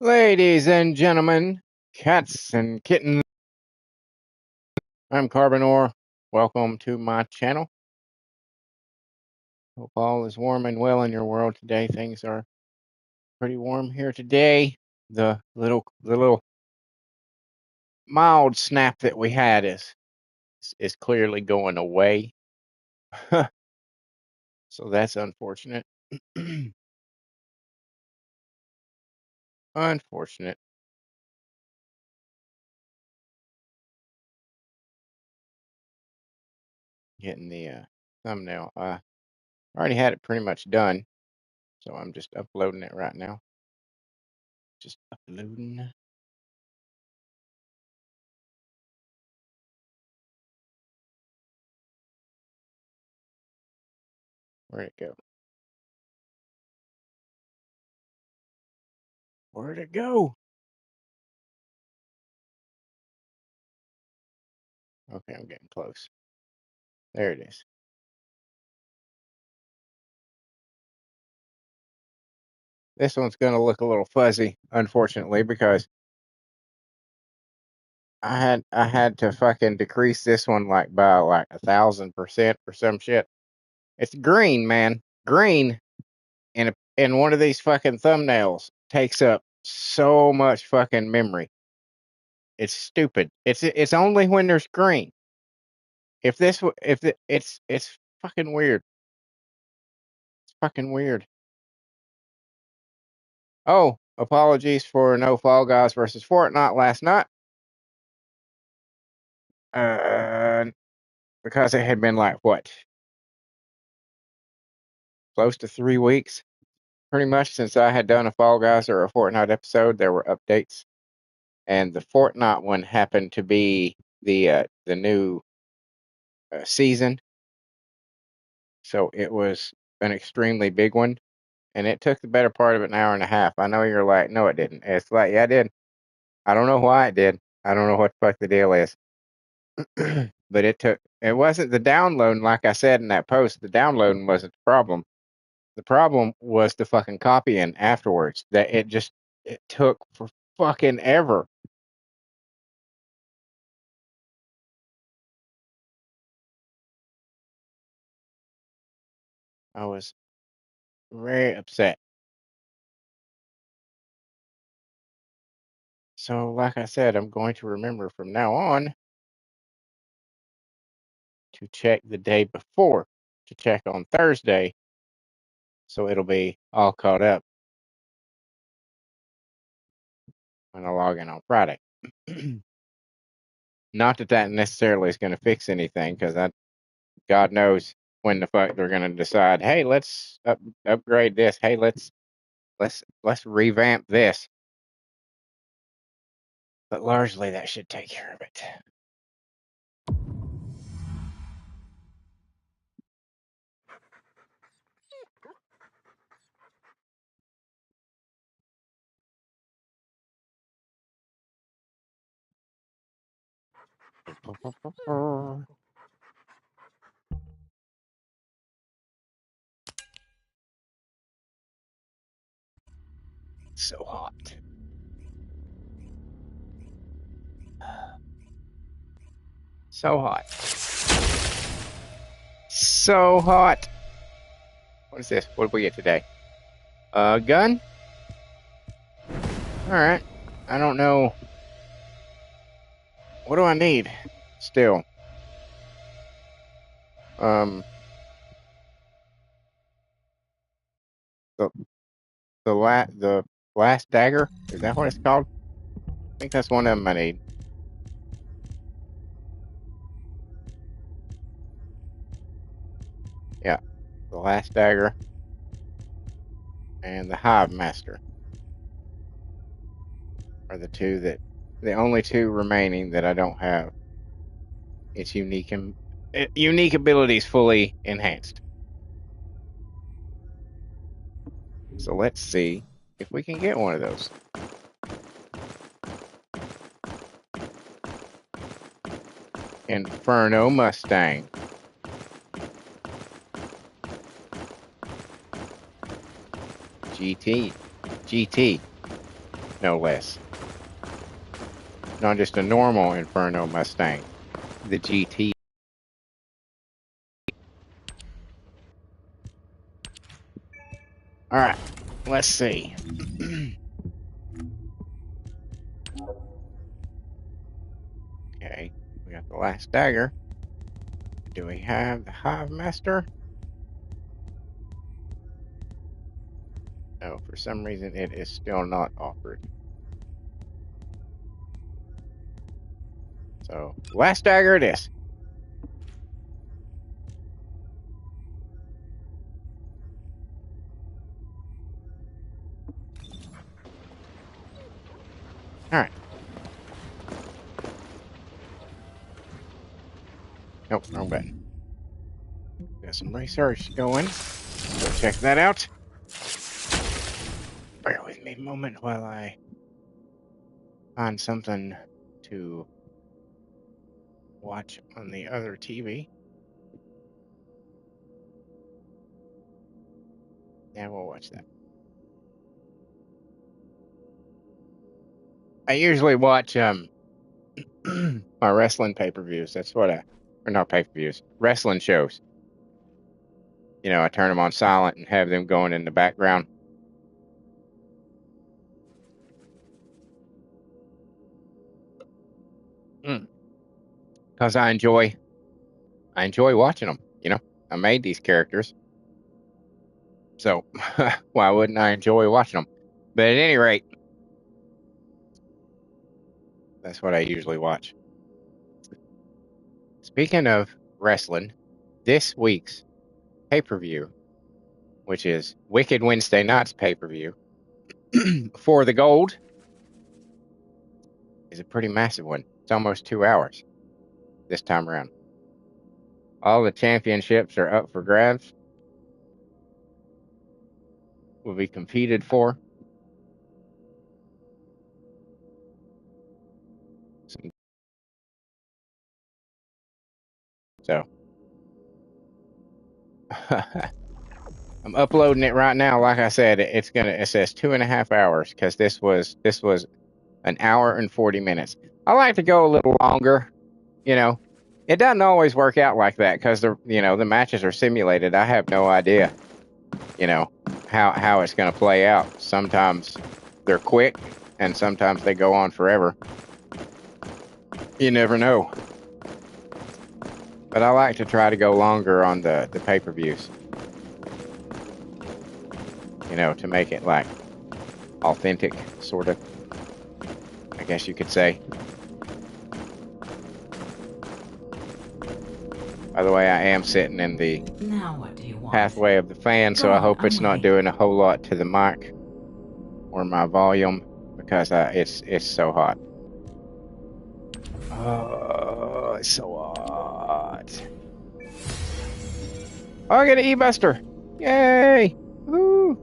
Ladies and gentlemen, cats and kittens, I'm Carbonor. Welcome to my channel. Hope all is warm and well in your world today. Things are pretty warm here today. The little mild snap that we had is clearly going away. So that's unfortunate. Unfortunate. Getting the thumbnail. I already had it pretty much done, so I'm just uploading it right now. Just uploading. Where'd it go? Where'd it go? Okay, I'm getting close. There it is. This one's going to look a little fuzzy, unfortunately, because I had to fucking decrease this one like by like 1,000% or some shit. It's green, man. Green in one of these fucking thumbnails takes up so much fucking memory. It's stupid. It's only when there's green. If this if it, it's fucking weird. It's fucking weird. Oh, apologies for no Fall Guys versus Fortnite last night. Uh, because it had been like what, close to 3 weeks, pretty much since I had done a Fall Guys or a Fortnite episode. There were updates, and the Fortnite one happened to be the new season, so it was an extremely big one, and it took the better part of an hour and a half. I know you're like, no, it didn't. It's like, yeah, it did. I don't know why it did. I don't know what the fuck the deal is. But it wasn't the downloading, like I said in that post. The downloading wasn't the problem. The problem was the fucking copying afterwards. That it took for fucking ever. I was very upset. So, like I said, I'm going to remember from now on to check the day before, to check on Thursday, so it'll be all caught up when I log in on Friday. Not that that necessarily is going to fix anything, because God knows when the fuck they're going to decide. Hey, let's upgrade this. Hey, let's revamp this. But largely, that should take care of it. So hot. So hot. So hot. What is this? What did we get today? A gun? Alright. I don't know. What do I need? Still. Um the the last dagger? Is that what it's called? I think that's one of them I need. Yeah. The last dagger. And the Hive Master are the only two remaining that I don't have. Its unique abilities fully enhanced. So let's see if we can get one of those. Inferno Mustang. GT. GT. no less. Not just a normal Inferno Mustang, the GT. All right, let's see. Okay, we got the last dagger. Do we have the Hive Master? No, for some reason it is still not offered. So, last dagger it is. All right. Nope, wrong button. Got some research going. Go check that out. Bear with me a moment while I find something to watch on the other TV. Yeah, we'll watch that. I usually watch my wrestling pay-per-views. That's what or not pay-per-views, wrestling shows. You know, I turn them on silent and have them going in the background. Because I enjoy watching them. You know, I made these characters, so why wouldn't I enjoy watching them? But at any rate, that's what I usually watch. Speaking of wrestling, this week's pay-per-view, which is Wicked Wednesday Night's pay-per-view for the gold, is a pretty massive one. It's almost 2 hours this time around. All the championships are up for grabs. Will be competed for. So I'm uploading it right now. Like I said, it says 2.5 hours because this was an hour and 40 minutes. I like to go a little longer. You know, it doesn't always work out like that because the matches are simulated. I have no idea, how it's going to play out. Sometimes they're quick and sometimes they go on forever. You never know. But I like to try to go longer on the pay-per-views. To make it like authentic, sort of. I guess you could say. By the way, I am sitting in the pathway of the fan, so I hope it's not doing a whole lot to the mic or my volume because it's so hot. Oh, it's so hot. Oh, I got an E-Buster! Yay! Woo!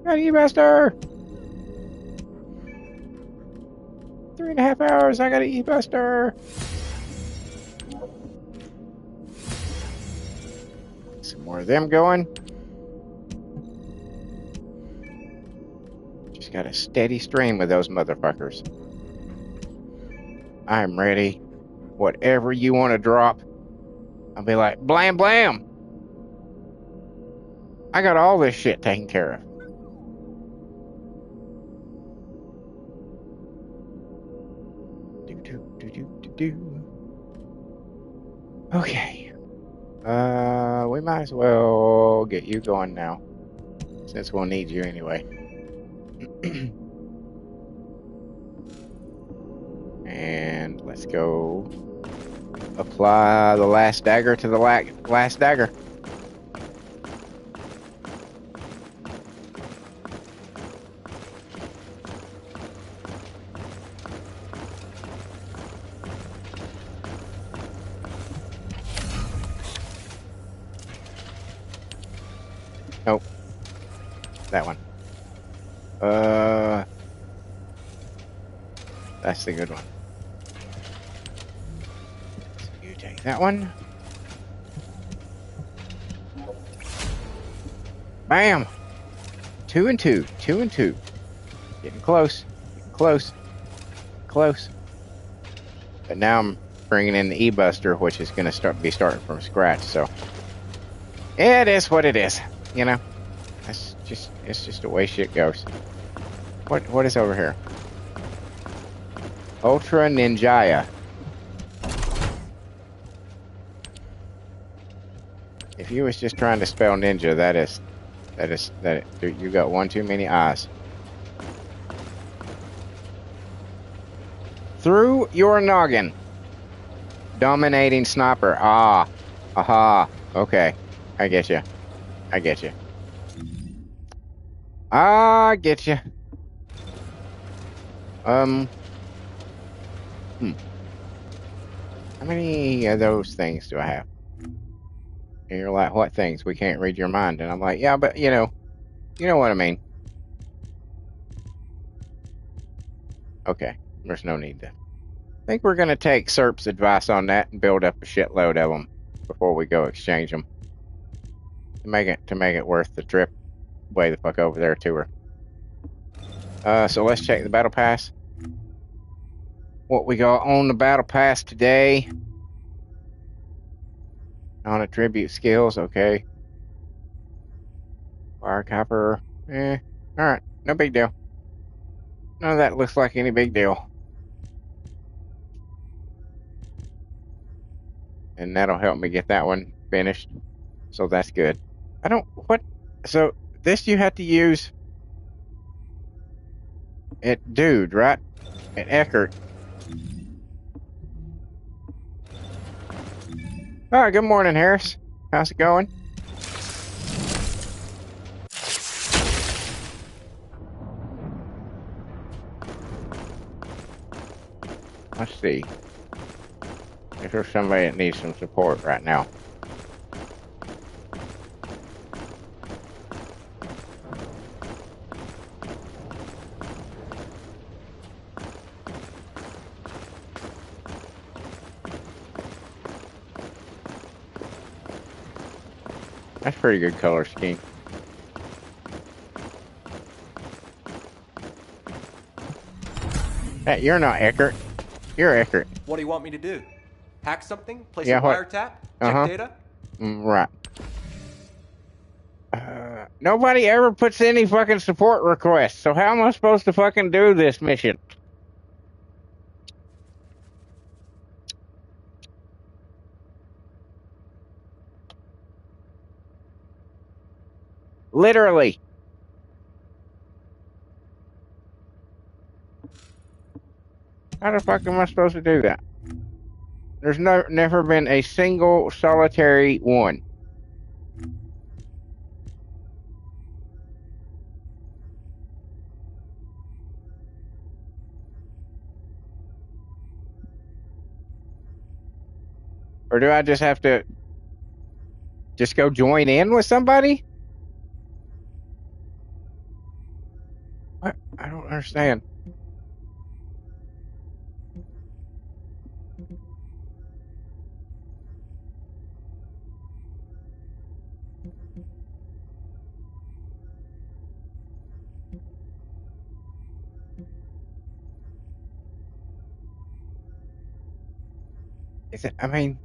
Got an E-Buster! 3.5 hours, I got an E-Buster! Some more of them going. Just got a steady stream with those motherfuckers. I'm ready. Whatever you want to drop, I'll be like, blam, blam. I got all this shit taken care of. Okay. We might as well get you going now, since we'll need you anyway. And let's go apply the last dagger to the last dagger. Nope. That one. That's the good one. So you take that one. Bam! 2 and 2. 2 and 2. Getting close. Close. Close. But now I'm bringing in the E-Buster, which is going to be starting from scratch, so. It is what it is, you know. It's just the way shit goes. What is over here? Ultra Ninjaya. If you was just trying to spell ninja, you got one too many eyes. Through your noggin. Dominating sniper. Ah. Aha. Okay. I get you. I get you. I get you. How many of those things do I have? And you're like, what things? We can't read your mind. And I'm like, yeah, but you know what I mean. Okay. There's no need to. I think we're going to take Serp's advice on that and build up a shitload of them before we go exchange them. To make it worth the trip way the fuck over there to her. So let's check the battle pass. What we got on the battle pass today. On attribute skills, okay. Fire copper. Alright, no big deal. None of that looks like any big deal. And that'll help me get that one finished. So that's good. So this you have to use at Dude, right? At Eckert. Alright, good morning, Harris. How's it going? Let's see. If there's somebody that needs some support right now. That's pretty good color scheme. Hey, you're not Eckert. You're Eckert. What do you want me to do? Hack something? Place Yeah, a wiretap? Check data? Right. Nobody ever puts any fucking support requests, so how am I supposed to fucking do this mission? Literally. How the fuck am I supposed to do that? There's never been a single solitary one. Or do I just have to just go join in with somebody? What? I don't understand. Is it, I mean...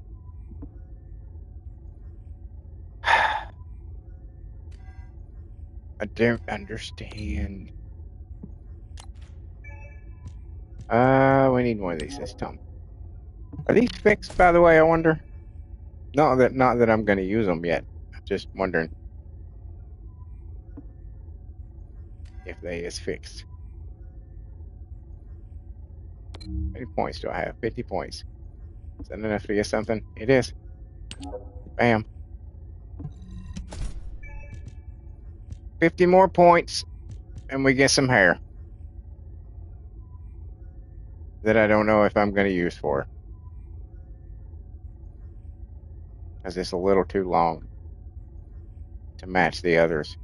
I don't understand. We need one of these this time. Are these fixed, by the way, I wonder? Not that I'm going to use them yet. I'm just wondering if they is fixed. How many points do I have? 50 points. Is that enough to get something? It is. Bam. 50 more points, and we get some hair. That I don't know if I'm going to use for. Because it's a little too long to match the others.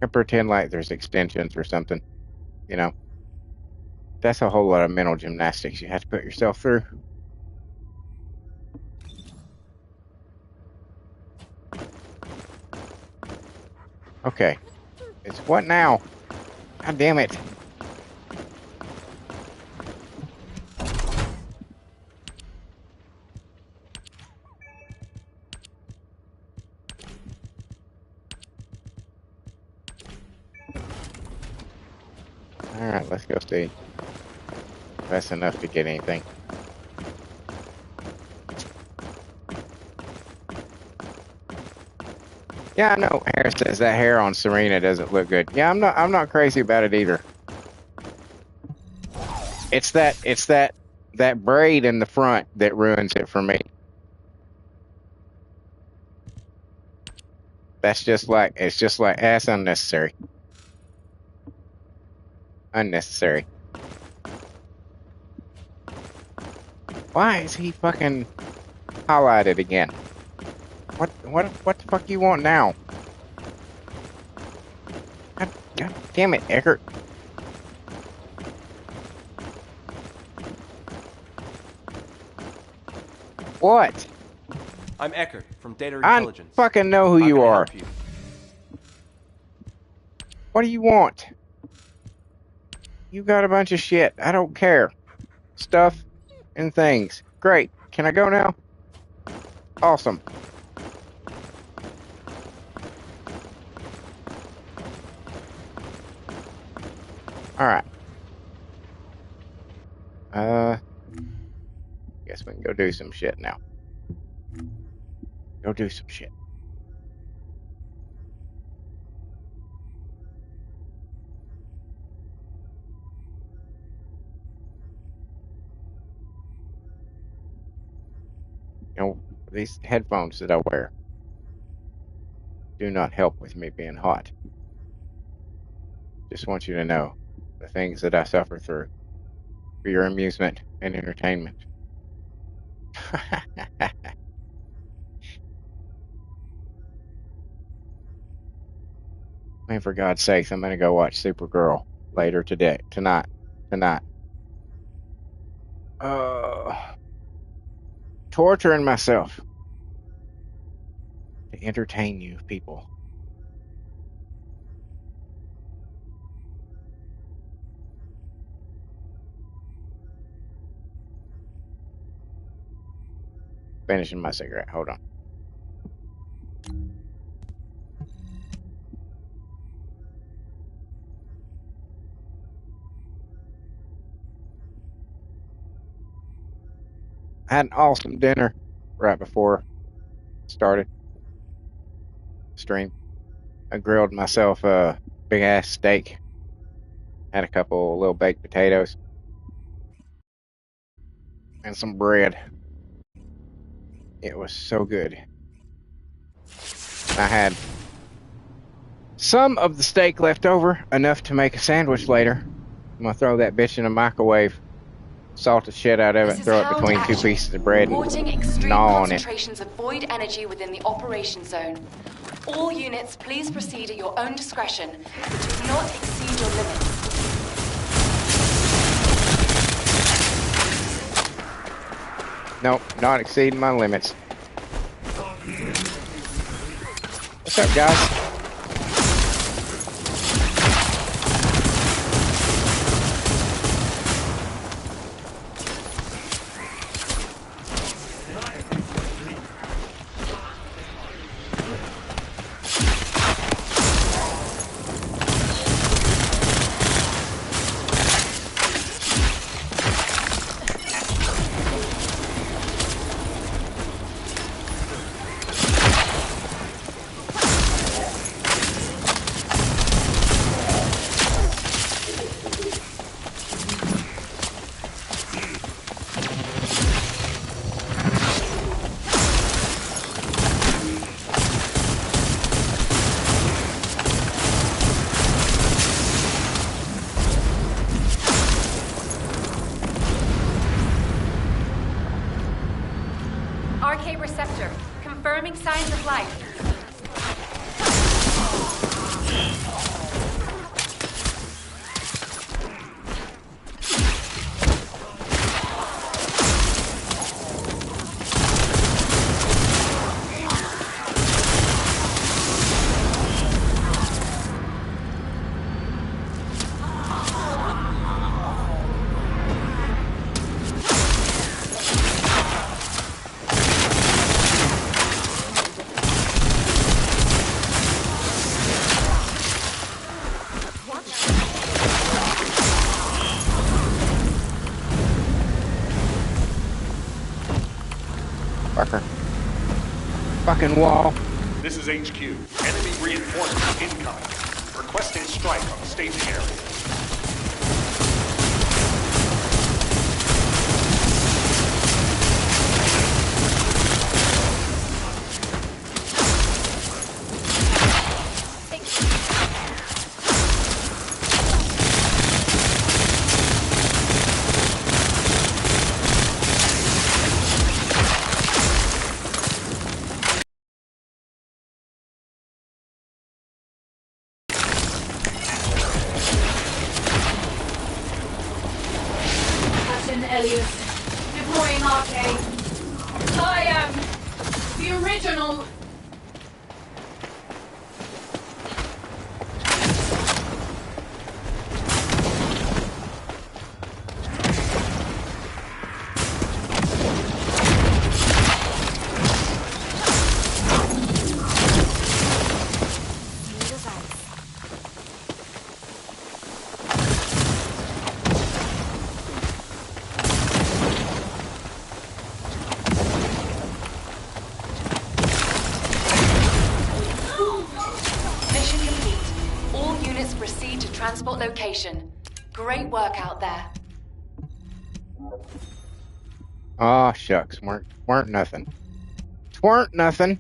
I pretend like there's extensions or something, you know. That's a whole lot of mental gymnastics you have to put yourself through. Okay. It's what now? God damn it. let's go see. That's enough to get anything. Yeah, I know. Harris says that hair on Serena doesn't look good. Yeah, I'm not crazy about it either. It's that braid in the front that ruins it for me. It's just like that's unnecessary. Unnecessary. Why is he fucking highlighted again? What the fuck you want now? God damn it, Eckert. What? I'm Eckert from Data Intelligence. I fucking know who you are. You? What do you want? You got a bunch of shit. I don't care. Stuff and things. Great. Can I go now? Awesome. Alright. Guess we can go do some shit now. Go do some shit. You know, these headphones that I wear do not help with me being hot. Just want you to know the things that I suffer through for your amusement and entertainment. I mean, for God's sakes, I'm gonna go watch Supergirl later tonight. Torturing myself to entertain you people. Finishing my cigarette. Hold on. I had an awesome dinner right before started stream. I grilled myself a big ass steak. Had a couple little baked potatoes and some bread. It was so good. I had some of the steak left over, enough to make a sandwich later. I'm gonna throw that bitch in a microwave, salt the shit out of it, and throw it between two pieces of bread and gnaw on it. Concentrations of void energy within the operation zone. All units, please proceed at your own discretion. Do not exceed your limits. Nope, not exceeding my limits. What's up, guys? Receptor, confirming signs of life. motherfucker. Fucking wall. This is HQ. Enemy reinforcements incoming. Requesting strike on the staging area. Deploying arcade. I am the original. Transport location. Great work out there. Oh shucks, weren't nothing. Weren't nothing.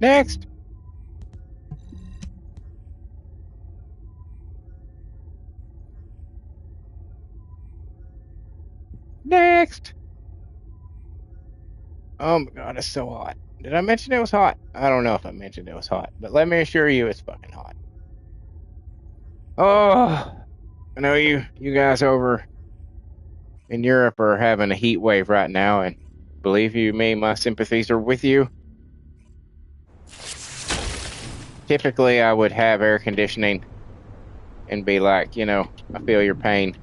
Next. Next. Oh my god, it's so hot. Did I mention it was hot? I don't know if I mentioned it was hot, but let me assure you it's fucking hot. Oh, I know you guys over in Europe are having a heat wave right now, and believe you me, my sympathies are with you. Typically, I would have air conditioning and be like, you know, I feel your pain,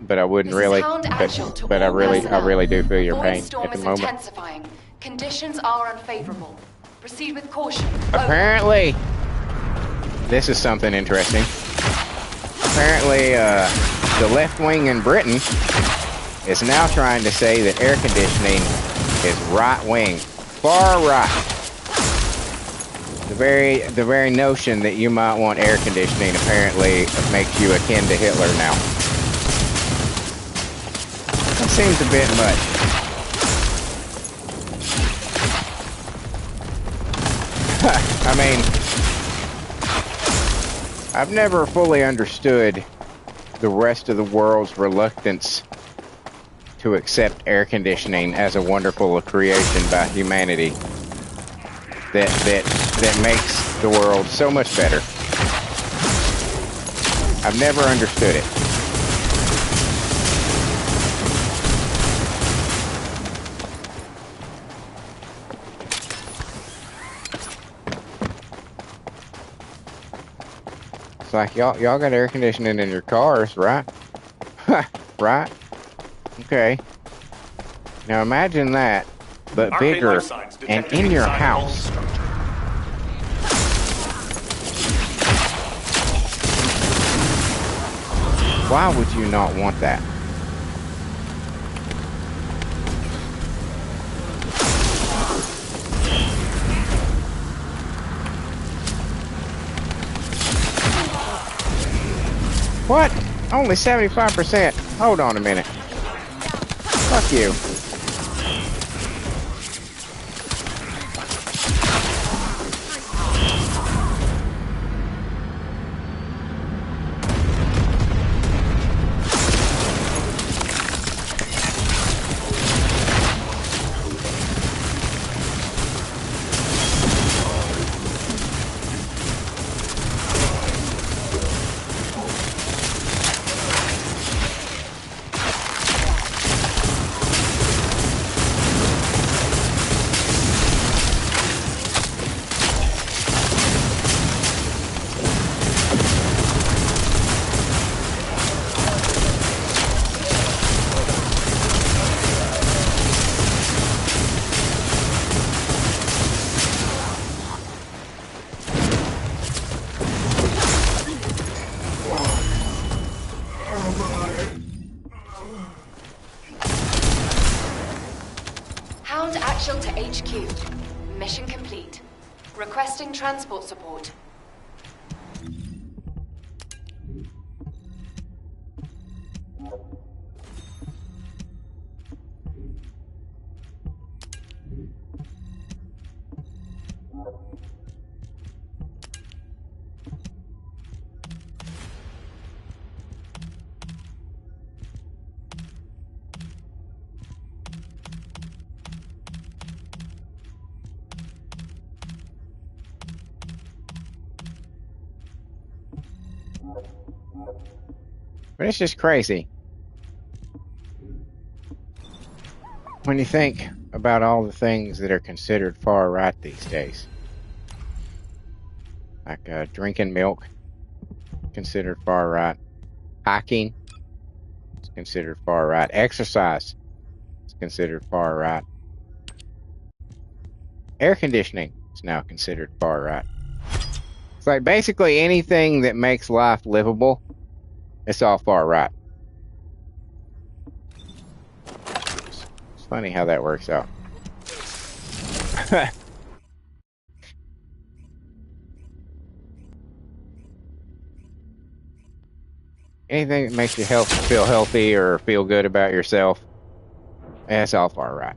but I wouldn't really. But I really do feel your pain at the moment. Intensifying. Conditions are unfavorable. Proceed with caution. Apparently, this is something interesting. Apparently, the left wing in Britain is now trying to say that air conditioning is right wing, far right. The very notion that you might want air conditioning apparently makes you akin to Hitler now. That seems a bit much. I mean, I've never fully understood the rest of the world's reluctance to accept air conditioning as a wonderful creation by humanity that makes the world so much better. I've never understood it. It's like y'all got air conditioning in your cars, right? Right? Okay. Now imagine that, but bigger and in your house. Why would you not want that? What? Only 75%? Hold on a minute. Fuck you. Ground actual to HQ. Mission complete. Requesting transport support. But it's just crazy when you think about all the things that are considered far right these days. Like drinking milk, considered far right. Hiking is considered far right. Exercise is considered far right. Air conditioning is now considered far right. It's like basically anything that makes life livable, it's all far right. It's funny how that works out. Anything that makes you feel healthy or feel good about yourself, that's all far right.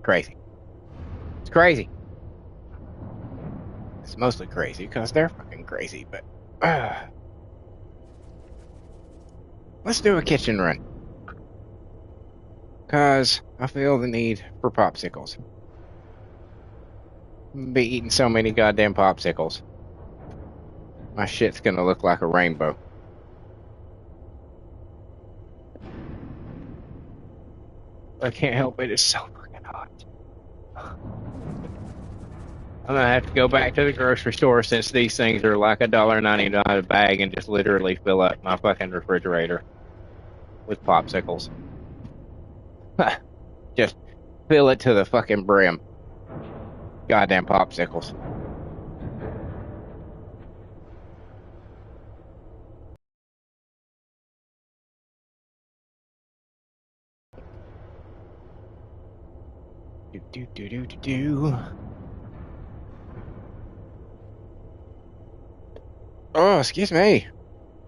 Crazy. It's crazy. It's mostly crazy because they're fucking crazy, but let's do a kitchen run. Because I feel the need for popsicles. I'm gonna be eating so many goddamn popsicles. My shit's gonna look like a rainbow. I can't help it, it's so fucking hot. I'm gonna have to go back to the grocery store since these things are like $1.99 a bag and just literally fill up my fucking refrigerator with popsicles. Just fill it to the fucking brim. Goddamn popsicles. Do. Oh, excuse me.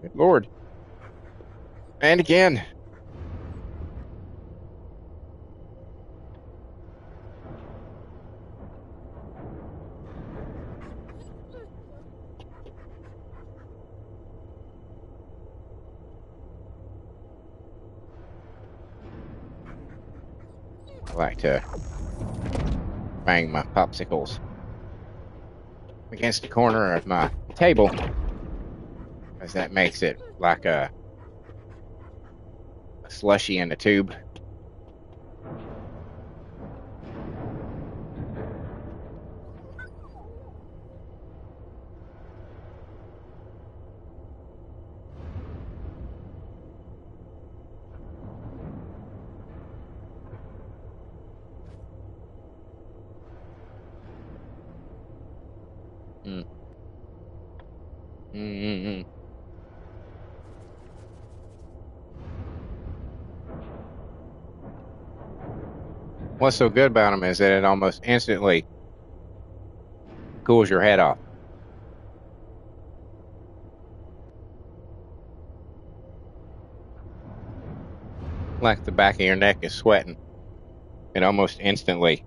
Good Lord. And again. I like to bang my popsicles against the corner of my table, because that makes it like a slushy in a tube. What's so good about them is that it almost instantly cools your head off. Like the back of your neck is sweating. It almost instantly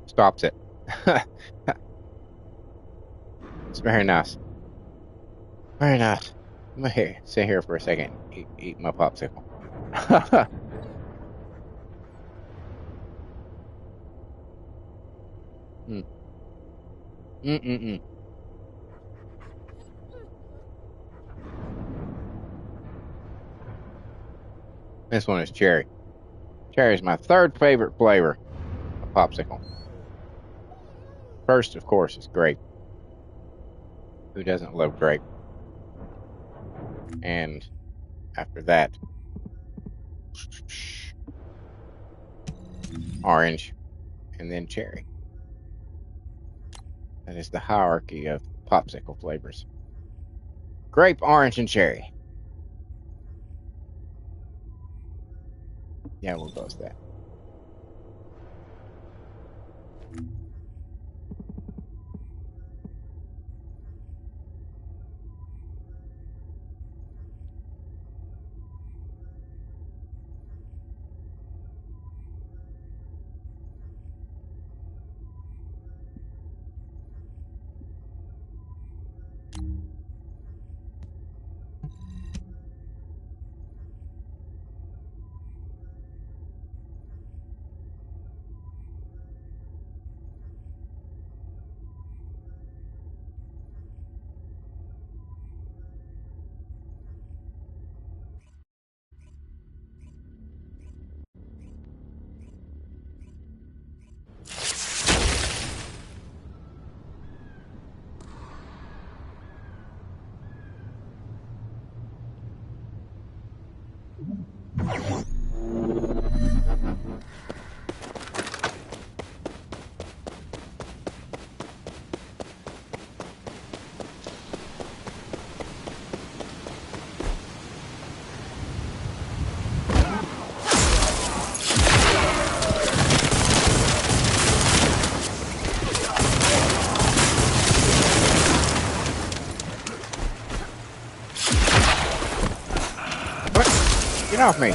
stops it. It's very nice. Very nice. I'm gonna sit here for a second. Eat my popsicle. This one is cherry. Cherry is my third favorite flavor of popsicle. First, of course, is grape. Who doesn't love grape? And after that, orange, and then cherry. That is the hierarchy of popsicle flavors. Grape, orange, and cherry. Yeah, we'll go with that. What? Get off me.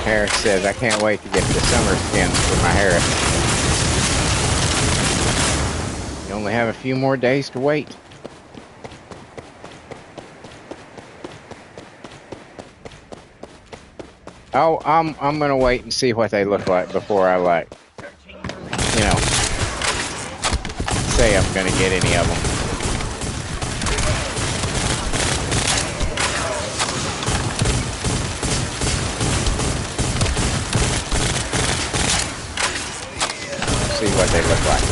Harris says, I can't wait to get the summer skins for my Harris. You only have a few more days to wait. Oh, I'm gonna wait and see what they look like before I say I'm gonna get any of them. See what they look like.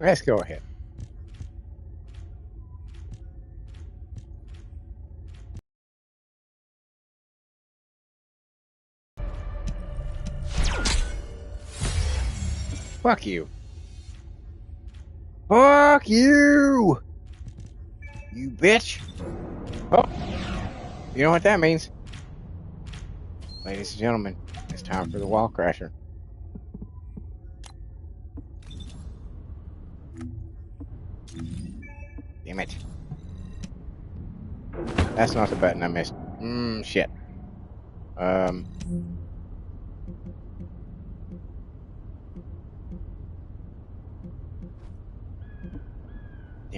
Let's go ahead. Fuck you. Fuck you! You bitch! Oh! You know what that means? Ladies and gentlemen, it's time for the wall crasher. Damn it. That's not the button I missed. Shit. Damn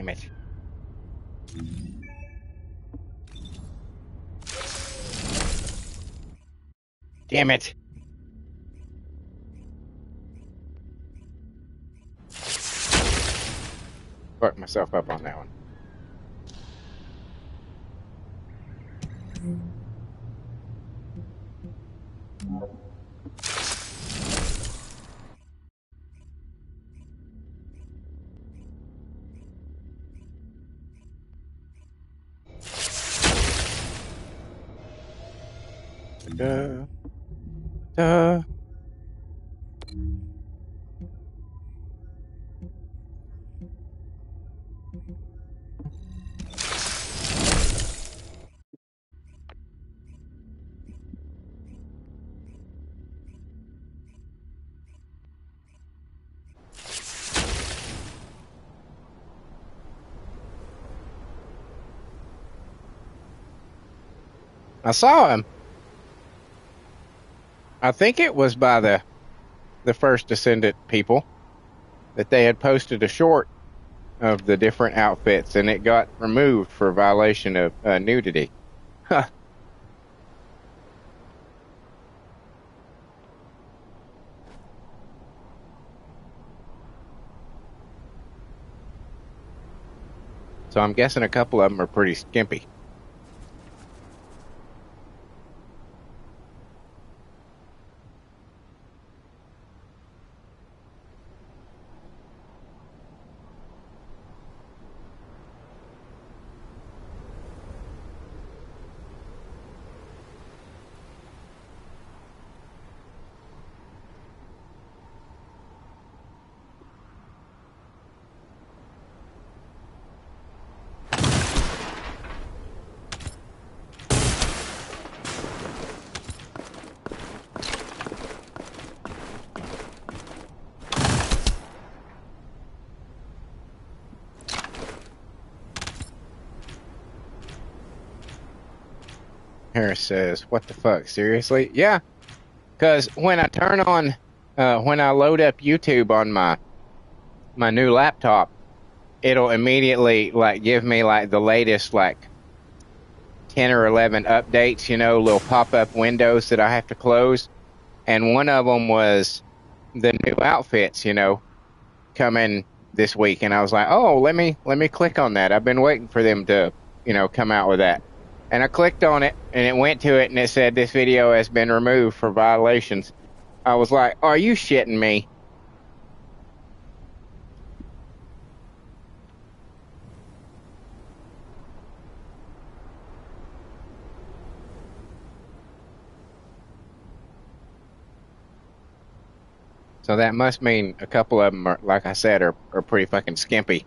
it. Damn it. Fucked myself up on that one. Duh. Duh. I saw him. I think it was by the first Descendant people that they had posted a short of the different outfits, and it got removed for violation of nudity. Huh. So I'm guessing a couple of them are pretty skimpy. Harris says, what the fuck, seriously? Yeah, because when I turn on, when I load up YouTube on my new laptop, it'll immediately, like, give me, like, the latest, like, 10 or 11 updates, you know, little pop-up windows that I have to close. And one of them was the new outfits, you know, coming this week. And I was like, oh, let me click on that. I've been waiting for them to, you know, come out with that. And I clicked on it, and it went to it, and it said, this video has been removed for violations. I was like, are you shitting me? So that must mean a couple of them are, like I said, are pretty fucking skimpy.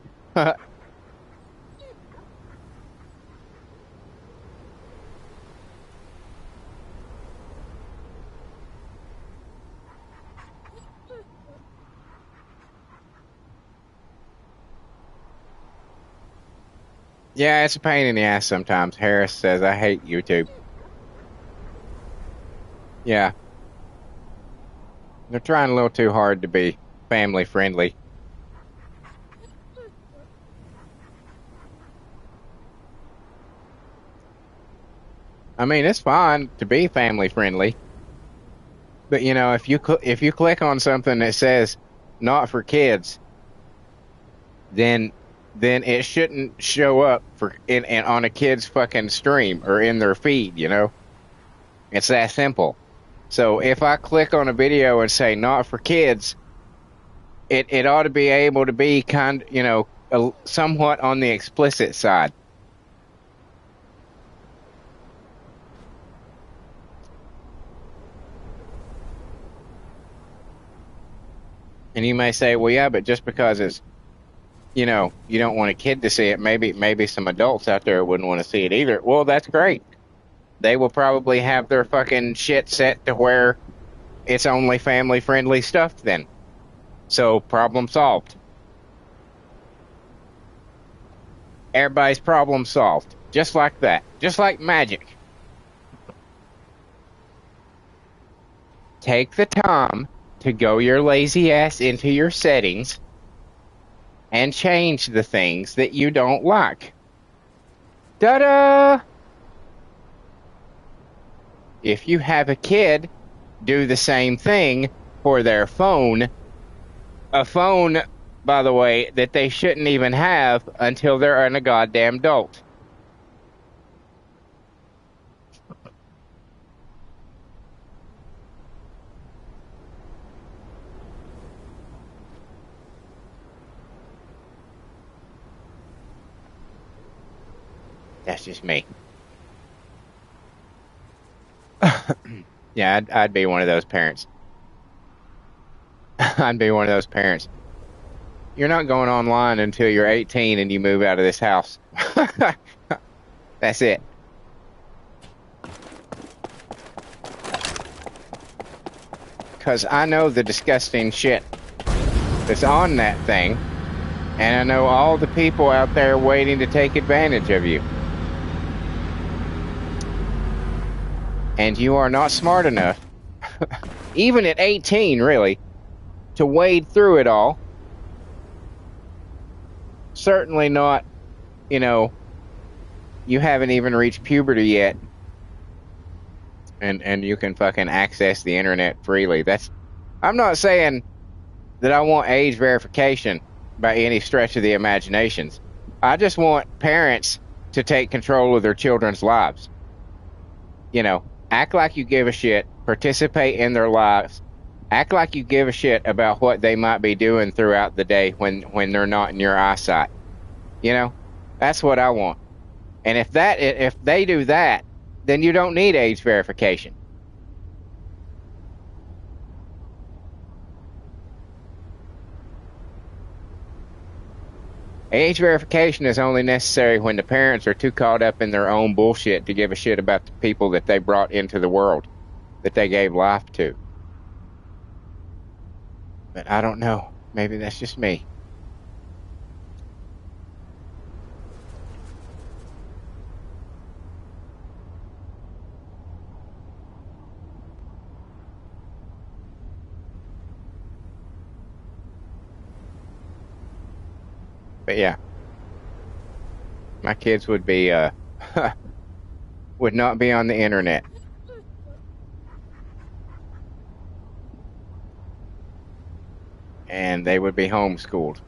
Yeah, it's a pain in the ass sometimes. Harris says, I hate YouTube. Yeah. They're trying a little too hard to be family friendly. I mean, it's fine to be family friendly. But, you know, if you click on something that says not for kids, then it shouldn't show up on a kid's fucking stream or in their feed, you know? It's that simple. So if I click on a video and say not for kids, it ought to be able to be somewhat on the explicit side. And you may say, well, yeah, but just because it's, you don't want a kid to see it, maybe some adults out there wouldn't want to see it either. Well, that's great. They will probably have their fucking shit set to where it's only family friendly stuff then. So problem solved. Everybody's problem solved. Just like that. Just like magic. Take the time to go your lazy ass into your settings and change the things that you don't like. Ta-da! If you have a kid, do the same thing for their phone. A phone, by the way, that they shouldn't even have until they're a goddamn adult. That's just me. Yeah, I'd be one of those parents. I'd be one of those parents. You're not going online until you're 18 and you move out of this house. That's it. Because I know the disgusting shit that's on that thing, and I know all the people out there waiting to take advantage of you. And you are not smart enough, even at 18, really, to wade through it all. Certainly not, you haven't even reached puberty yet. And you can fucking access the internet freely. I'm not saying that I want age verification by any stretch of the imaginations. I just want parents to take control of their children's lives. Act like you give a shit, participate in their lives, act like you give a shit about what they might be doing throughout the day when they're not in your eyesight. That's what I want. And if they do that, then you don't need age verification. Age verification is only necessary when the parents are too caught up in their own bullshit to give a shit about the people that they brought into the world, that they gave life to. But I don't know. Maybe that's just me. But yeah, my kids would be would not be on the internet. And they would be homeschooled.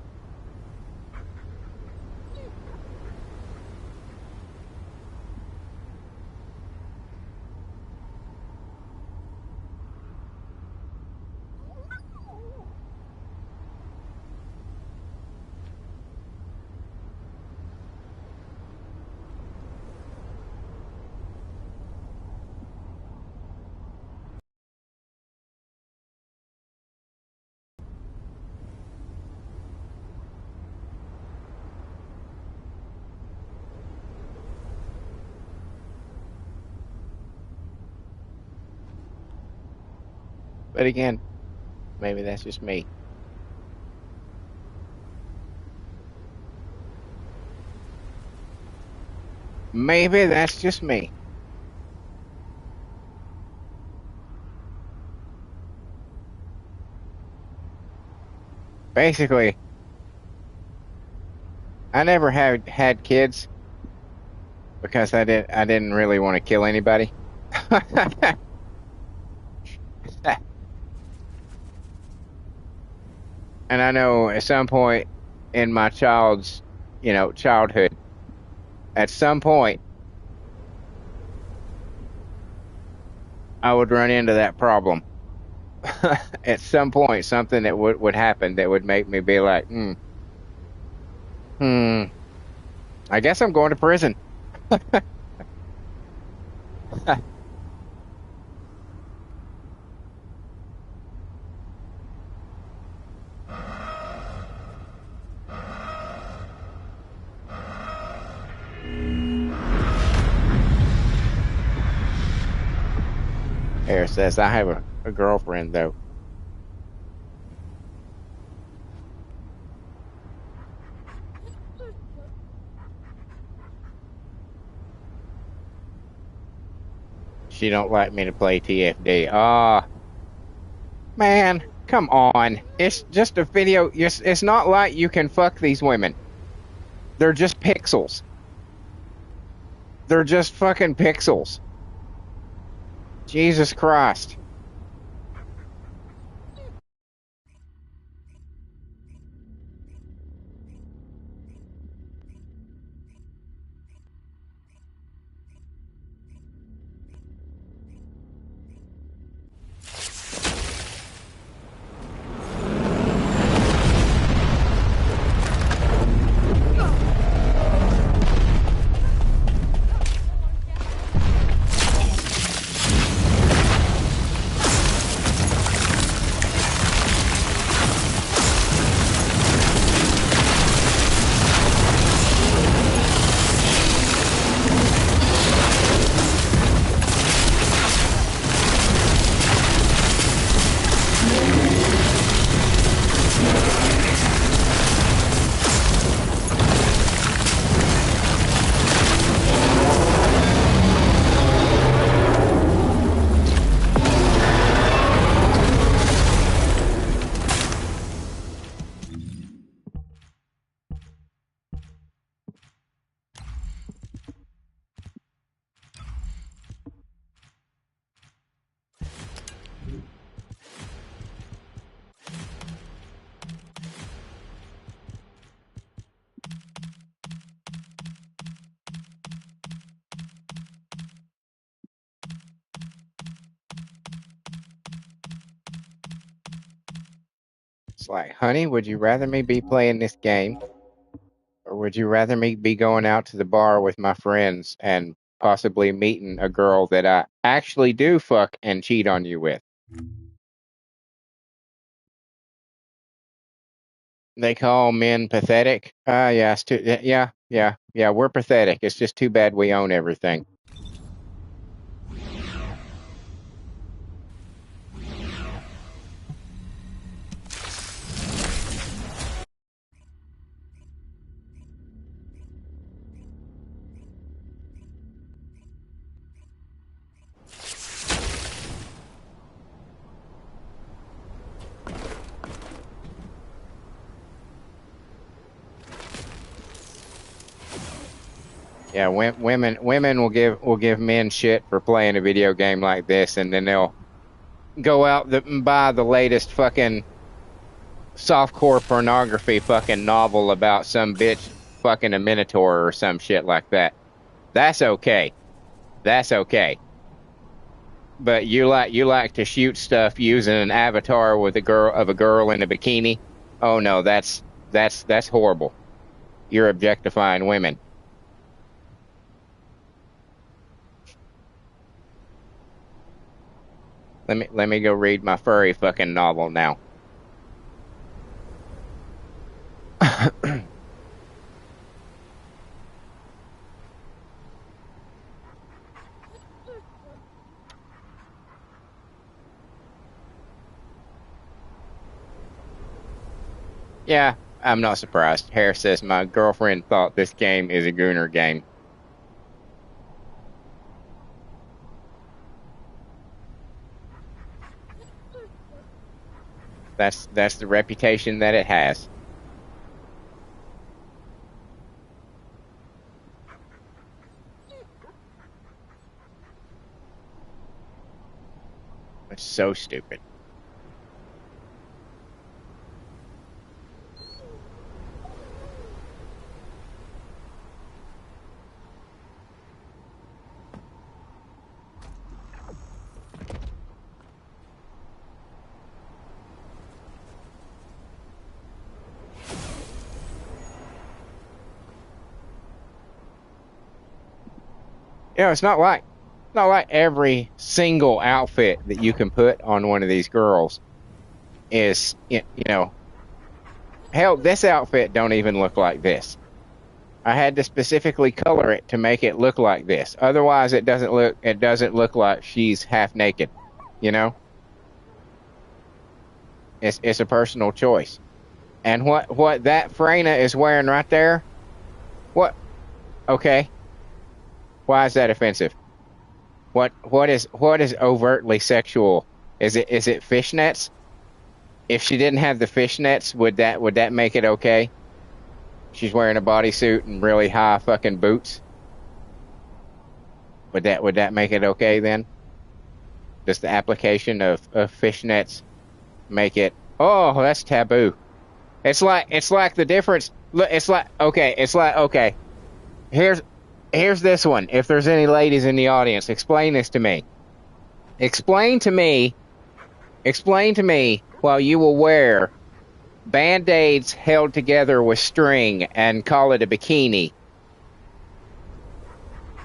But again, maybe that's just me. Maybe that's just me. Basically, I never had kids because I didn't really want to kill anybody. And I know at some point in my childhood, at some point, I would run into that problem at some point, something that would happen that would make me be like, hmm, I guess I'm going to prison. Harris says, I have a girlfriend, though. She don't like me to play TFD. Ah, man, come on. It's just a video. It's not like you can fuck these women. They're just pixels. They're just fucking pixels. Jesus Christ. It's like, honey, would you rather me be playing this game? Or would you rather me be going out to the bar with my friends and possibly meeting a girl that I actually do fuck and cheat on you with? They call men pathetic. Yeah, it's too, yeah, we're pathetic. It's just too bad we own everything. Yeah, women will give men shit for playing a video game like this, and then they'll go out and buy the latest fucking softcore pornography fucking novel about some bitch fucking a minotaur or some shit like that. That's okay. That's okay. But you like to shoot stuff using an avatar with a girl in a bikini. Oh no, that's horrible. You're objectifying women. Let me go read my furry fucking novel now. Yeah, I'm not surprised. Harris says my girlfriend thought this game is a gooner game. That's the reputation that it has. It's so stupid. It's not like every single outfit that you can put on one of these girls is, hell, this outfit don't even look like this. I had to specifically color it to make it look like this. Otherwise, it doesn't look like she's half naked. It's a personal choice. And what that Freyna is wearing right there, what? Okay. Why is that offensive? What is overtly sexual? Is it fishnets? If she didn't have the fishnets, would that make it okay? She's wearing a bodysuit and really high fucking boots. Would that make it okay then? Does the application of fishnets make it? Oh, that's taboo. It's like the difference. Look, it's like okay. Here's this one. If there's any ladies in the audience, explain this to me. Explain to me while you will wear Band-Aids held together with string and call it a bikini.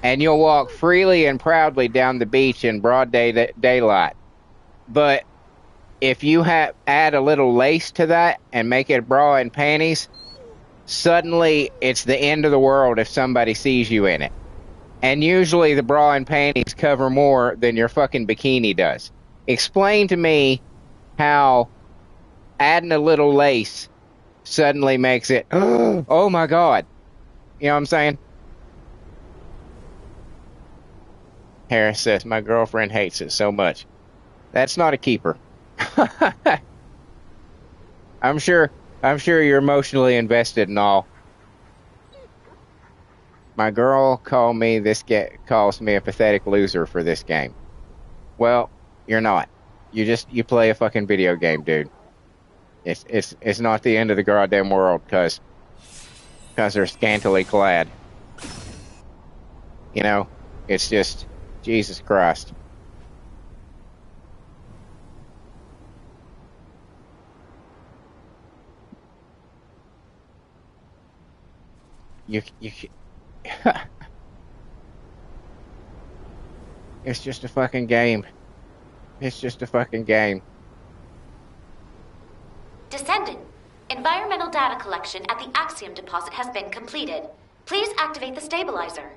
And you'll walk freely and proudly down the beach in broad daylight. But if you add a little lace to that and make it a bra and panties, suddenly it's the end of the world if somebody sees you in it. And usually the bra and panties cover more than your fucking bikini does. Explain to me how adding a little lace suddenly makes it, oh my God. You know what I'm saying? Harris says, my girlfriend hates it so much. That's not a keeper. I'm sure you're emotionally invested and all. My girl calls me a pathetic loser for this game. Well, you're not. You play a fucking video game, dude. It's not the end of the goddamn world because they're scantily clad. It's just Jesus Christ. It's just a fucking game. It's just a fucking game. Descendant, environmental data collection at the Axiom deposit has been completed. Please activate the stabilizer.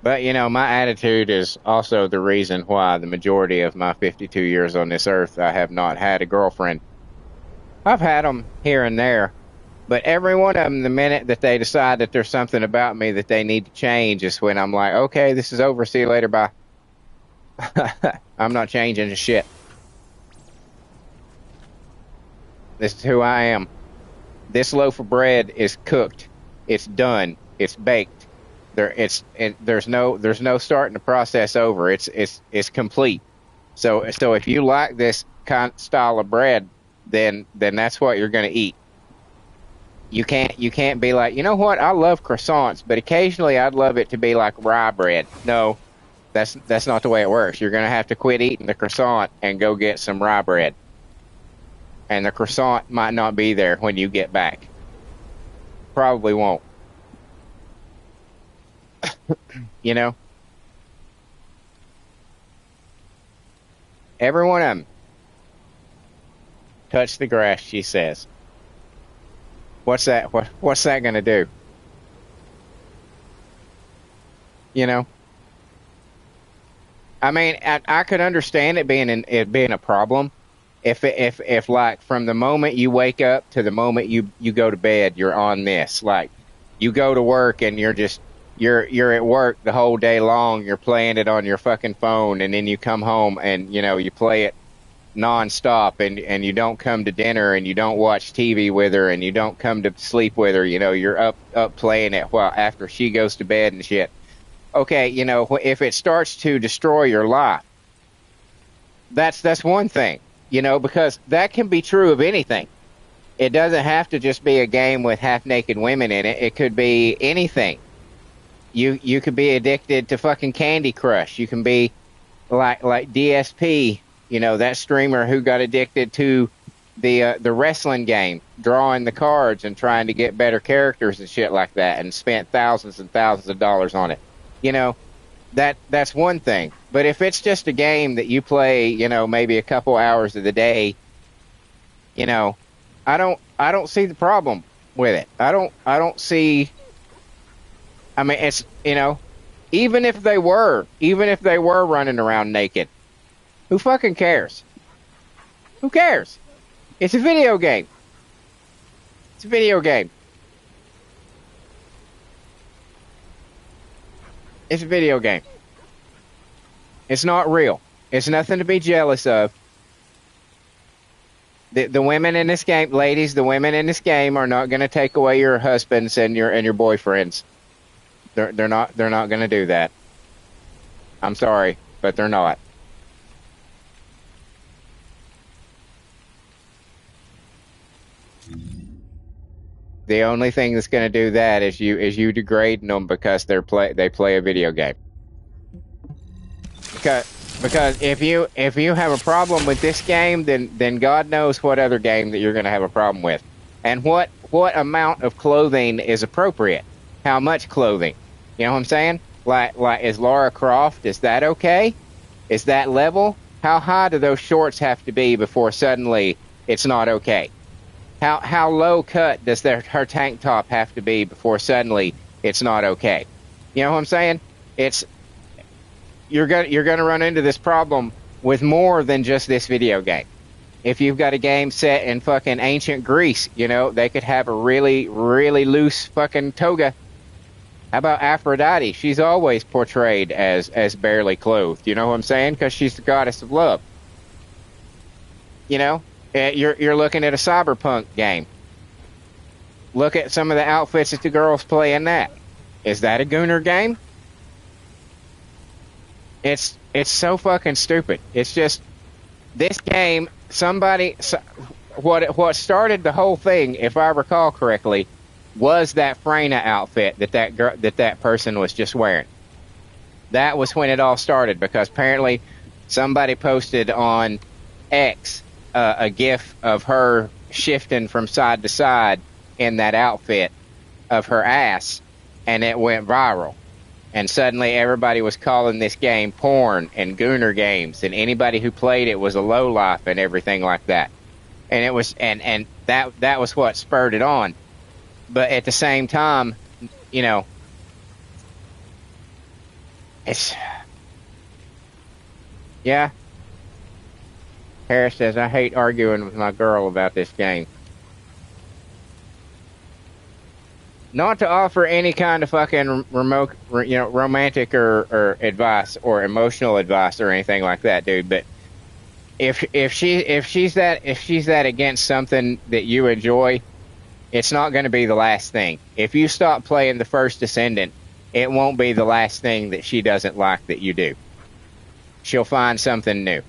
But, my attitude is also the reason why the majority of my 52 years on this earth, I have not had a girlfriend. I've had them here and there, but every one of them, the minute that they decide that there's something about me that they need to change is when I'm like, okay, this is over, see you later, bye. I'm not changing the shit. This is who I am. This loaf of bread is cooked. It's done. It's baked. There's no starting the process over. It's complete. So if you like this kind style of bread, then that's what you're going to eat. You can't be like, you know what? I love croissants, but occasionally I'd love it to be like rye bread. No, that's not the way it works. You're going to have to quit eating the croissant and go get some rye bread. And the croissant might not be there when you get back. Probably won't. Every one of them. Touch the grass, she says. What's that? What's that going to do? I mean, I could understand it being a problem if like from the moment you wake up to the moment you go to bed, you're on this. Like you go to work and you're at work the whole day long. You're playing it on your fucking phone, and then you come home and you play it nonstop, and you don't come to dinner, and you don't watch TV with her, and you don't come to sleep with her. You're up playing it while after she goes to bed and shit. Okay, if it starts to destroy your life, that's one thing, because that can be true of anything. It doesn't have to just be a game with half-naked women in it. It could be anything. You could be addicted to fucking Candy Crush. You can be like DSP You know, that streamer who got addicted to the wrestling game, drawing the cards and trying to get better characters and shit like that, and spent thousands and thousands of dollars on it. You know, that's one thing. But if it's just a game that you play, you know, maybe a couple hours of the day, you know, I don't see the problem with it. I don't see. I mean, it's, you know, even if they were running around naked, who fucking cares? Who cares? It's a video game. It's a video game. It's a video game. It's not real. It's nothing to be jealous of. The women in this game, ladies, the women in this game are not going to take away your husbands and your boyfriends. They're not going to do that. I'm sorry, but they're not. The only thing that's going to do that is you degrading them because they play a video game. Because if you have a problem with this game, then God knows what other game that you're going to have a problem with, and what amount of clothing is appropriate. How much clothing? You know what I'm saying? Like is Lara Croft? Is that okay? Is that level? How high do those shorts have to be before suddenly it's not okay? How low cut does her tank top have to be before suddenly it's not okay? You know what I'm saying? You're gonna run into this problem with more than just this video game. If you've got a game set in fucking ancient Greece, you know, they could have a really, really loose fucking toga. How about Aphrodite? She's always portrayed as barely clothed. You know what I'm saying? Because she's the goddess of love. You know, you're looking at a cyberpunk game. Look at some of the outfits that the girls play in that. Is that a Gooner game? It's so fucking stupid. It's just this game. What started the whole thing, if I recall correctly, was that Freyna outfit that person was just wearing. That was when it all started, because apparently somebody posted on X a GIF of her shifting from side to side in that outfit of her ass, and it went viral. And suddenly everybody was calling this game porn and Gooner games, and anybody who played it was a lowlife and everything like that. And it was, and that was what spurred it on. But at the same time, you know, it's, yeah. Harris says, I hate arguing with my girl about this game. Not to offer any kind of fucking romantic or advice or emotional advice or anything like that, dude. But if she's that against something that you enjoy, it's not going to be the last thing. If you stop playing the first Descendant, it won't be the last thing that she doesn't like that you do. She'll find something new.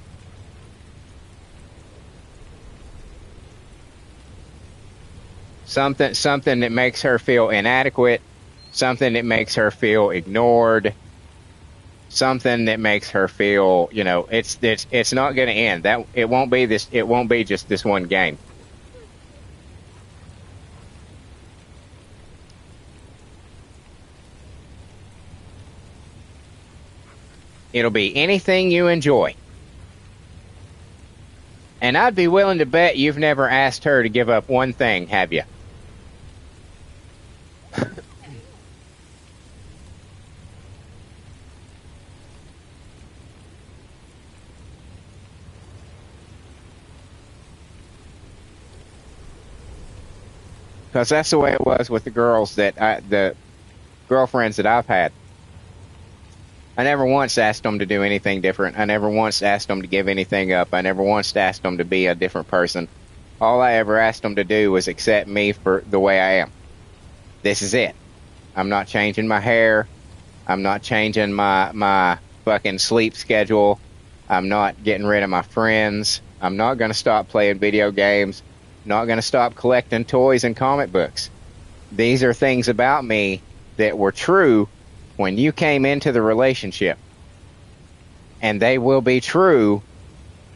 Something that makes her feel inadequate, something that makes her feel ignored, something that makes her feel, you know, it's not going to end. That it won't be just this one game. It'll be anything you enjoy. And I'd be willing to bet you've never asked her to give up one thing, have you? Because that's the way it was with the girls the girlfriends that I've had. I never once asked them to do anything different. I never once asked them to give anything up. I never once asked them to be a different person. All I ever asked them to do was accept me for the way I am. This is it. I'm not changing my hair. I'm not changing my fucking sleep schedule. I'm not getting rid of my friends. I'm not going to stop playing video games. Not going to stop collecting toys and comic books. These are things about me that were true when you came into the relationship. And they will be true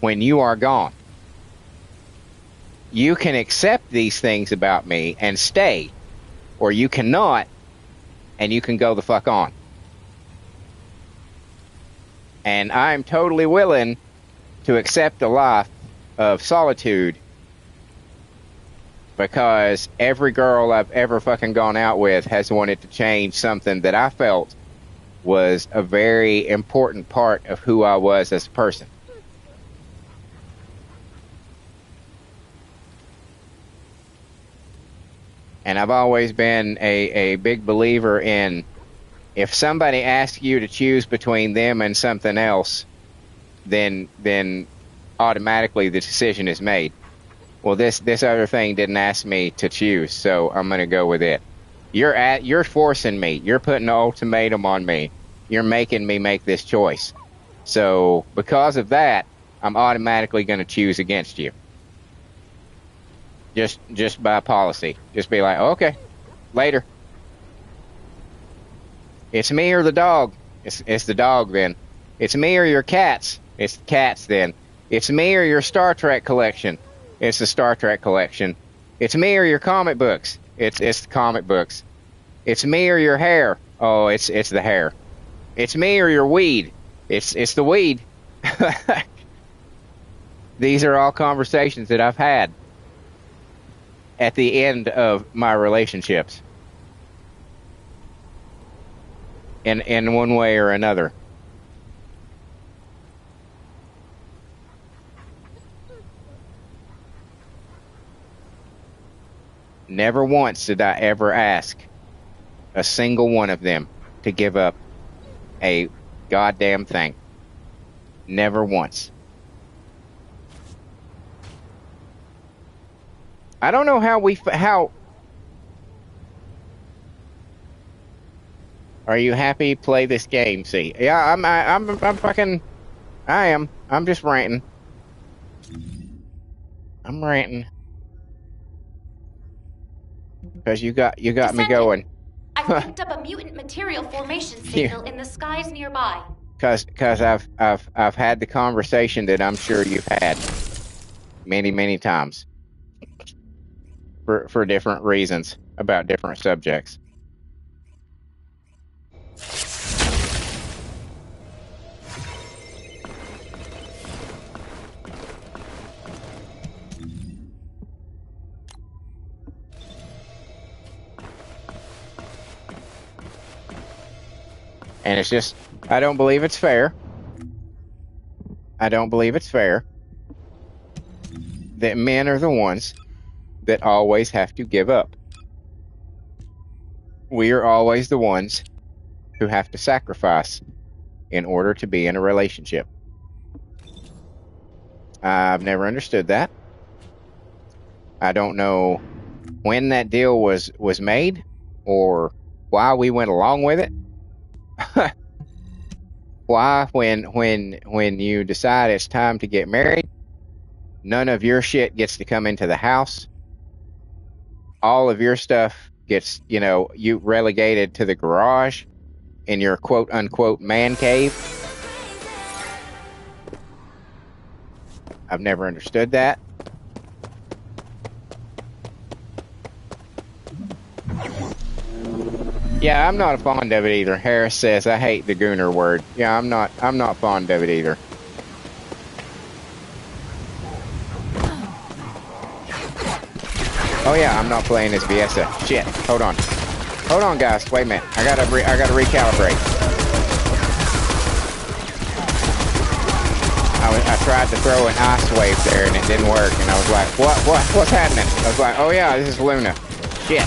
when you are gone. You can accept these things about me and stay, or you cannot, and you can go the fuck on. And I'm totally willing to accept a life of solitude, because every girl I've ever fucking gone out with has wanted to change something that I felt was a very important part of who I was as a person. And I've always been a big believer in, if somebody asks you to choose between them and something else, then automatically the decision is made. Well, this other thing didn't ask me to choose, so I'm going to go with it. You're forcing me. You're putting an ultimatum on me. You're making me make this choice. So because of that, I'm automatically going to choose against you. Just by policy. Just be like, okay, later. It's me or the dog. It's the dog then. It's me or your cats. It's the cats then. It's me or your Star Trek collection. It's the Star Trek collection. It's me or your comic books. It's the comic books. It's me or your hair. Oh, it's the hair. It's me or your weed. It's the weed. These are all conversations that I've had at the end of my relationships, in one way or another. Never once did I ever ask a single one of them to give up a goddamn thing. Never once. I don't know how. Are you happy? Play this game. See, yeah, I'm fucking. I am. I'm just ranting. I'm ranting. Because you got me going. I picked up a mutant material formation signal in the skies nearby. Because I've had the conversation that I'm sure you've had many times for different reasons about different subjects. And it's just, I don't believe it's fair. I don't believe it's fair that men are the ones that always have to give up. We are always the ones who have to sacrifice in order to be in a relationship. I've never understood that. I don't know when that deal was made or why we went along with it. Why, when you decide it's time to get married, none of your shit gets to come into the house. All of your stuff gets, you relegated to the garage in your quote unquote man cave. I've never understood that. Yeah, I'm not fond of it either. Harris says I hate the gooner word. Yeah, I'm not fond of it either. Oh yeah, I'm not playing this Viessa. Shit. Hold on, guys. Wait a minute. I gotta recalibrate. I tried to throw an ice wave there and it didn't work, and I was like, what's happening? I was like, oh yeah, this is Luna. Shit.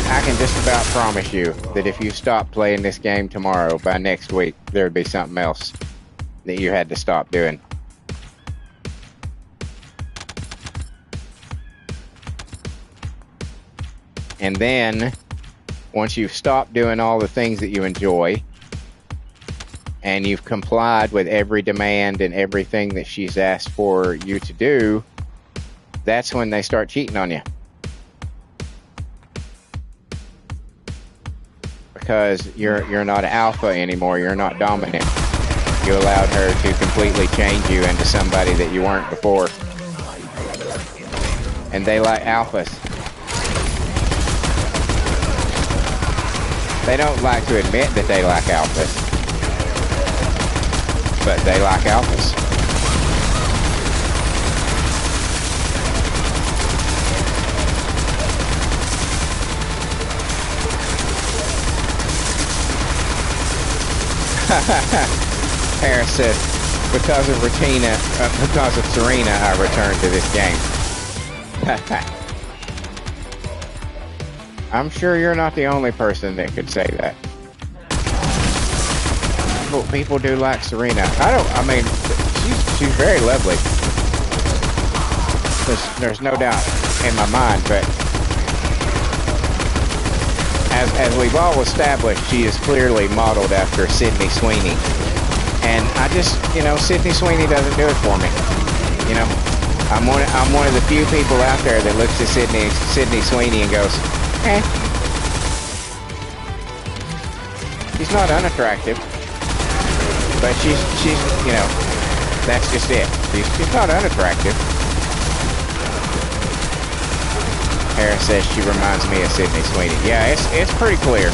can just about promise you that if you stop playing this game tomorrow, by next week there would be something else that you had to stop doing. And then, once you've stopped doing all the things that you enjoy, and you've complied with every demand and everything that she's asked for you to do, that's when they start cheating on you. Because you're not alpha anymore, you're not dominant. You allowed her to completely change you into somebody that you weren't before. And they like alphas. They don't like to admit that they like alphas, but they like alphas. Harris says, because of Serena, I returned to this game. I'm sure you're not the only person that could say that. People do like Serena. I mean, she's very lovely. There's no doubt in my mind, but as we've all established, she is clearly modeled after Sydney Sweeney. And I just, Sydney Sweeney doesn't do it for me. I'm one of the few people out there that looks at Sydney Sweeney and goes, eh. She's not unattractive, but she's that's just it. She's not unattractive. Harris says she reminds me of Sydney Sweeney. Yeah, it's pretty clear.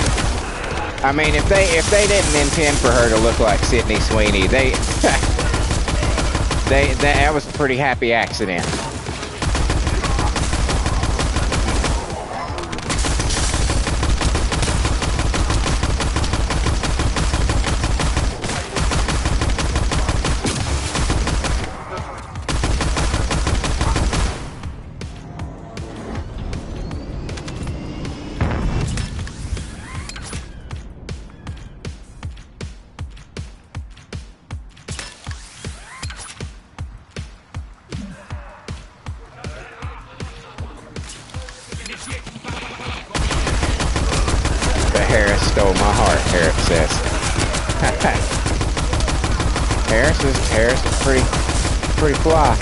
I mean, if they didn't intend for her to look like Sydney Sweeney, that was a pretty happy accident. Harris is pretty fly.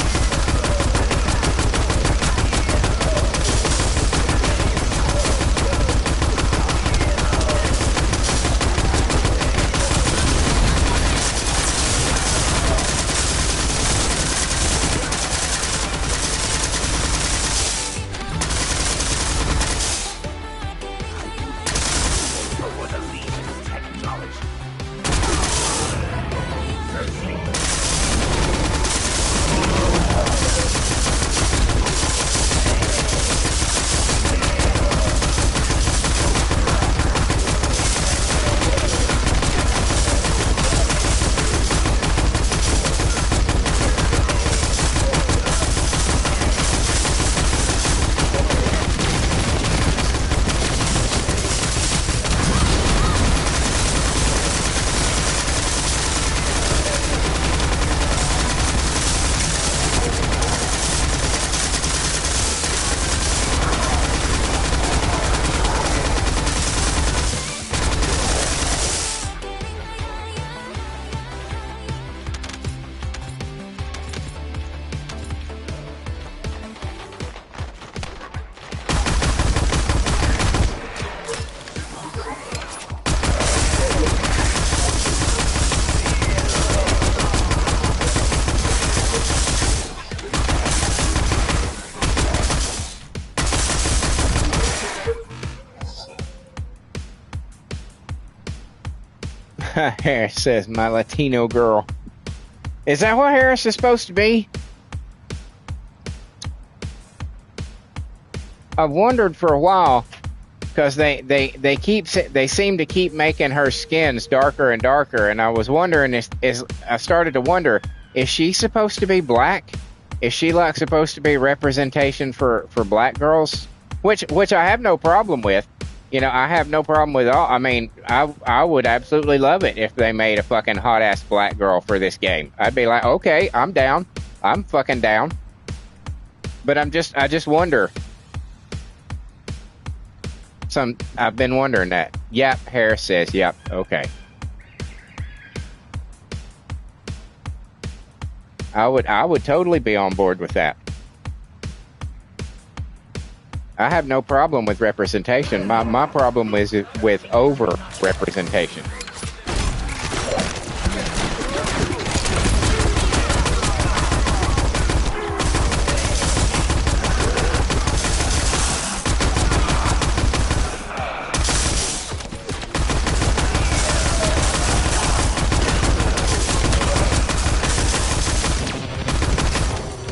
Harris says, my Latino girl. Is that what Harris is supposed to be? I've wondered for a while, because they seem to keep making her skins darker and darker, and I was wondering, I started to wonder, is she supposed to be black? Is she like supposed to be representation for black girls? Which I have no problem with. You know, I have no problem with all. I mean, I would absolutely love it if they made a fucking hot ass black girl for this game. I'd be like, okay, I'm down. I'm fucking down. But I just wonder. I've been wondering that. Yep, Harris says, yep, okay. I would totally be on board with that. I have no problem with representation. My problem is with over representation.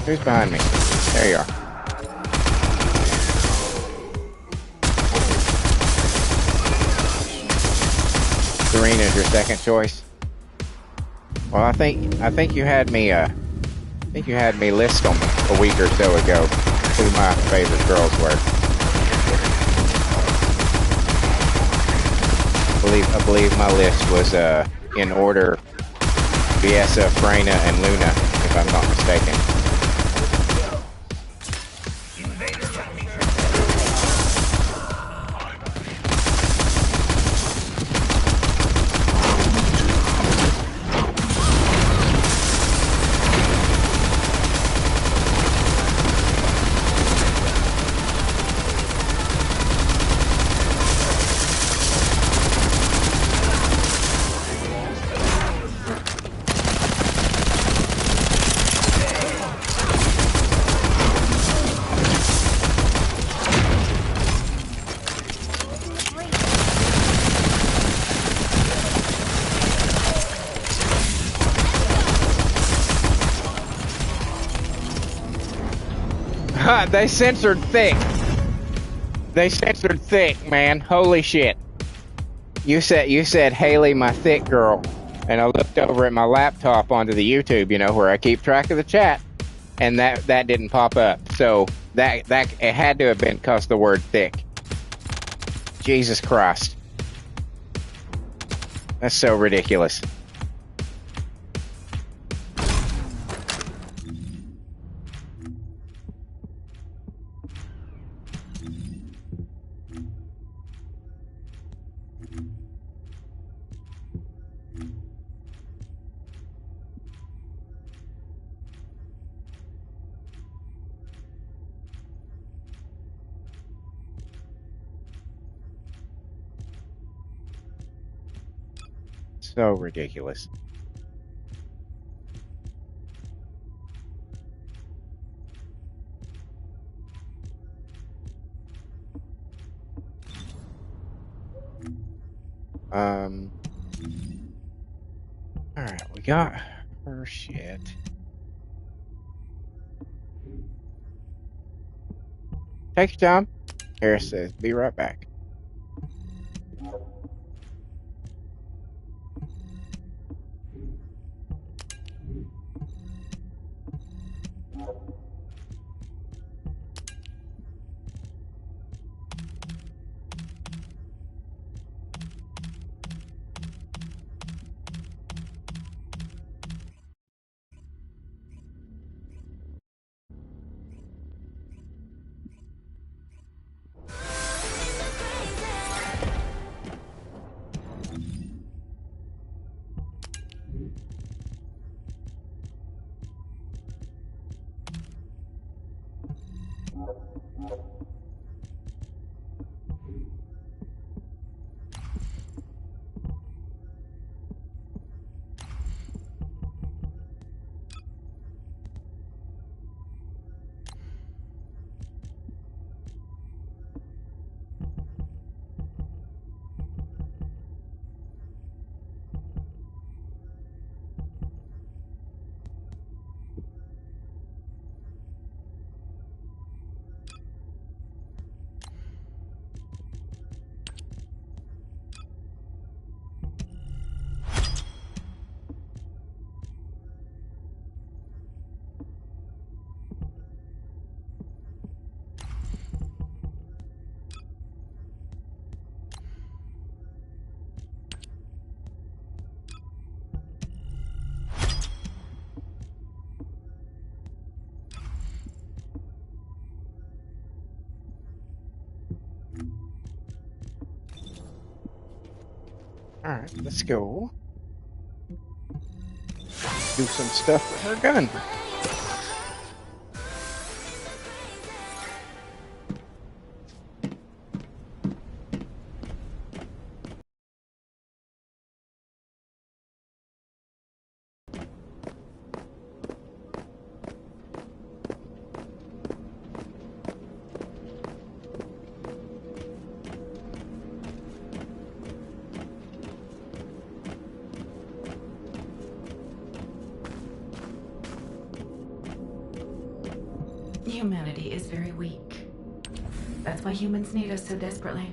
Who's behind me? There you are. Serena's your second choice. Well, I think you had me list them a week or so ago who my favorite girls were. I believe my list was in order: Viessa, Freyna, and Luna, if I'm not mistaken. They censored thick. They censored thick, man. Holy shit. You said Haley, my thick girl, and I looked over at my laptop onto the YouTube, you know, where I keep track of the chat, and that didn't pop up. So that it had to have been 'cause the word thick. Jesus Christ. That's so ridiculous. So ridiculous. Alright, we got her shit. Take your time. Harris says, be right back. Alright, let's go. Do some stuff with her gun. Humanity is very weak. That's why humans need us so desperately.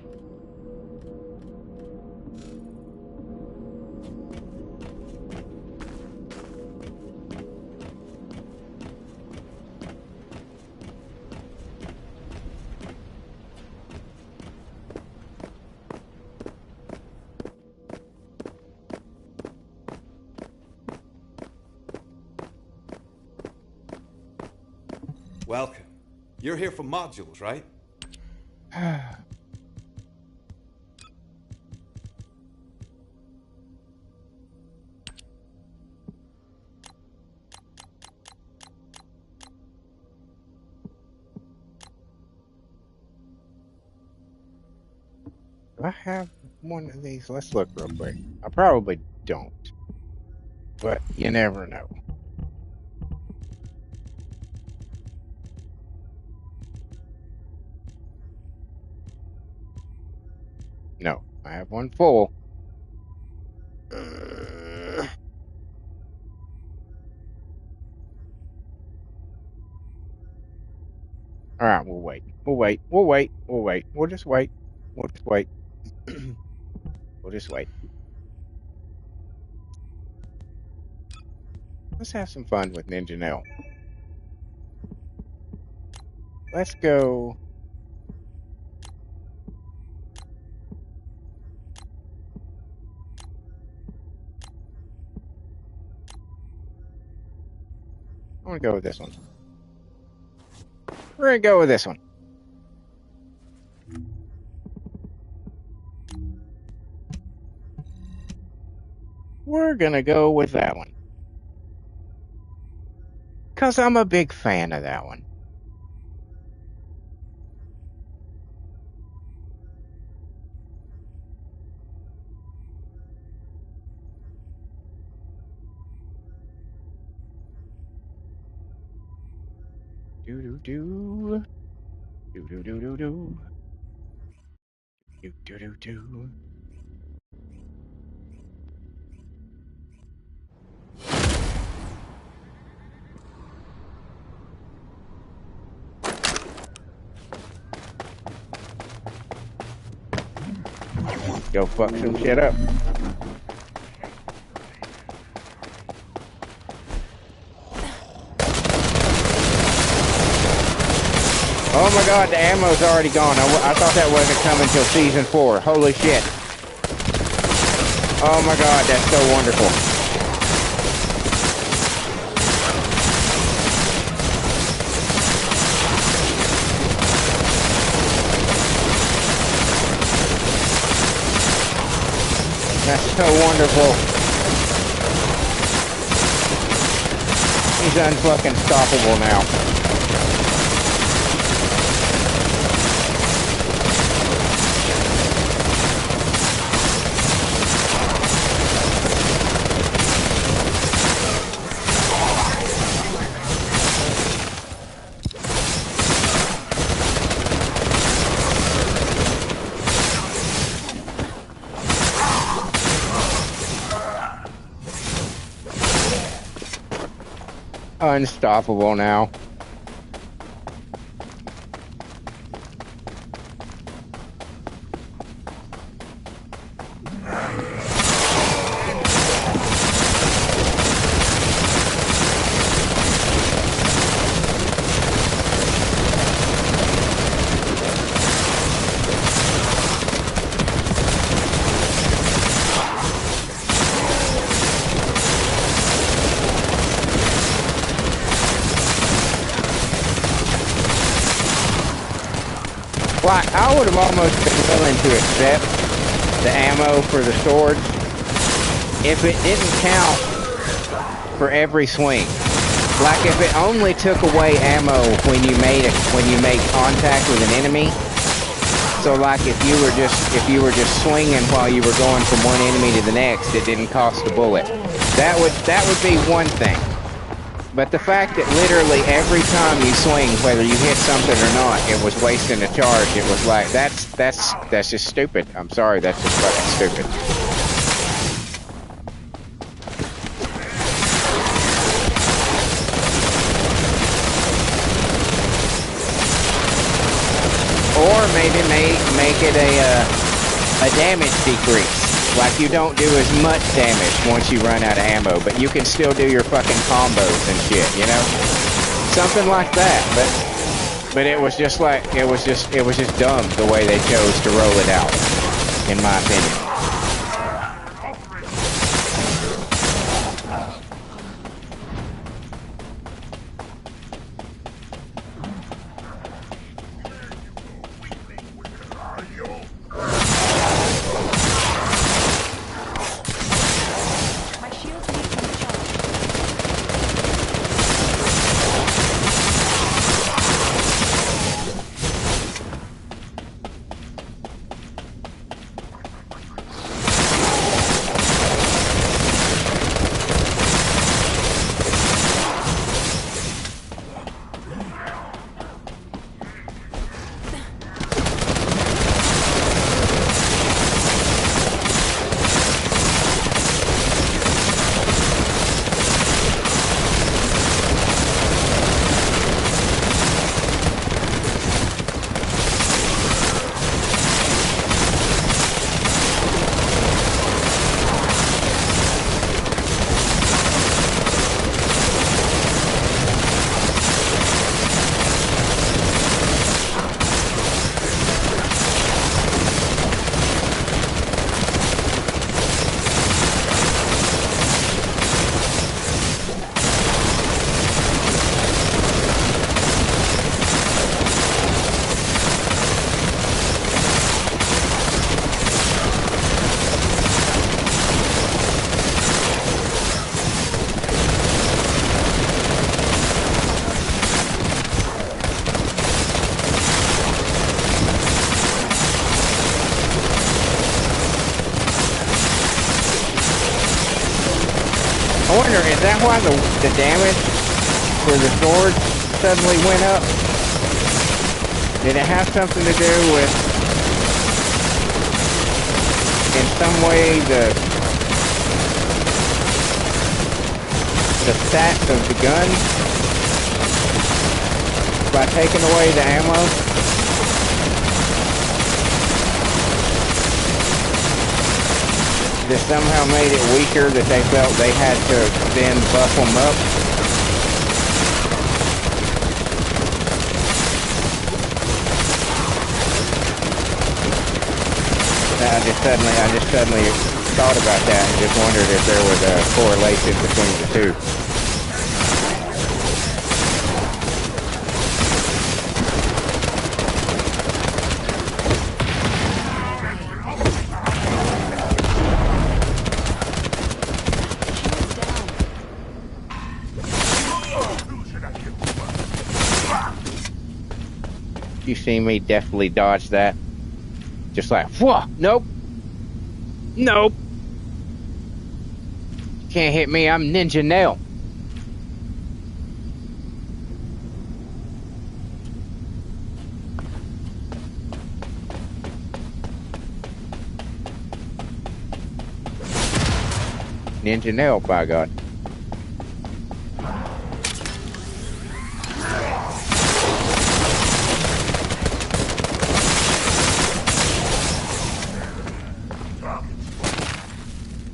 Welcome. You're here for modules, right? Do I have one of these? Let's look real quick. I probably don't. But you never know. No, I have one full. Alright, we'll wait. We'll wait. We'll wait. We'll wait. We'll just wait. We'll just wait. We'll just wait. Let's have some fun with Ninja Nail. Let's go. I'm gonna go with this one. We're gonna go with this one. We're gonna go with that one. 'Cause I'm a big fan of that one. Do do do. Do do do do do. Do do do do. Go fuck some shit up. Oh my god, the ammo's already gone. I thought that wasn't coming till season 4. Holy shit. Oh my god, that's so wonderful. That's so wonderful. He's unfucking stoppable now. Unstoppable now. Well, I would have almost been willing to accept the ammo for the swords if it didn't count for every swing, like if it only took away ammo when you made contact with an enemy. So like if you were just swinging while you were going from one enemy to the next, it didn't cost a bullet. That would be one thing. But the fact that literally every time you swing, whether you hit something or not, it was wasting a charge. It was like that's just stupid. I'm sorry, that's just fucking stupid. Or maybe make it a damage decrease. Like you don't do as much damage once you run out of ammo, but you can still do your fucking combos and shit, you know? Something like that. But it was just like it was just dumb the way they chose to roll it out, in my opinion. I wonder, is that why the damage for the sword suddenly went up? Did it have something to do with, in some way, the stats of the gun? By taking away the ammo? That somehow made it weaker, that they felt they had to then buff them up. I just suddenly thought about that and just wondered if there was a correlation between the two. You see me definitely dodge that. Just like, whoa, nope. Nope. Can't hit me, I'm Ninja Nail. Ninja Nail, by God.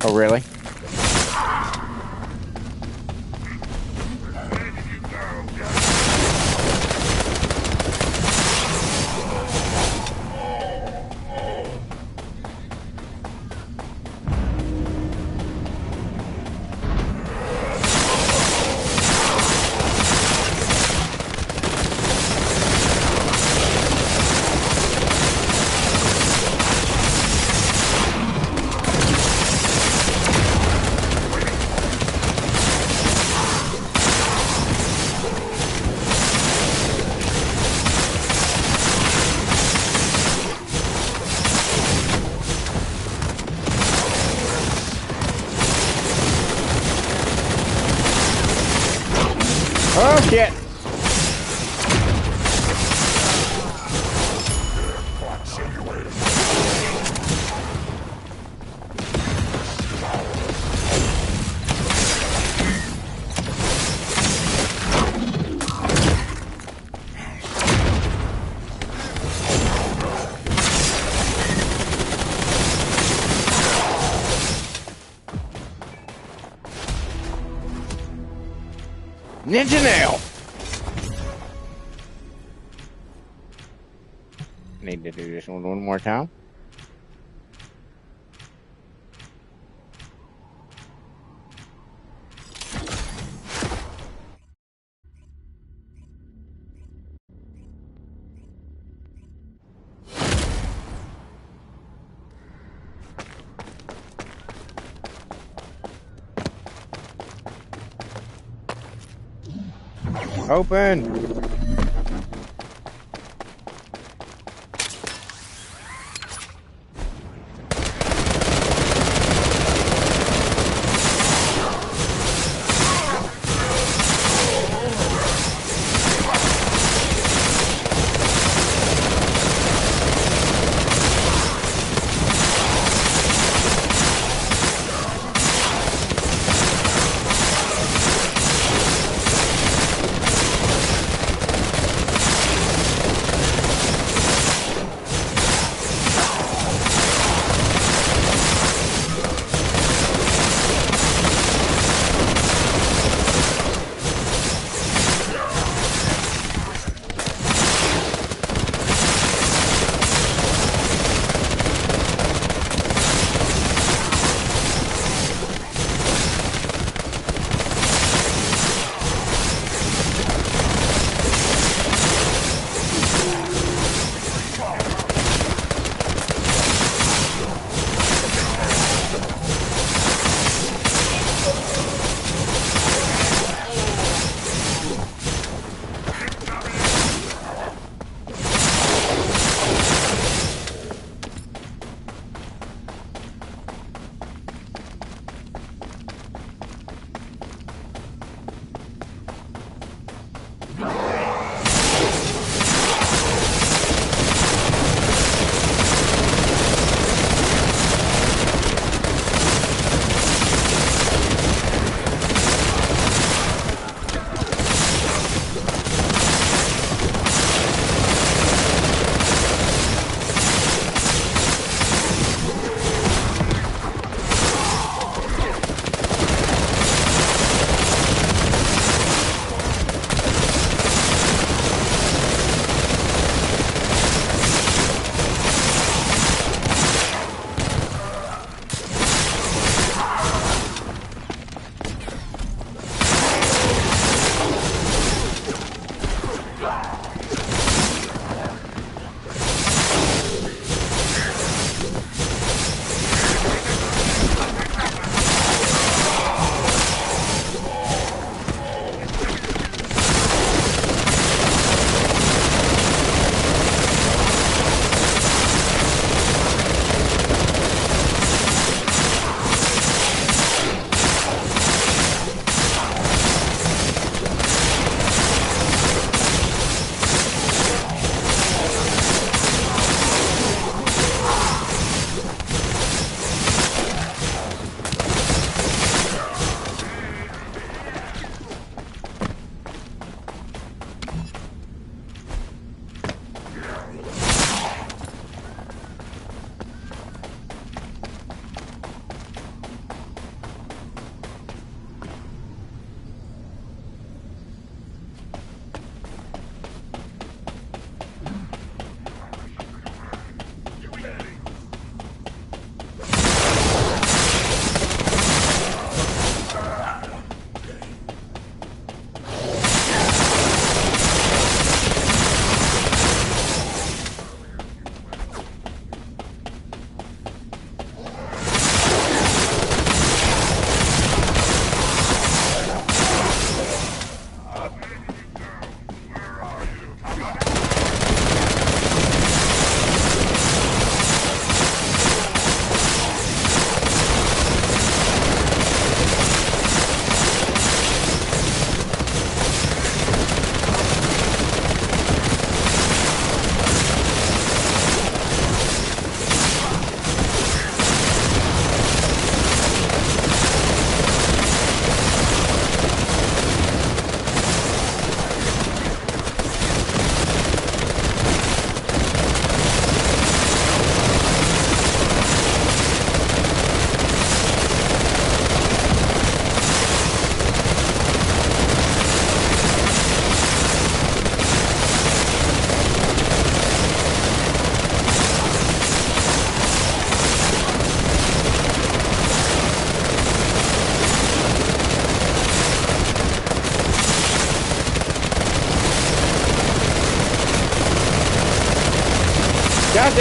Oh, really? Oh shit! Ninja nail! Need to do this one more time. Open!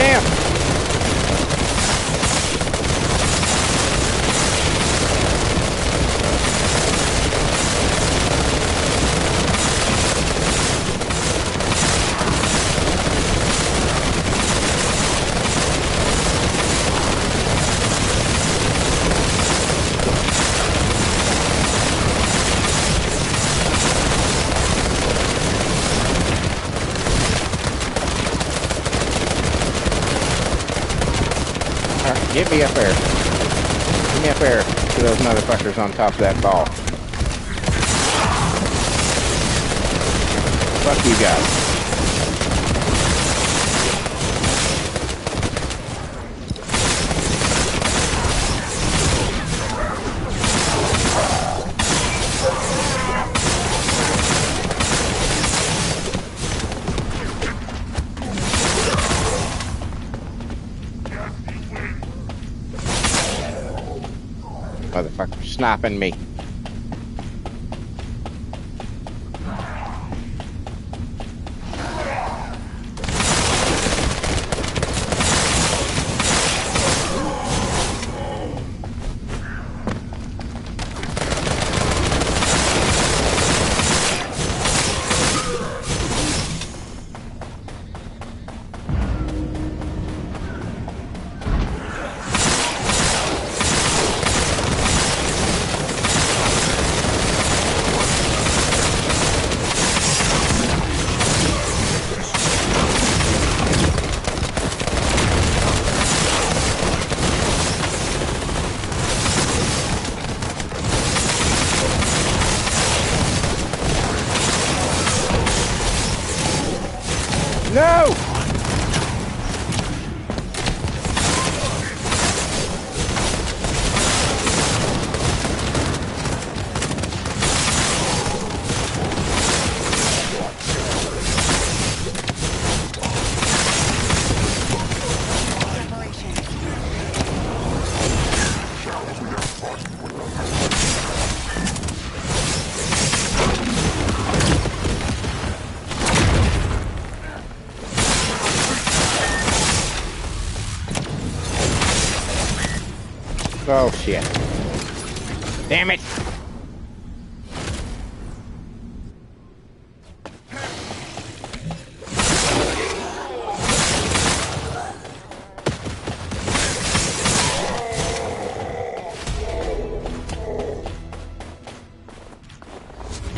damn! Get me up there. Get me up there to those motherfuckers on top of that ball. Fuck you guys. Motherfucker sniping me. No! Oh shit. Damn it.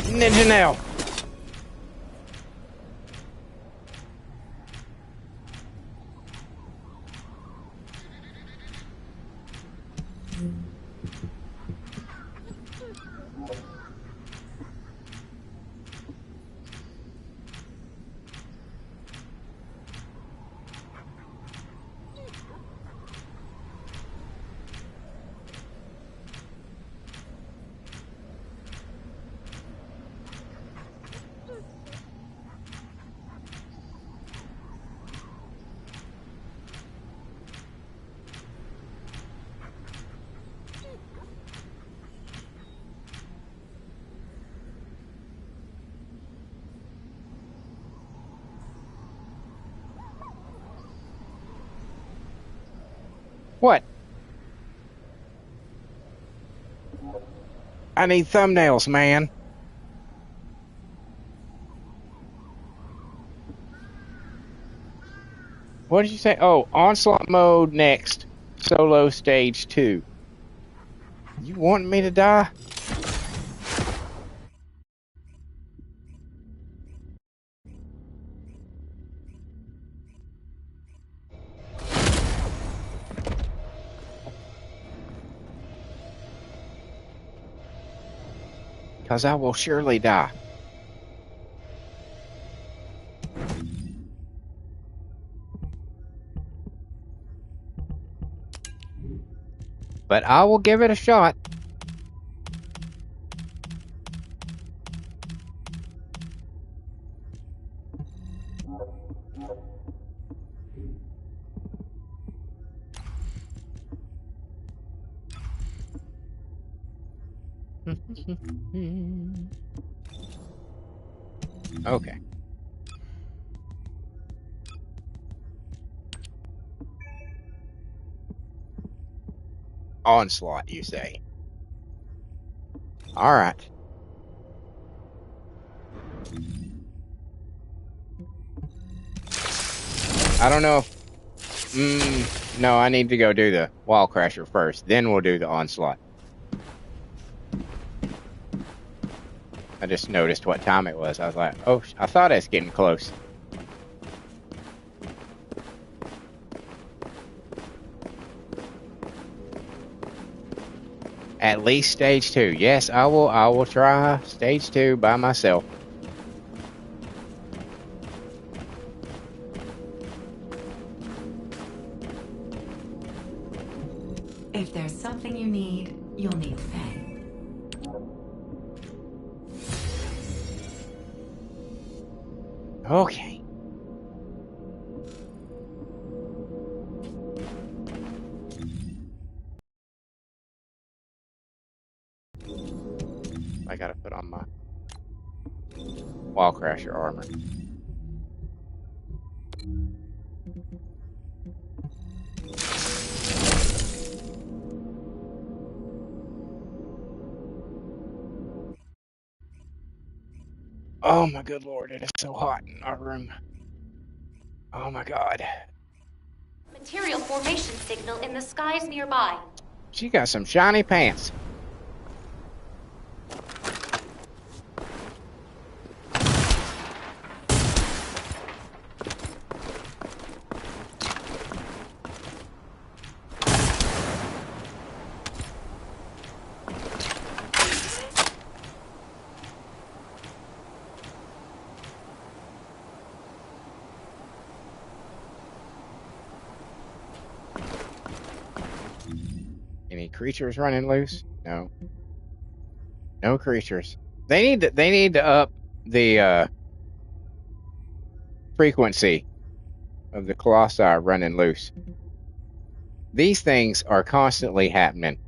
Ninja nail. What? I need thumbnails, man. What did you say? Oh, onslaught mode next. Solo stage 2. You want me to die? Because I will surely die. But I will give it a shot. Okay. Onslaught, you say? All right. I don't know if... no, I need to go do the wall crasher first. Then we'll do the onslaught. I just noticed what time it was. I was like, oh, I thought it's getting close. At least stage 2. Yes, I will try stage 2 by myself. If there's something you need, you'll need to pay. Okay. I gotta put on my wall crasher armor. Oh my good lord, it is so hot in our room. Oh my god. Material formation signal in the skies nearby. She got some shiny pants. Any creatures running loose? No. No creatures. They need to up the frequency of the colossi running loose. These things are constantly happening,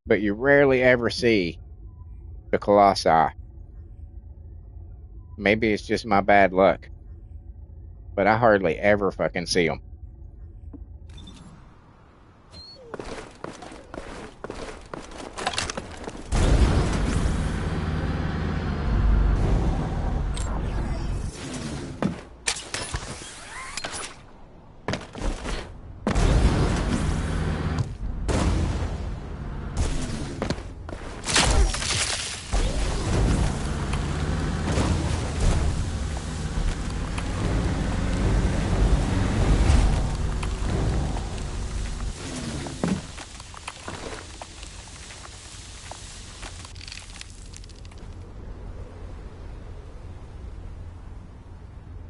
but you rarely ever see the colossi. Maybe it's just my bad luck, but I hardly ever fucking see them.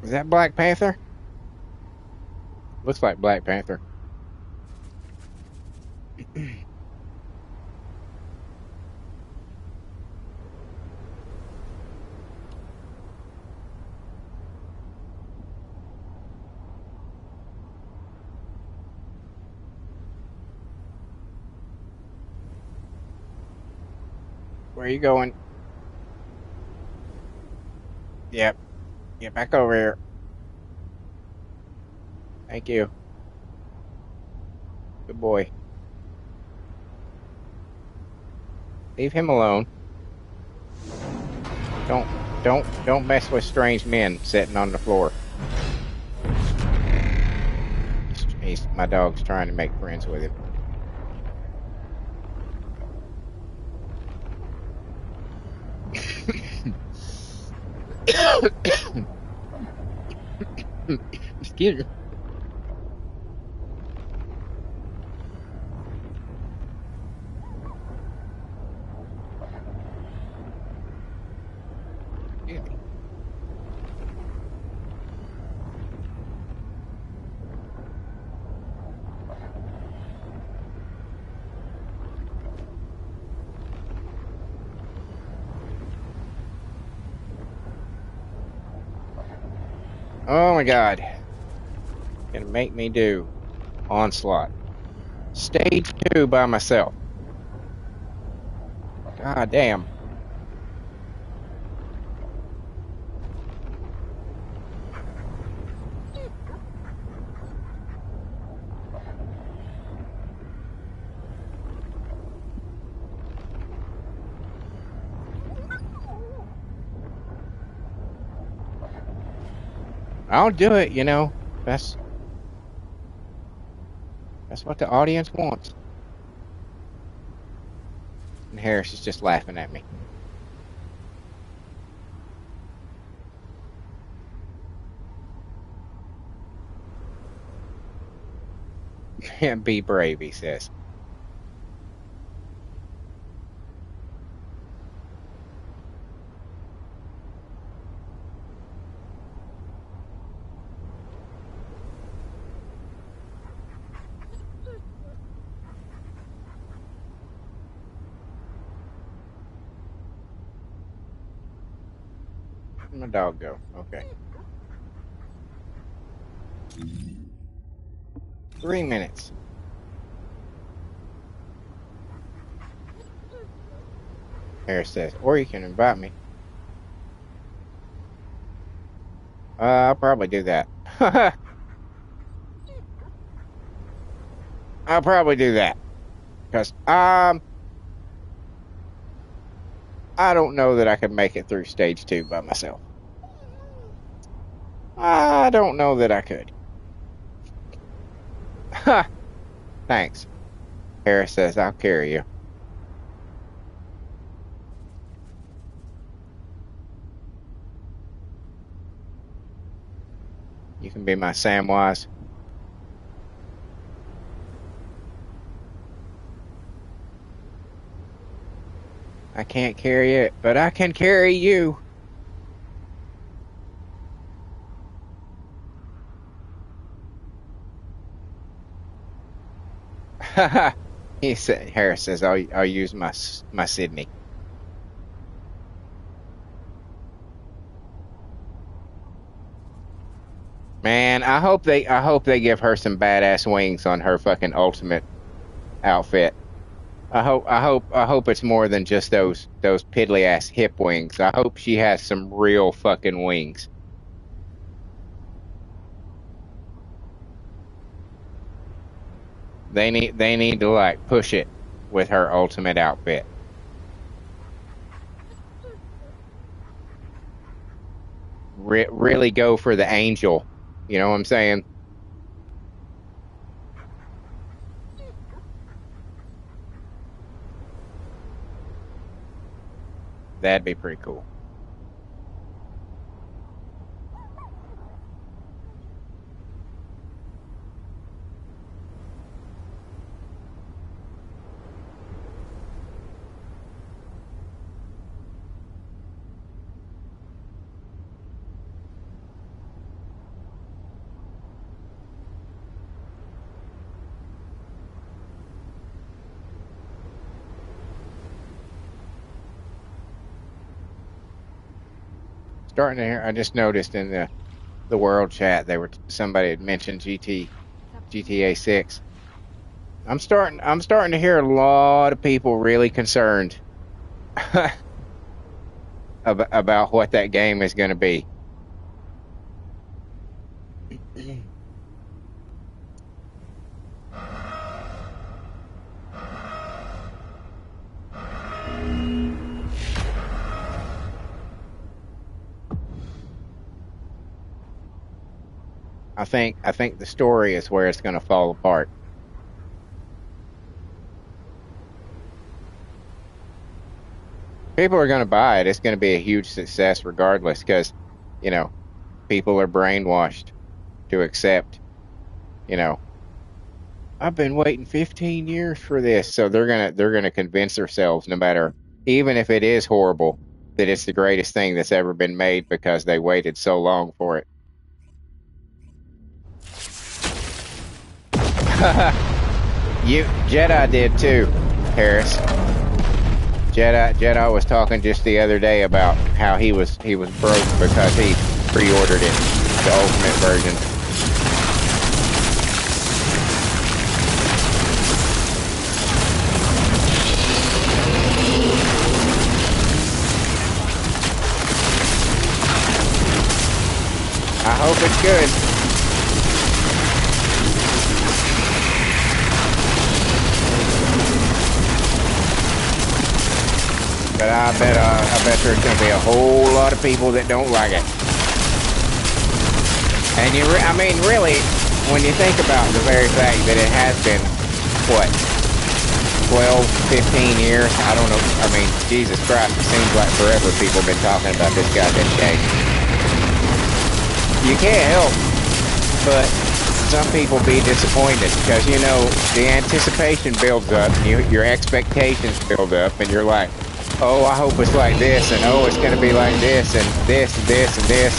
Is that Black Panther? Looks like Black Panther. Where are you going? Yep. Get back over here. Thank you. Good boy. Leave him alone. Don't mess with strange men sitting on the floor. My dog's trying to make friends with him. Excuse me. Oh my god. Gonna make me do onslaught. Stage 2 by myself. God damn. I'll do it, you know. That's what the audience wants. And Harris is just laughing at me. Be brave, he says. Where'd my dog go? Okay. 3 minutes. Harris says, or you can invite me. I'll probably do that. I'll probably do that. Because I don't know that I could make it through stage 2 by myself. I don't know that I could. Thanks. Harris says, I'll carry you. You can be my Samwise. I can't carry it, but I can carry you. He said. Harris says, "I'll use my Sydney." Man, I hope they give her some badass wings on her fucking ultimate outfit. I hope it's more than just those piddly ass hip wings. I hope she has some real fucking wings. They need to like push it with her ultimate outfit. Really go for the angel. You know what I'm saying? That'd be pretty cool. Starting to hear. I just noticed in the world chat somebody had mentioned GTA 6. I'm starting to hear a lot of people really concerned about what that game is going to be. I think the story is where it's going to fall apart. People are going to buy it. It's going to be a huge success regardless because, you know, people are brainwashed to accept, you know, I've been waiting 15 years for this. So they're going to convince themselves, no matter, even if it is horrible, that it's the greatest thing that's ever been made because they waited so long for it. Jedi did too, Harris. Jedi was talking just the other day about how he was broke because he pre-ordered it, the ultimate version. I hope it's good. But I bet there's going to be a whole lot of people that don't like it. And I mean, really, when you think about the very fact that it has been, what, 12, 15 years? I don't know. I mean, Jesus Christ, it seems like forever people have been talking about this goddamn game. You can't help but some people be disappointed because, you know, the anticipation builds up, your expectations build up, and you're like, oh, I hope it's like this, and oh, it's going to be like this, and this, and this, and this.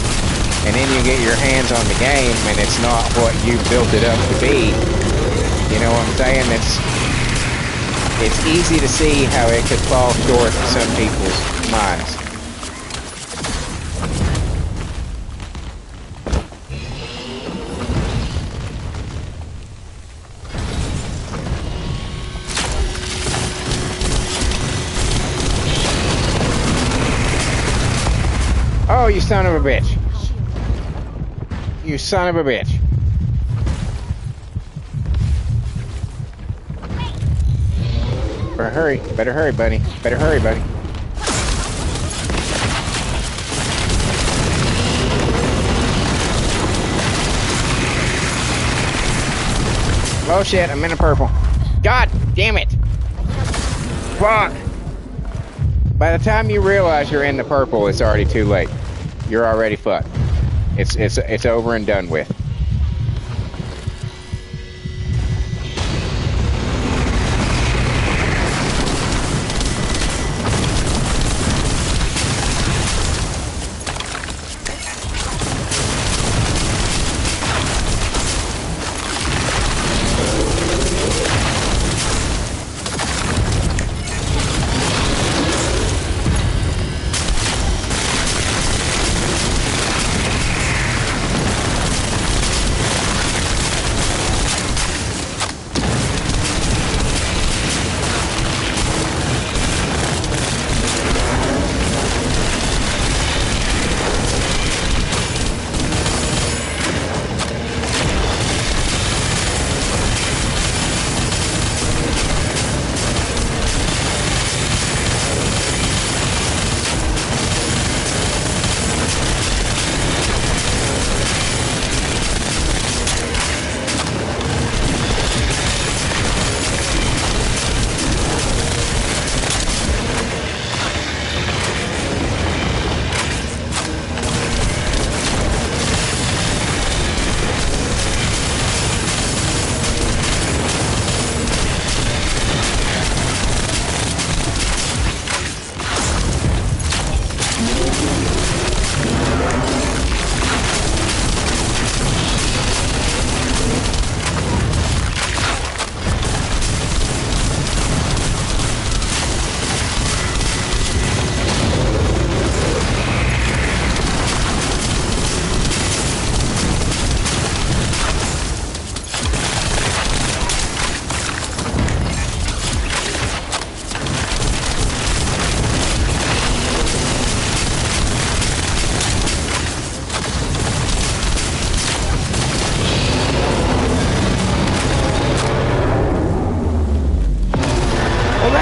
And then you get your hands on the game, and it's not what you built it up to be. You know what I'm saying? It's easy to see how it could fall short in some people's minds. Oh, you son of a bitch. You son of a bitch. Better hurry, buddy. Better hurry, buddy. Oh shit, I'm in a purple. God damn it. Fuck. By the time you realize you're in the purple, it's already too late. You're already fucked. It's over and done with.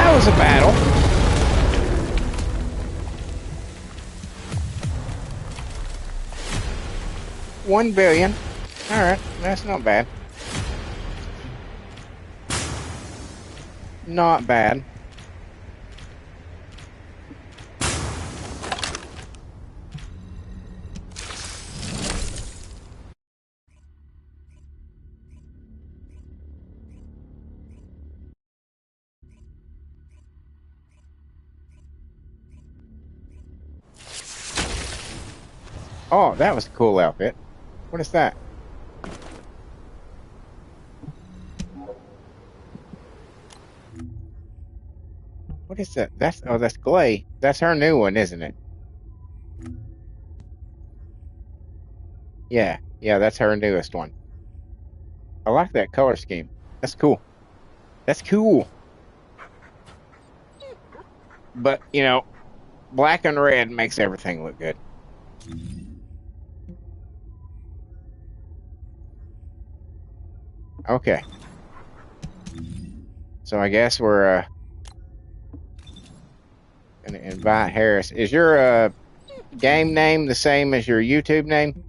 Was a battle. $1 billion. All right, that's not bad. Not bad. Oh, that was a cool outfit. What is that? What is that? That's Glay. That's her new one, isn't it? Yeah, that's her newest one. I like that color scheme. That's cool. That's cool. But, you know, black and red makes everything look good. Okay. So I guess we're gonna invite Harris. Is your game name the same as your YouTube name?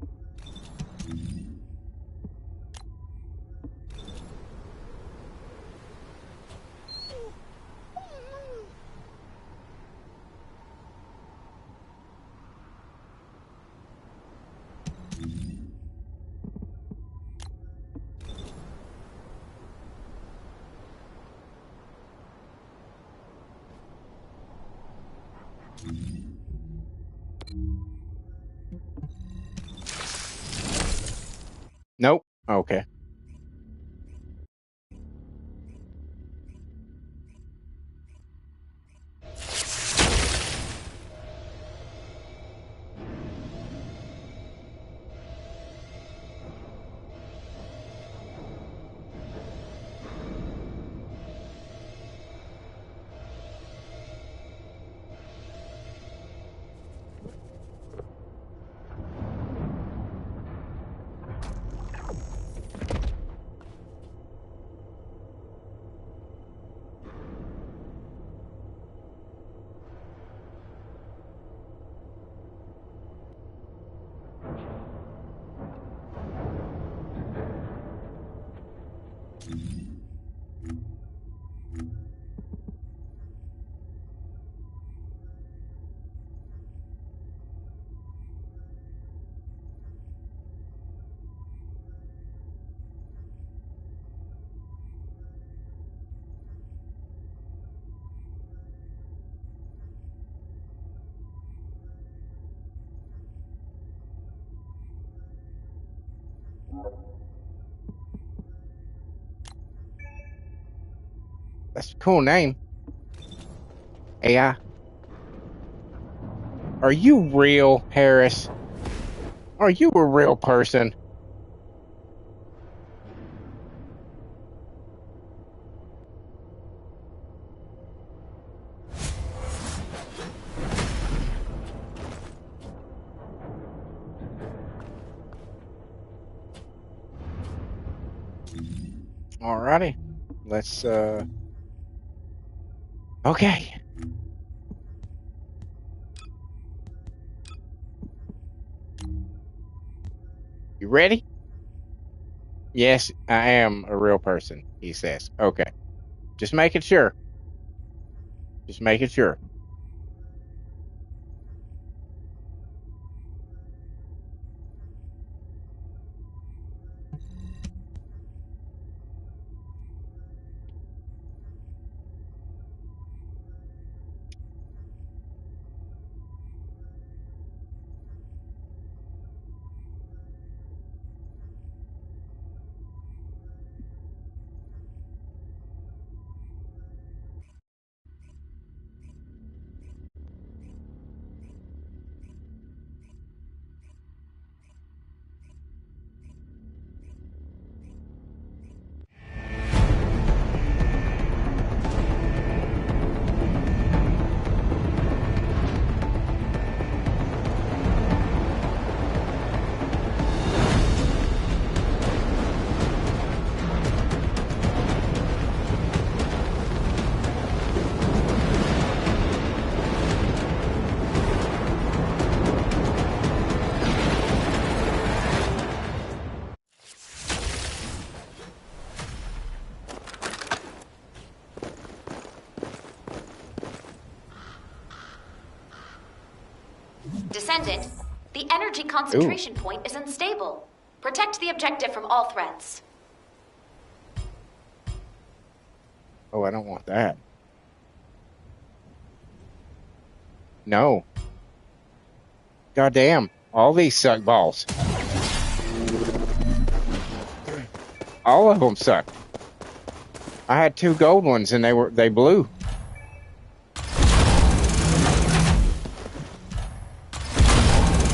Nope. Okay. That's a cool name. AI. Are you real, Harris? Are you a real person? Alrighty. Let's okay. You ready? Yes, I am a real person, he says. Okay. Just making sure. Just making sure. Descendant, the energy concentration point is unstable. Protect the objective from all threats. Oh, I don't want that. No. Goddamn. All these suck balls. All of them suck. I had 2 gold ones and they blew.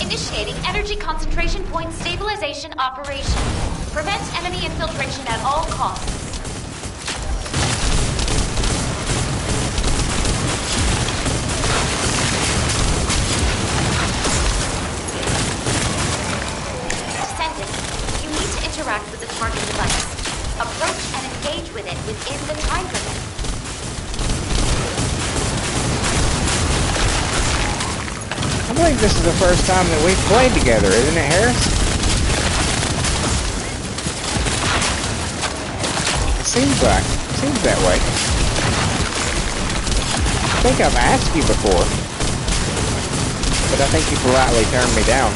Initiating energy concentration point stabilization operation. Prevent enemy infiltration at all costs. Descendant, you need to interact with the target device. Approach and engage with it within the time limit. I believe this is the first time that we've played together, isn't it, Harris? It seems that way. I think I've asked you before, but I think you politely turned me down.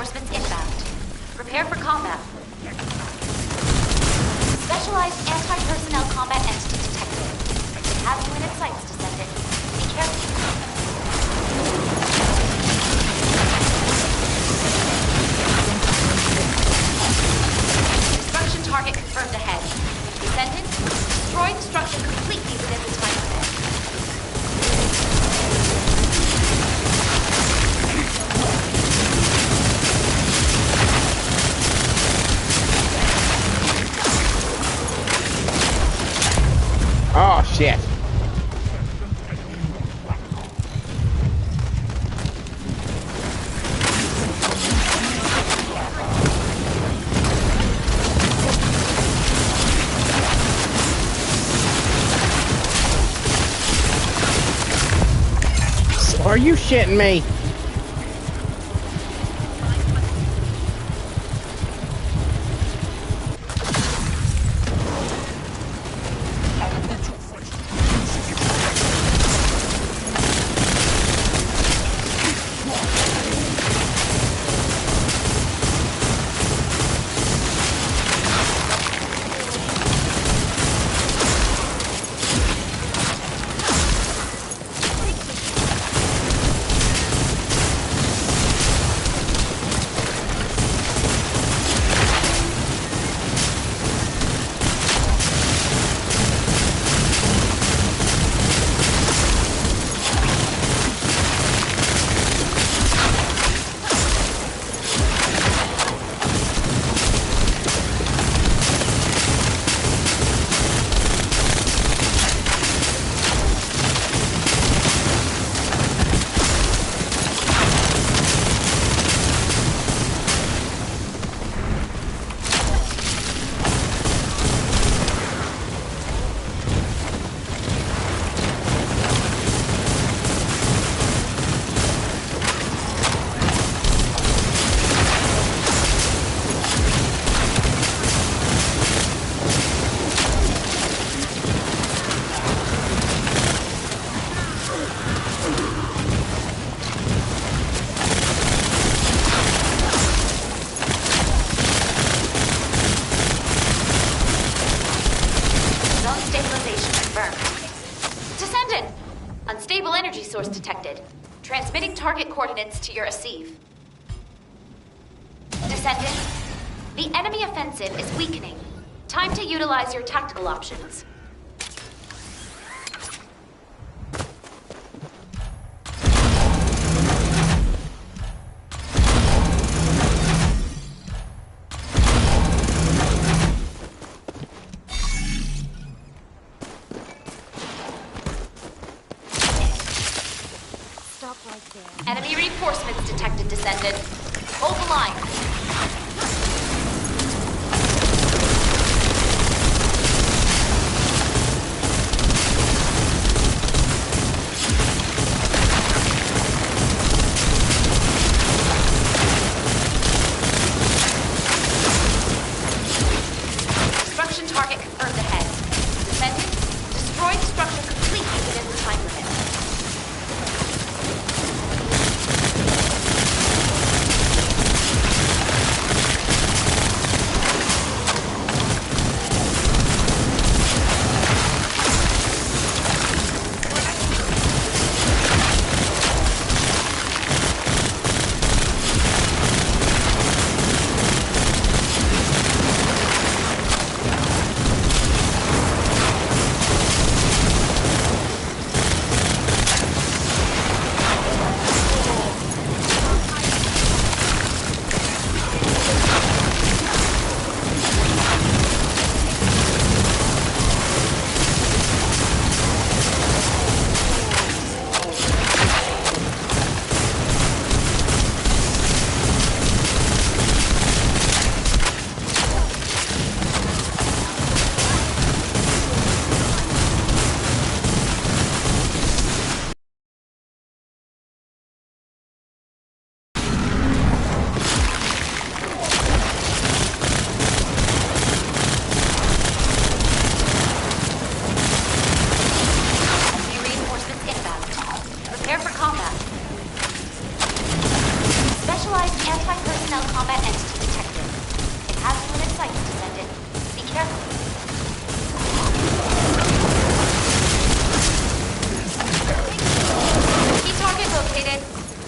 reinforcements inbound. Prepare for combat. Specialized anti-personnel combat entity detected. It has you in its sights, Descendant. Be careful. Destruction target confirmed ahead. Descendant, destroy the structure completely within the time limit. Oh, shit. Are you shitting me? Source detected. Transmitting target coordinates to your Asive. Descendant, the enemy offensive is weakening. Time to utilize your tactical options. Enemy reinforcements detected, Descendant. Hold the line. non-combat entity detected. It has you in its sights, Descendant. Be careful. Key target located.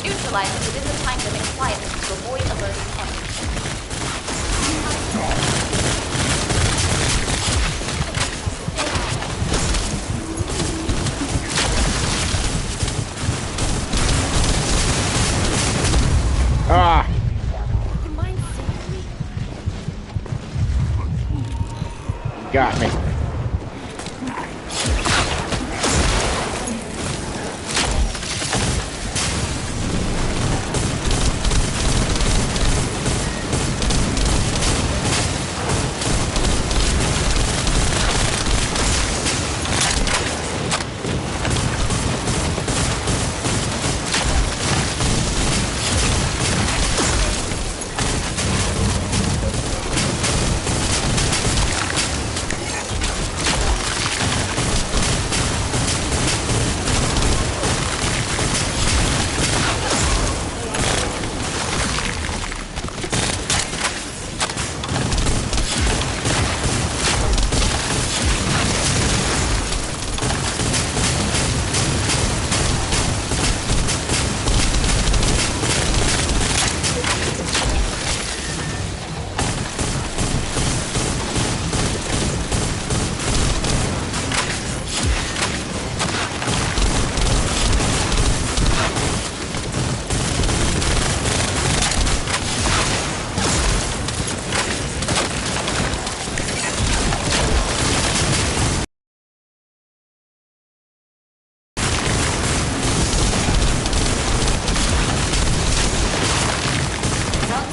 Neutralize it within the time limit quietly to avoid alerting the enemy. Ah! Got me.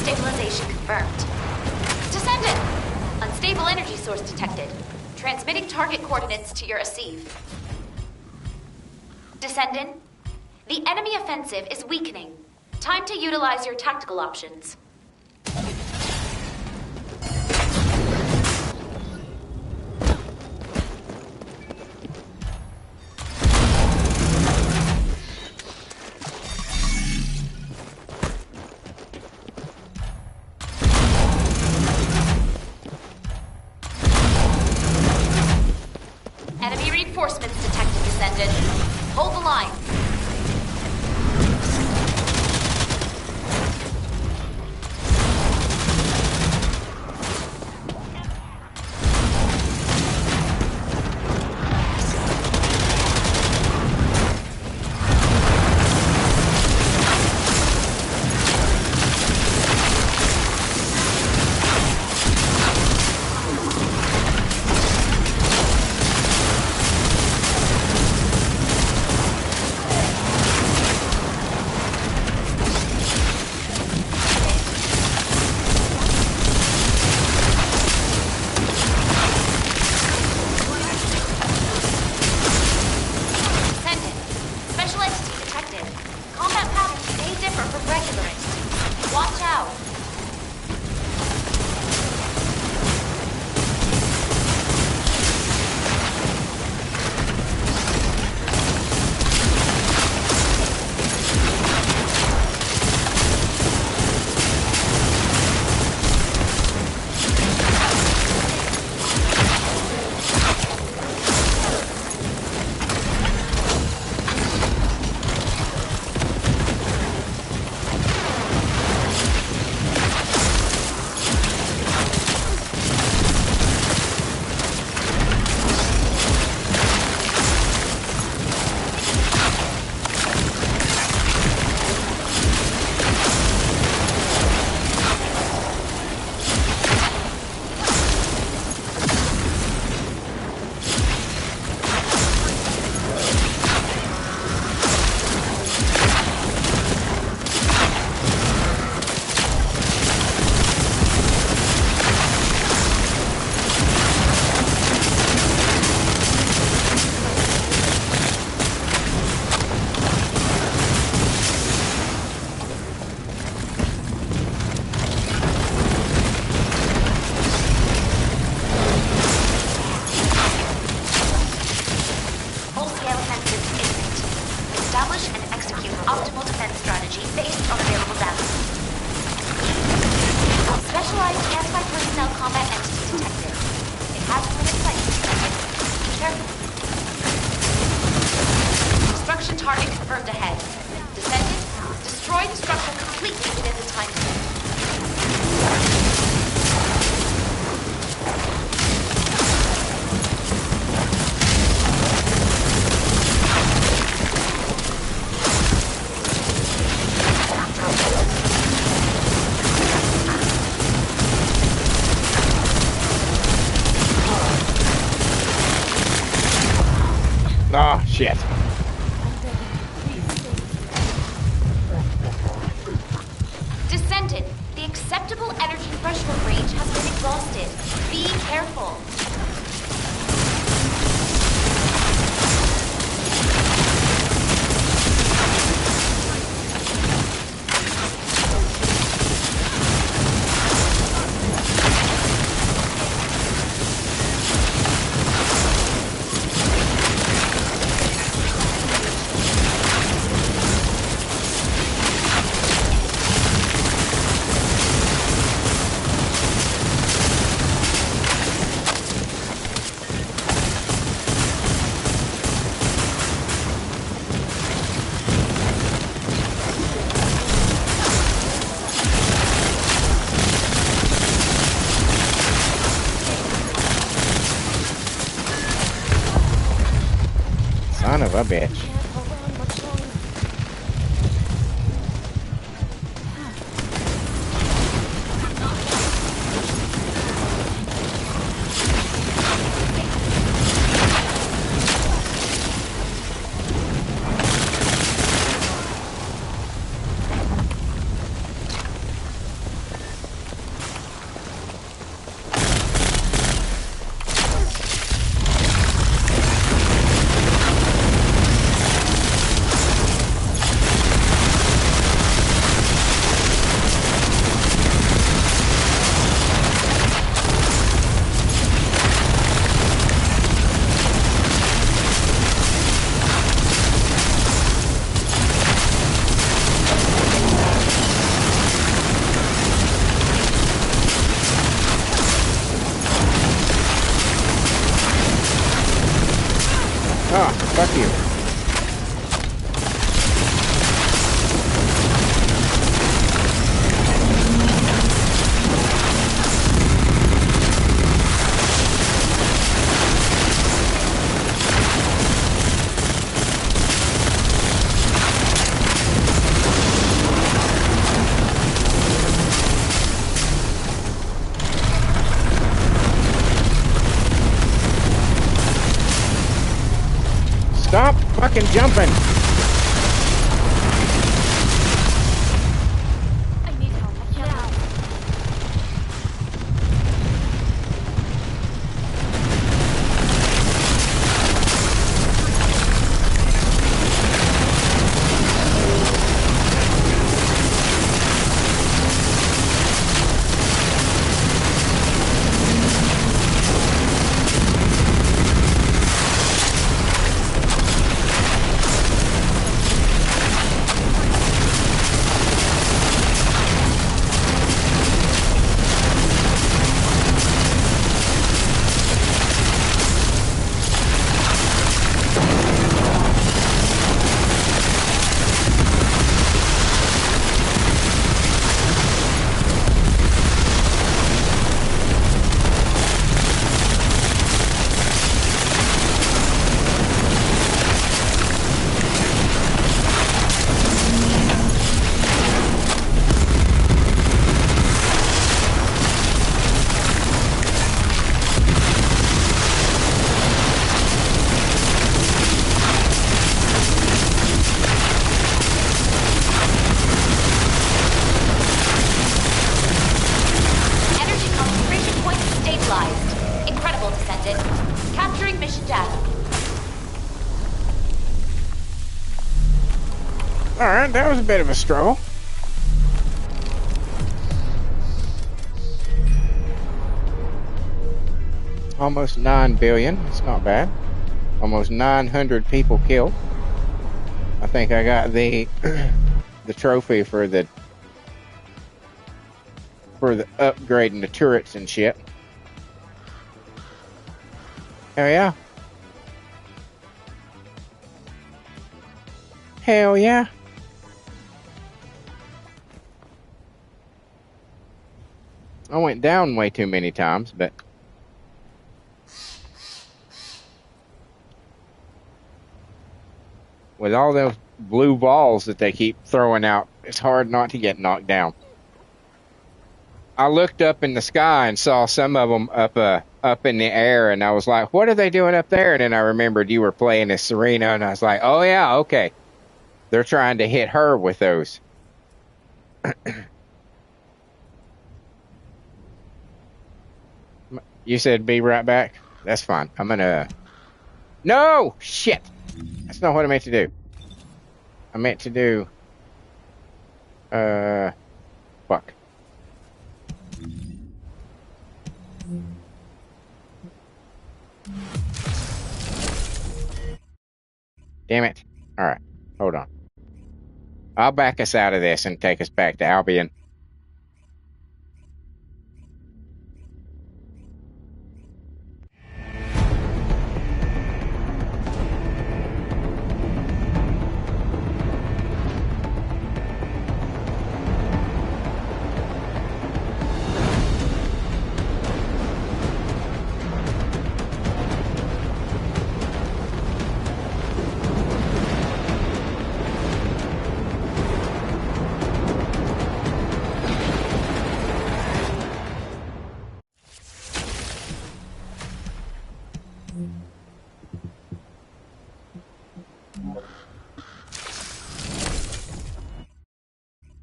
Stabilization confirmed. Descendant! Unstable energy source detected. Transmitting target coordinates to your receive. Descendant, the enemy offensive is weakening. Time to utilize your tactical options. Enemy reinforcements detected, Descendant. Hold the line. combat entity detected. It has one in sight. Be careful. Destruction target confirmed ahead. Descendant, destroy the structure completely within the time limit. Oh, shit. Descendant, the acceptable energy threshold range has been exhausted. Be careful. Son of a bitch. Oh, fuck you. Stop fucking jumping! I need help. I can't help. Alright, that was a bit of a struggle. Almost 9 billion. It's not bad. Almost 900 people killed. I think I got the the trophy for the for the upgrading the turrets and shit. Hell yeah. Hell yeah. I went down way too many times, but with all those blue balls that they keep throwing out, it's hard not to get knocked down. I looked up in the sky and saw some of them up in the air, and I was like, what are they doing up there? And then I remembered you were playing as Serena, and I was like, oh yeah, okay. They're trying to hit her with those. You said be right back? That's fine. I'm gonna... No! Shit! That's not what I meant to do. I meant to do... Fuck. Damn it. Alright. Hold on. I'll back us out of this and take us back to Albion.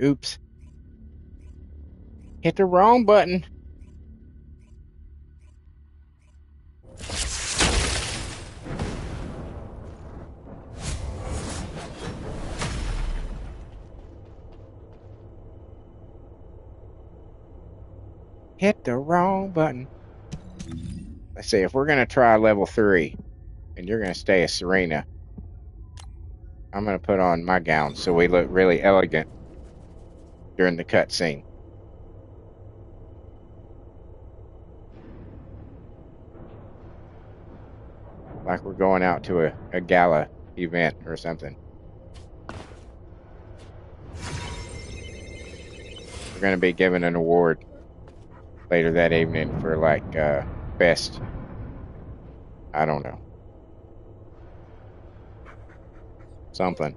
Oops. Hit the wrong button. Hit the wrong button. Let's see, if we're going to try level 3, and you're going to stay as Serena, I'm going to put on my gown so we look really elegant during the cutscene. Like we're going out to a gala event or something. We're going to be given an award later that evening for like best, I don't know, something.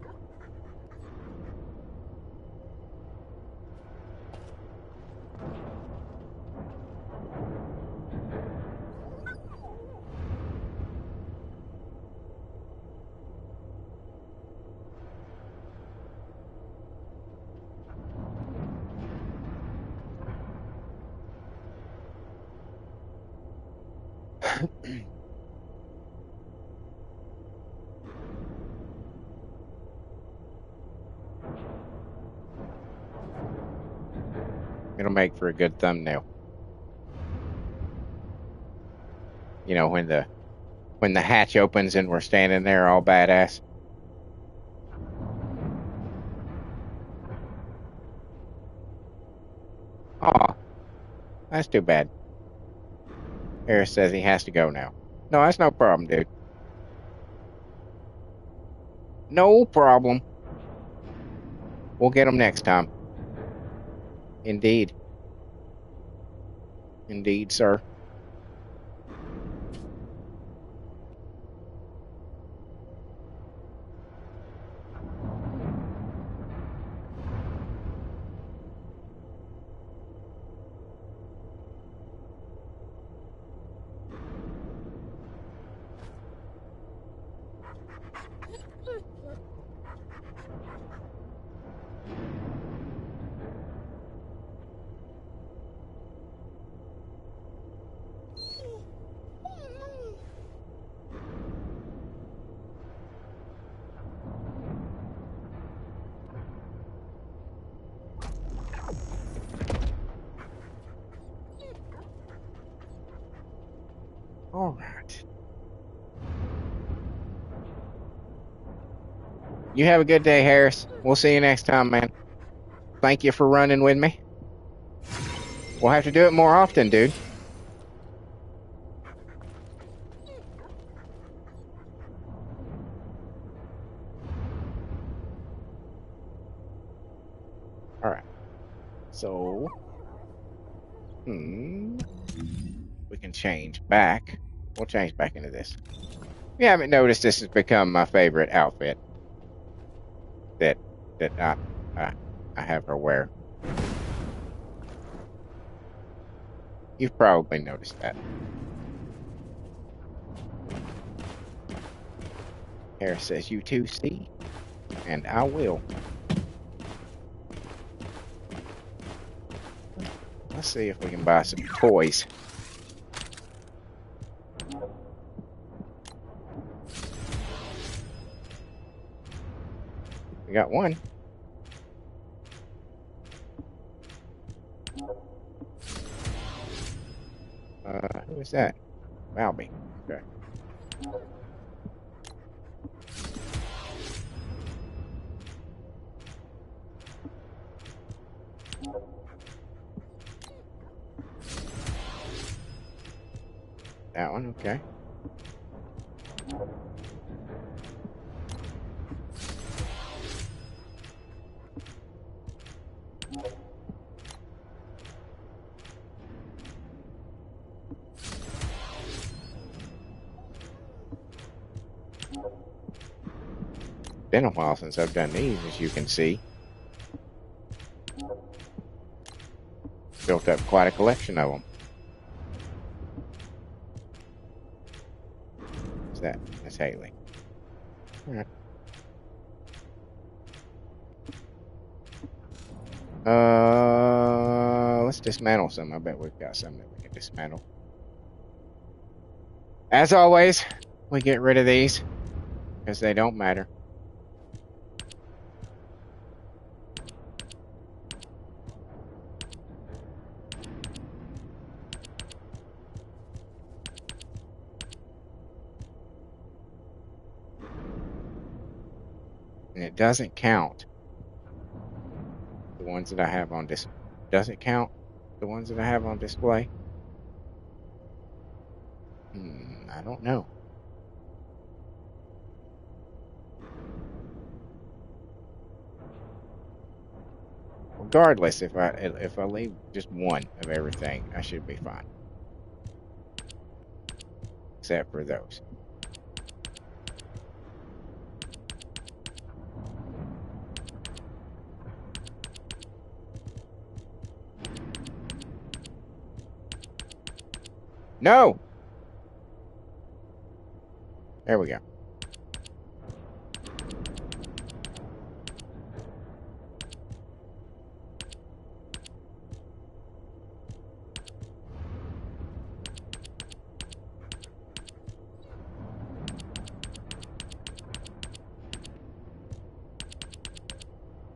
It'll make for a good thumbnail. You know, when the hatch opens and we're standing there all badass. Aw, that's too bad. Harris says he has to go now. No, that's no problem, dude. No problem. We'll get him next time. Indeed. Indeed, sir. All right. You have a good day, Harris. We'll see you next time, man. Thank you for running with me. We'll have to do it more often, dude. All right. So, we can change back. We'll change back into this. You haven't noticed this has become my favorite outfit that I have her wear. You've probably noticed that. Harris says, "You too, see?" And I will. Let's see if we can buy some toys. We got one. Who is that? Malby. Okay. That one, okay. Been a while since I've done these, as you can see. Built up quite a collection of them. What's that? That's Haley. All right. Let's dismantle some. I bet we've got some that we can dismantle. As always, we get rid of these because they don't matter. And it doesn't count the ones that I have on display. Doesn't count the ones that I have on display. I don't know. Regardless, if I leave just one of everything, I should be fine. Except for those. No! There we go.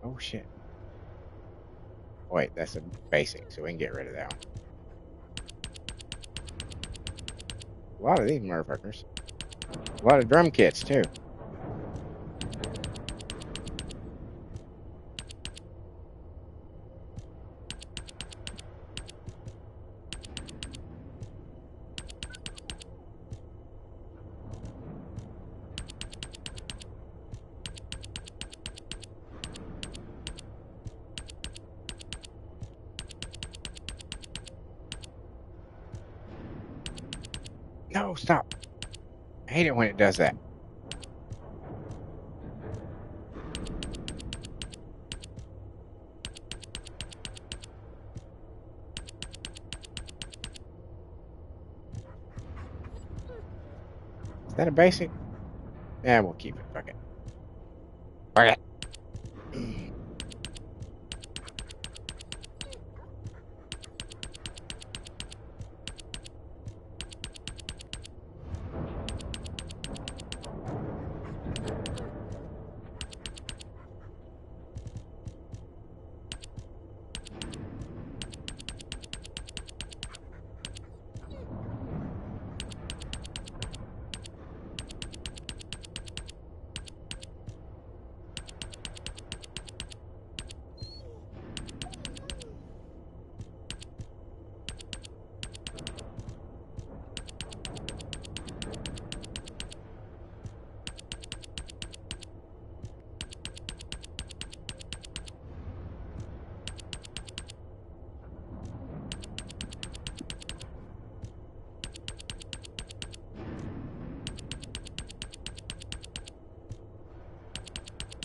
Oh shit. Wait, that's a basic, so we can get rid of that one. A lot of these motherfuckers. A lot of drum kits, too. No, stop. I hate it when it does that. Is that a basic? Yeah, we'll keep it. Fuck it. Fuck it.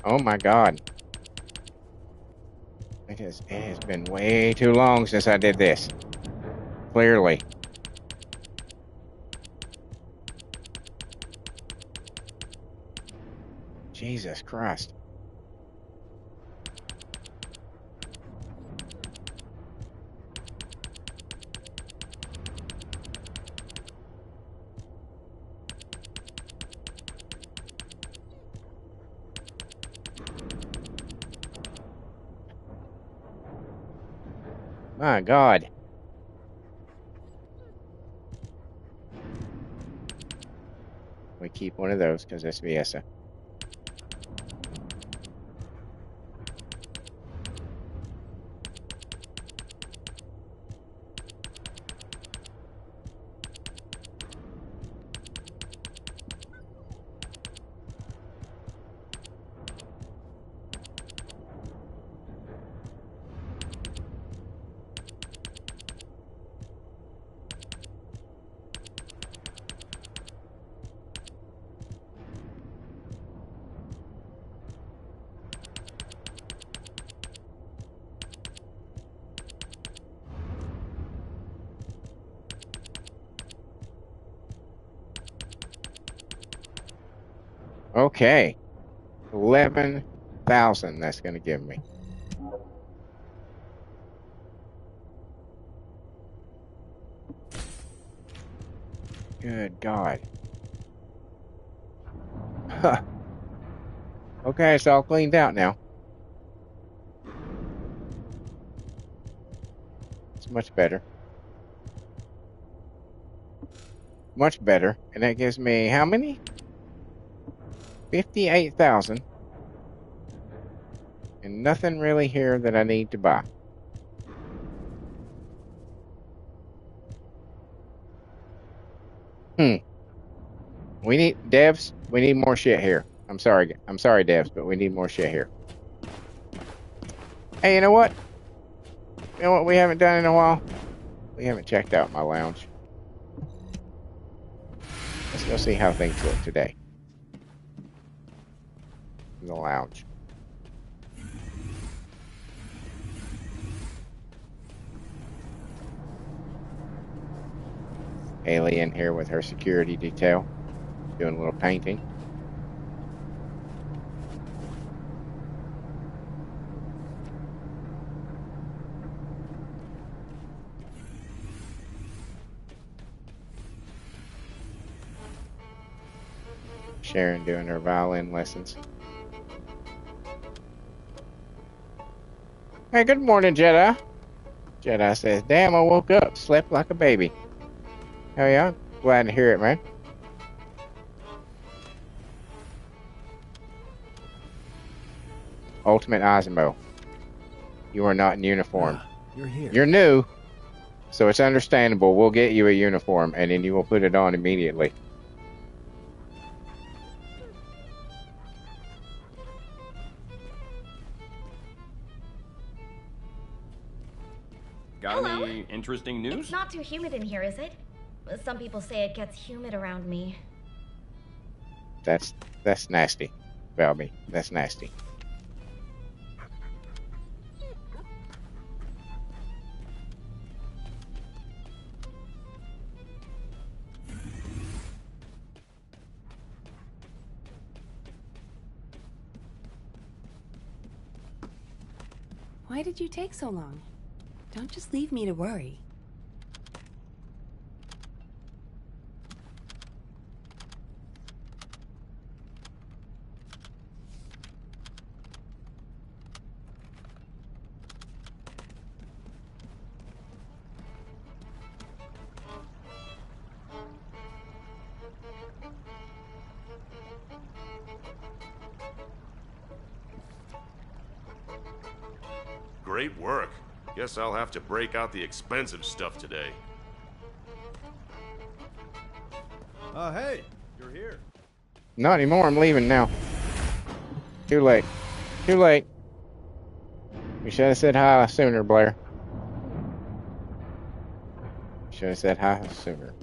Oh my God. It has been way too long since I did this. Clearly. Jesus Christ. My God. We keep one of those because it's Viessa. Okay. 11,000 that's going to give me. Good God. Huh. Okay, it's all cleaned out now. It's much better. Much better. And that gives me how many? 58,000. And nothing really here that I need to buy. We need devs. We need more shit here. I'm sorry, devs, but we need more shit here. Hey, you know what? You know what we haven't done in a while? We haven't checked out my lounge. Let's go see how things look today. In the lounge. Alien here with her security detail. Doing a little painting. Sharon doing her violin lessons. Hey, good morning, Jedi. Jedi says, damn, I woke up, slept like a baby. Hell yeah, glad to hear it, man. Ultimate Osmo. You are not in uniform. You're here. You're new, so it's understandable. We'll get you a uniform, and then you will put it on immediately. Got Hello. any interesting news? It's not too humid in here, is it? Some people say it gets humid around me. That's nasty, Valby. That's nasty. Why did you take so long? Don't just leave me to worry. Great work. Guess I'll have to break out the expensive stuff today. Hey, you're here. Not anymore. I'm leaving now. Too late. Too late. We should have said hi sooner, Blair. Should have said hi sooner.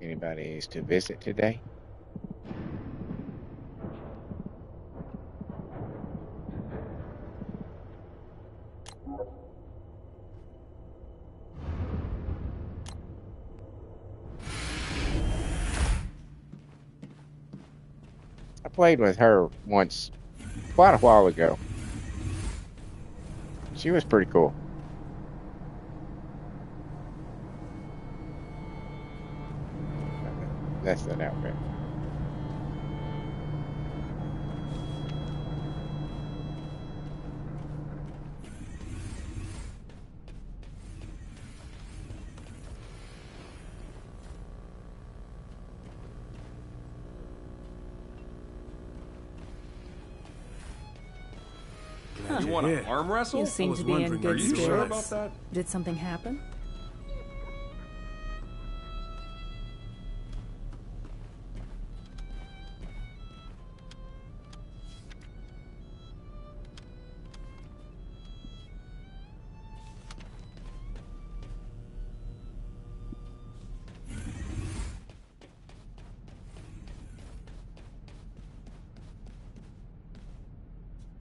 Anybody Anybody's to visit today? I played with her once, quite a while ago. She was pretty cool. That's that outfit. You want to arm wrestle? You seem to be in good Are you sure about spirits. that? Did something happen?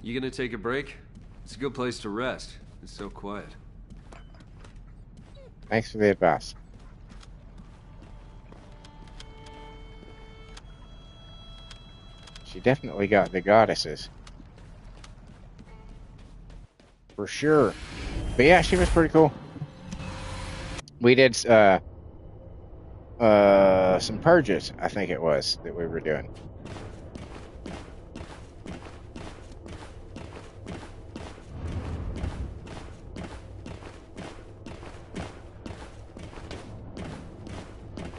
You gonna take a break? It's a good place to rest. It's so quiet. Thanks for the advice. She definitely got the goddesses. For sure. But yeah, she was pretty cool. We did some purges, I think it was, that we were doing.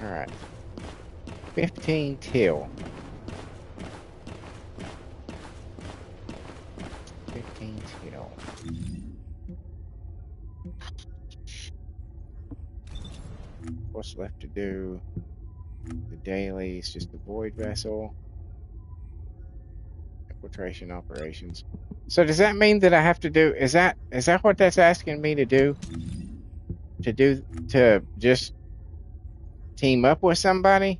Alright. 15 till. 15 till. What's left to do? The dailies, just the void vessel. Infiltration operations. So does that mean that I have to do, is that what that's asking me to do? To just team up with somebody?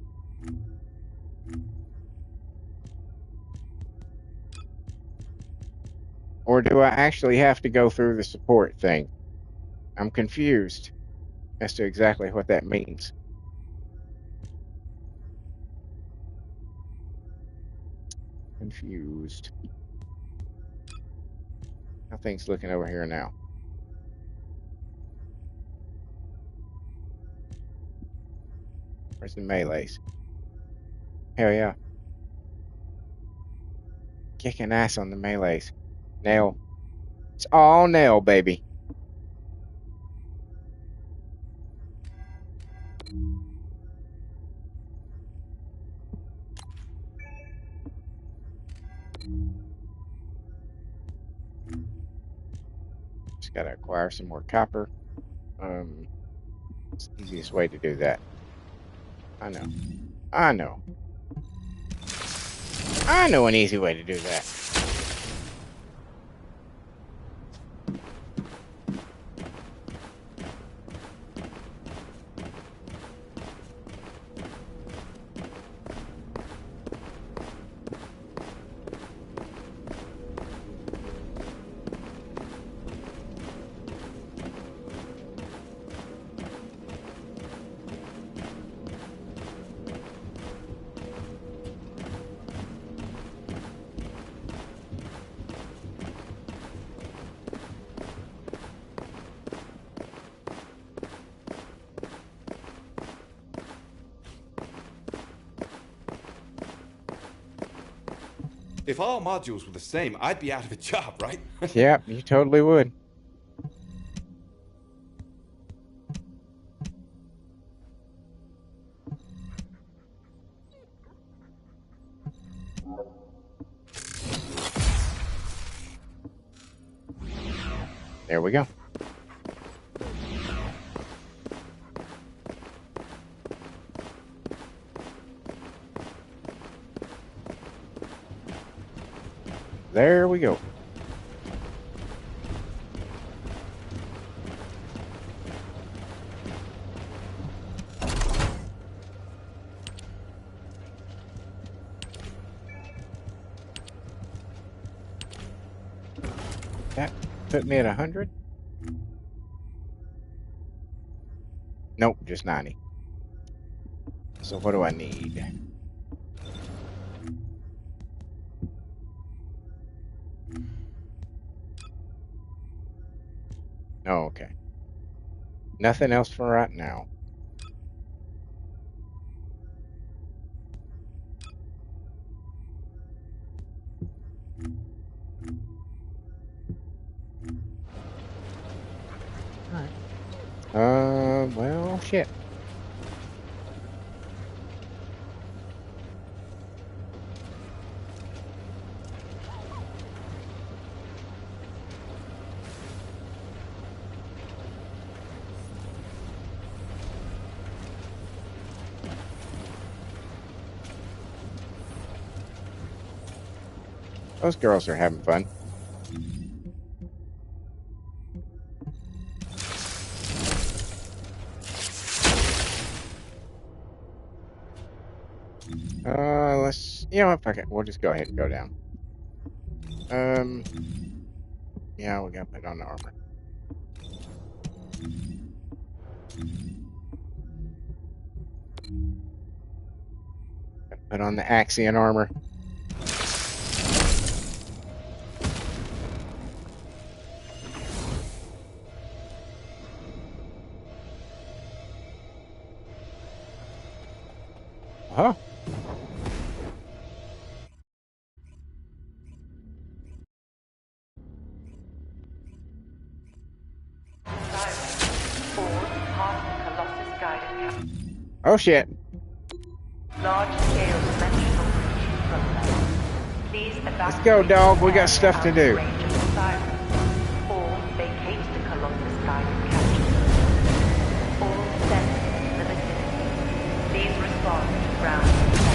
Or do I actually have to go through the support thing? I'm confused as to exactly what that means. Confused. How things looking over here now? Where's the melees? Hell yeah. Kicking ass on the melees. Nail. It's all nail, baby. Just gotta acquire some more copper. It's the easiest way to do that. I know. I know. I know an easy way to do that. If all modules were the same, I'd be out of a job, right? Yep, you totally would. There we go. There we go. That put me at 100? Nope, just 90. So what do I need? Oh, okay. Nothing else for right now. Alright. Well, shit. Those girls are having fun. You know what, fuck it. We'll just go ahead and go down. Yeah, we gotta put on the armor. Put on the Axion armor. Huh? Oh shit. Large-scale dimensional fusion process. Please Let's go, dog. We got stuff to do. Or vacate the Colossus guided capture. All sensors in the vicinity. Please respond to ground protection.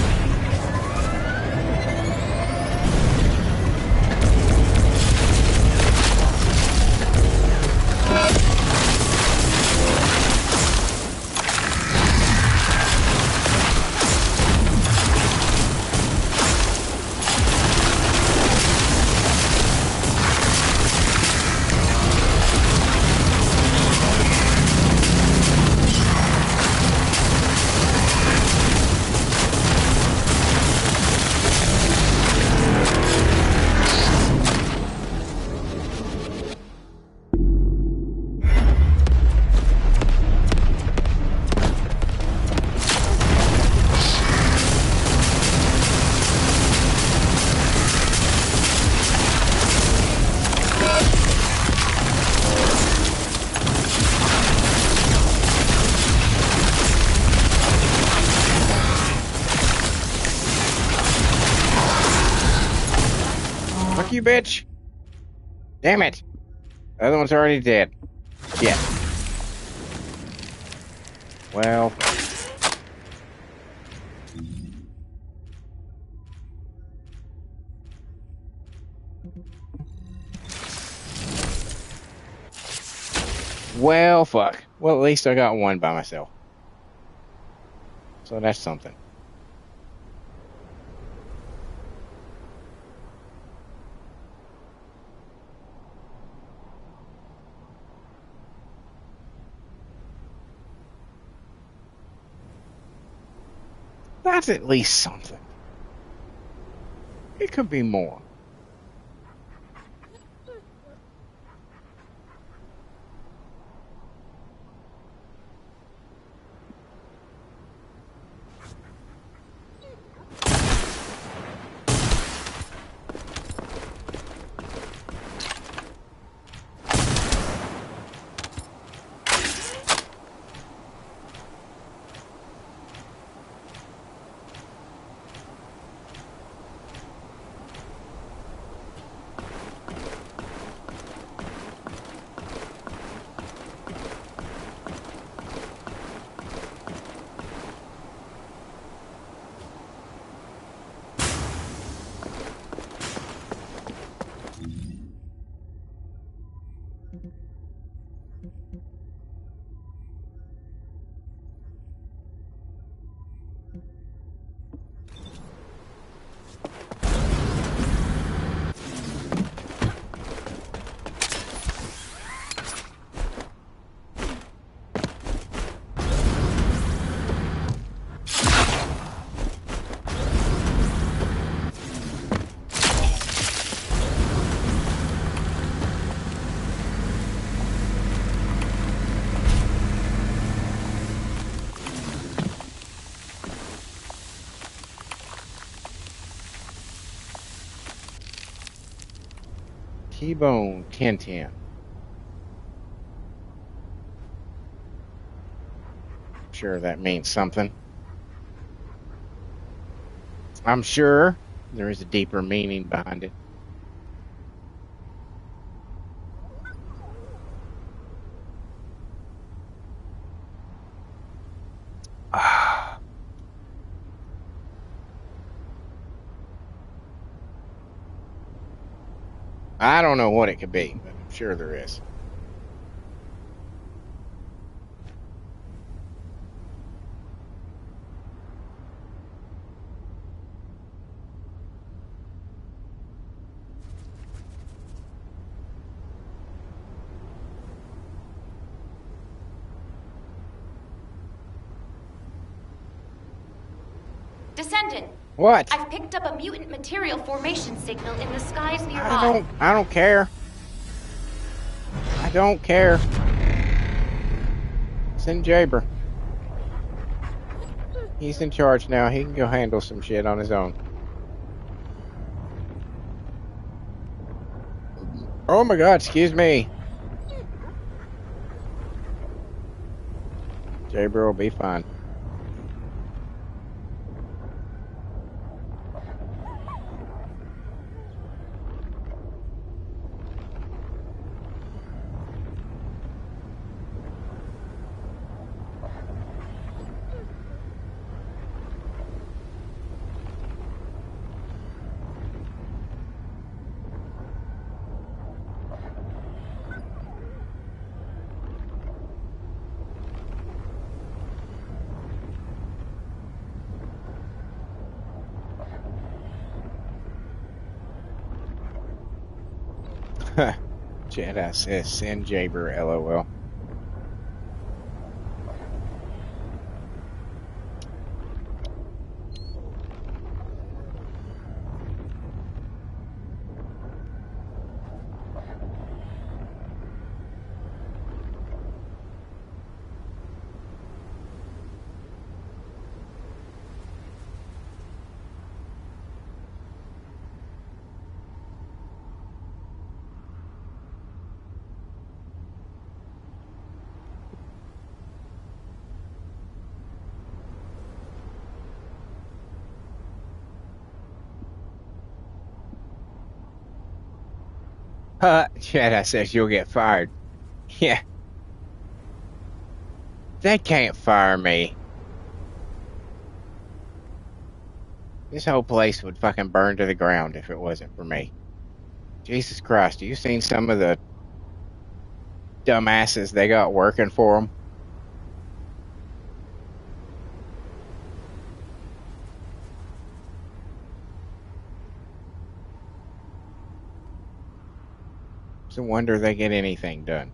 Fuck you, bitch. Damn it. The other one's already dead. Shit. Well. Well, fuck. Well, at least I got one by myself. So that's something. That's at least something. It could be more. T-Bone 1010. Sure, that means something. I'm sure there is a deeper meaning behind it. I don't know what it could be, but I'm sure there is. Descendant. What? I've picked up a mutant material formation signal in the skies nearby. I don't care. I don't care. Send Jaber. He's in charge now. He can go handle some shit on his own. Oh my god, excuse me. Jaber will be fine. Jedi says send Jaber, lol. Jedi says you'll get fired. Yeah. They can't fire me. This whole place would fucking burn to the ground if it wasn't for me. Jesus Christ, you seen some of the dumbasses they got working for them? It's a wonder they get anything done.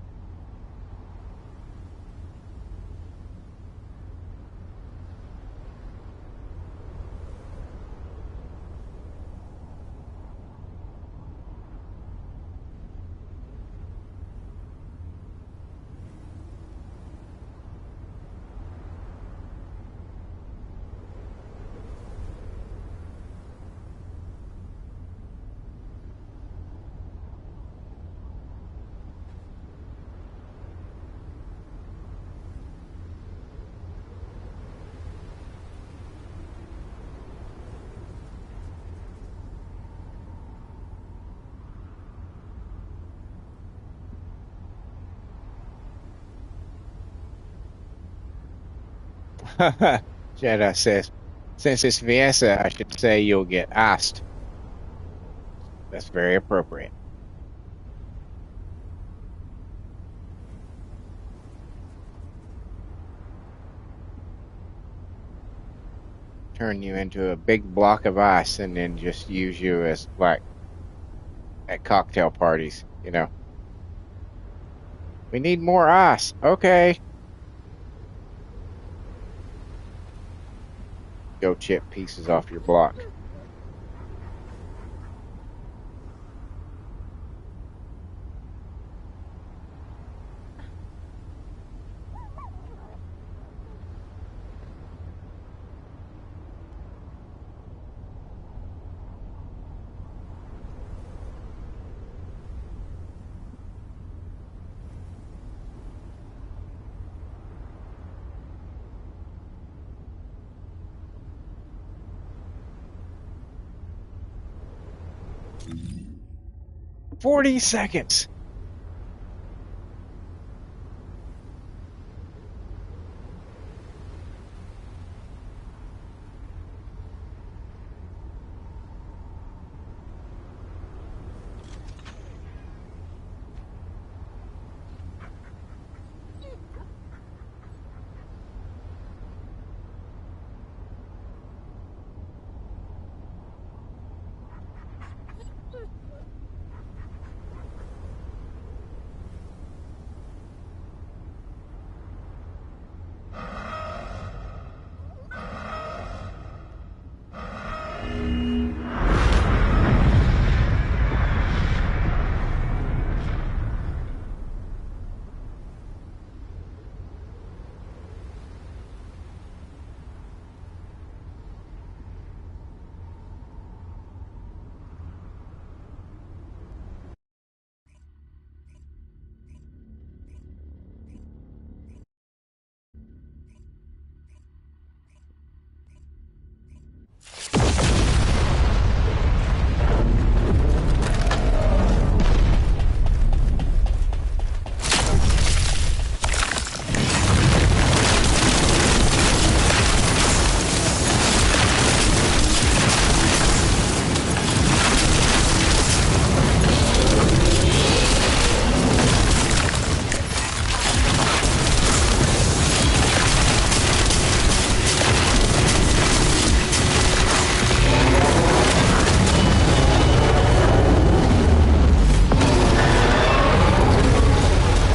Jedi says, since it's Viessa, I should say you'll get iced. That's very appropriate. Turn you into a big block of ice and then just use you as, like, at cocktail parties, you know. We need more ice. Okay. Go chip pieces off your block. 40 seconds.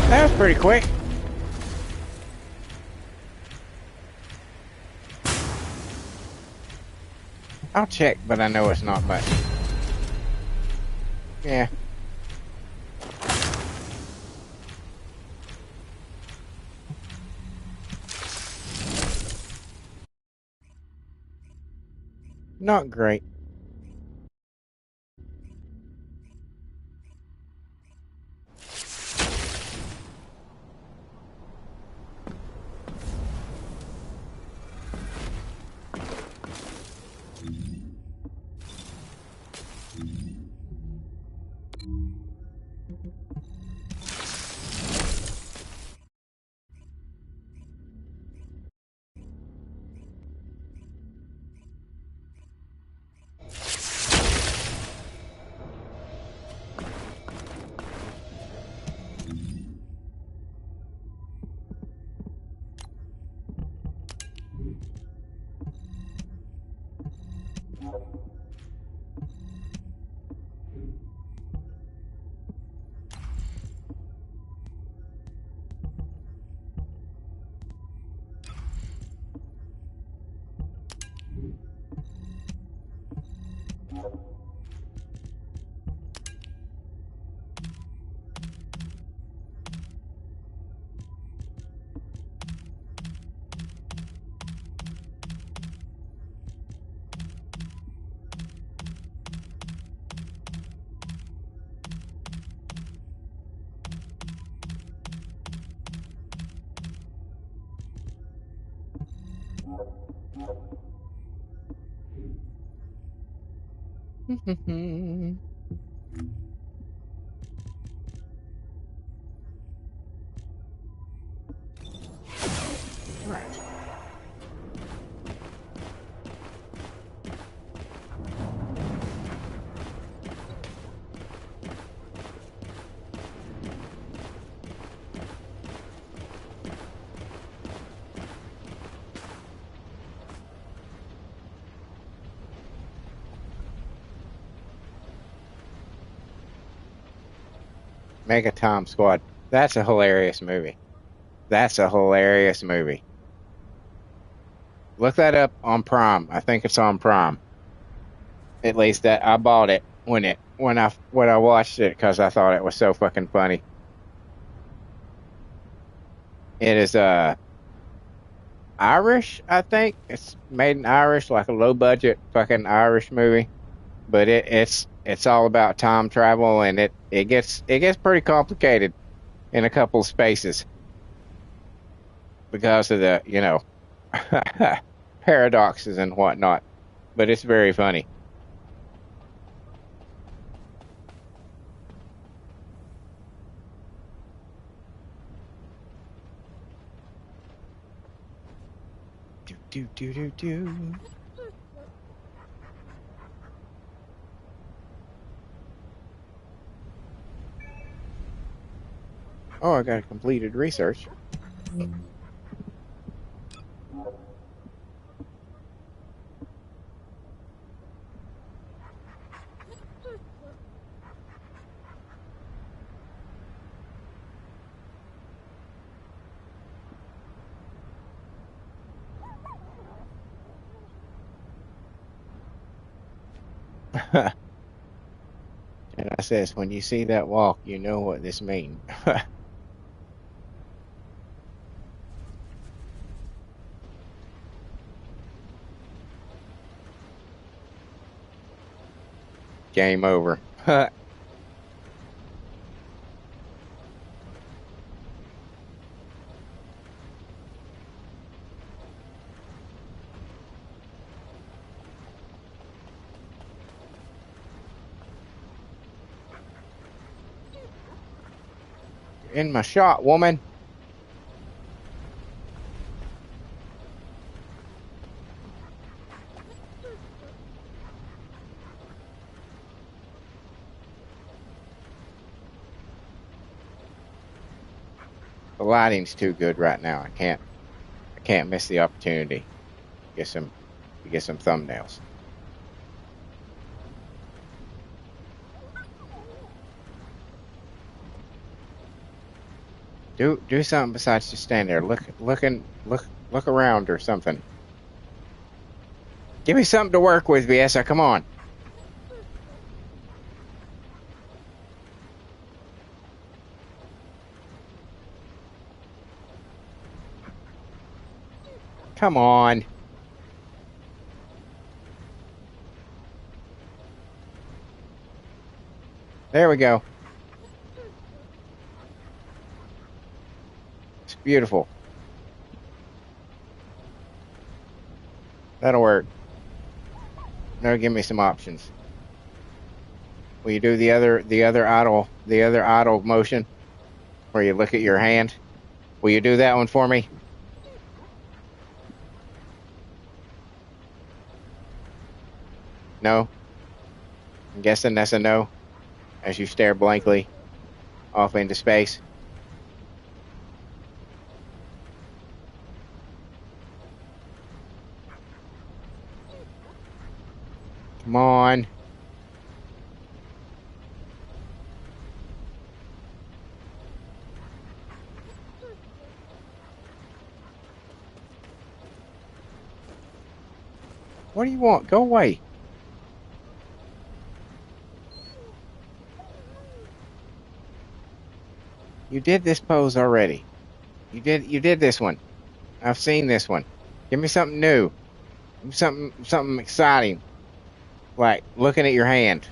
That was pretty quick. I'll check, but I know it's not much. Yeah. Not great. Mega Tom Squad. That's a hilarious movie. That's a hilarious movie. Look that up on Prime. I think it's on Prime. At least that I bought it when I watched it because I thought it was so fucking funny. It is Irish, I think. It's made in Irish, like a low budget fucking Irish movie. But it's all about time travel, and it gets pretty complicated in a couple of spaces because of the paradoxes and whatnot. But it's very funny. Do do do do. Oh, I got a completed research. And I says, when you see that walk, you know what this means. Game over. In my shot, woman. The lighting's too good right now. I can't miss the opportunity to get some thumbnails. Do something besides just stand there. Look around or something. Give me something to work with, Viessa. Come on. Come on. There we go. It's beautiful. That'll work. Now give me some options. Will you do the other idle motion where you look at your hand? Will you do that one for me? No? I'm guessing that's a no, as you stare blankly off into space. Come on. What do you want? Go away. You did this pose already. You did this one. I've seen this one. Give me something new. Give me something exciting. Like looking at your hand.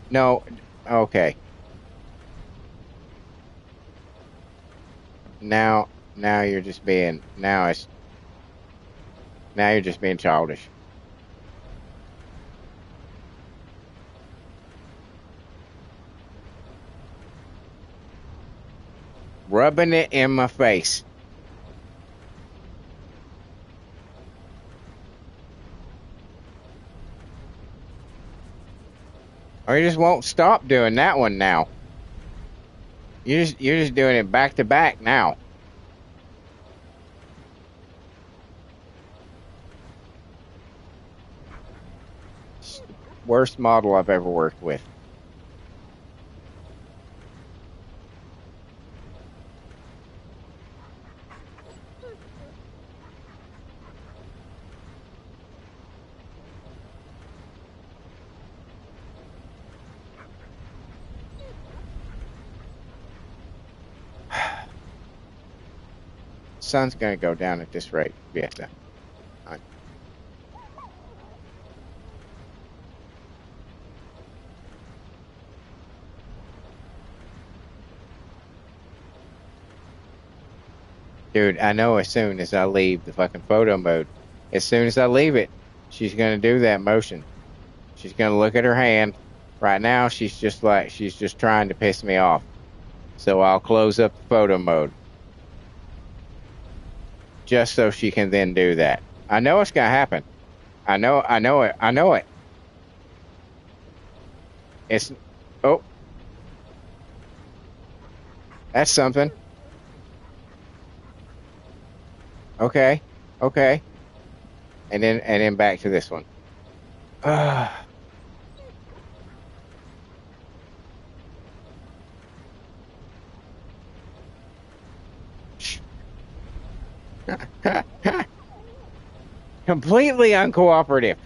No. Okay. Now you're just being now you're just being childish. Rubbing it in my face. Or you just won't stop doing that one now. You're just doing it back to back now. Worst model I've ever worked with. Sun's gonna go down at this rate, Viessa. Dude, I know as soon as I leave the fucking photo mode, as soon as I leave it, she's gonna do that motion. She's gonna look at her hand. Right now, she's just trying to piss me off. So I'll close up the photo mode. Just so she can then do that. I know it's gonna happen. I know it. It's, oh, that's something. Okay, okay. And then back to this one. Completely uncooperative.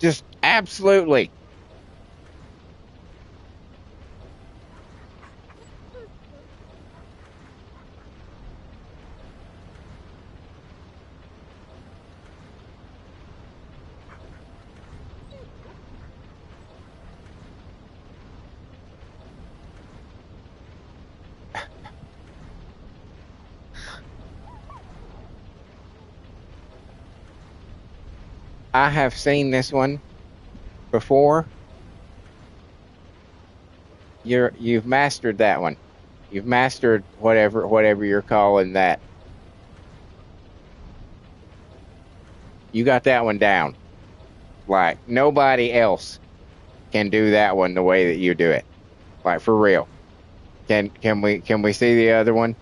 Just absolutely. I have seen this one before. You've mastered that one. You've mastered whatever you're calling that. You got that one down. Like nobody else can do that one the way that you do it. Like for real. Can we see the other one?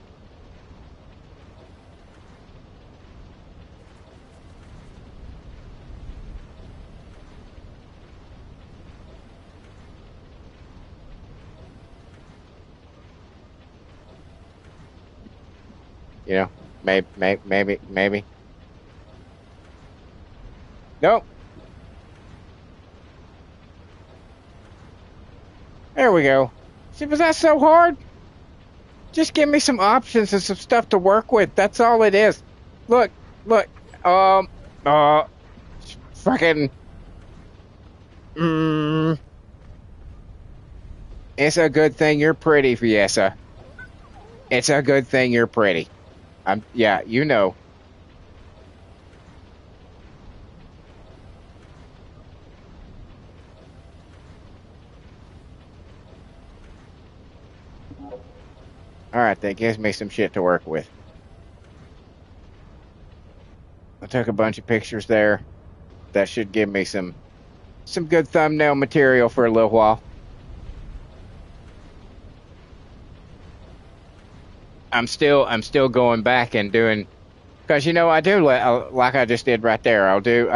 You know, maybe. Nope. There we go. See, was that so hard? Just give me some options and some stuff to work with. That's all it is. Look. Fucking. It's a good thing you're pretty, Viessa. It's a good thing you're pretty. Yeah, you know. Alright, that gives me some shit to work with. I took a bunch of pictures there. That should give me some good thumbnail material for a little while. I'm still going back and doing, because I do like I just did right there. I'll do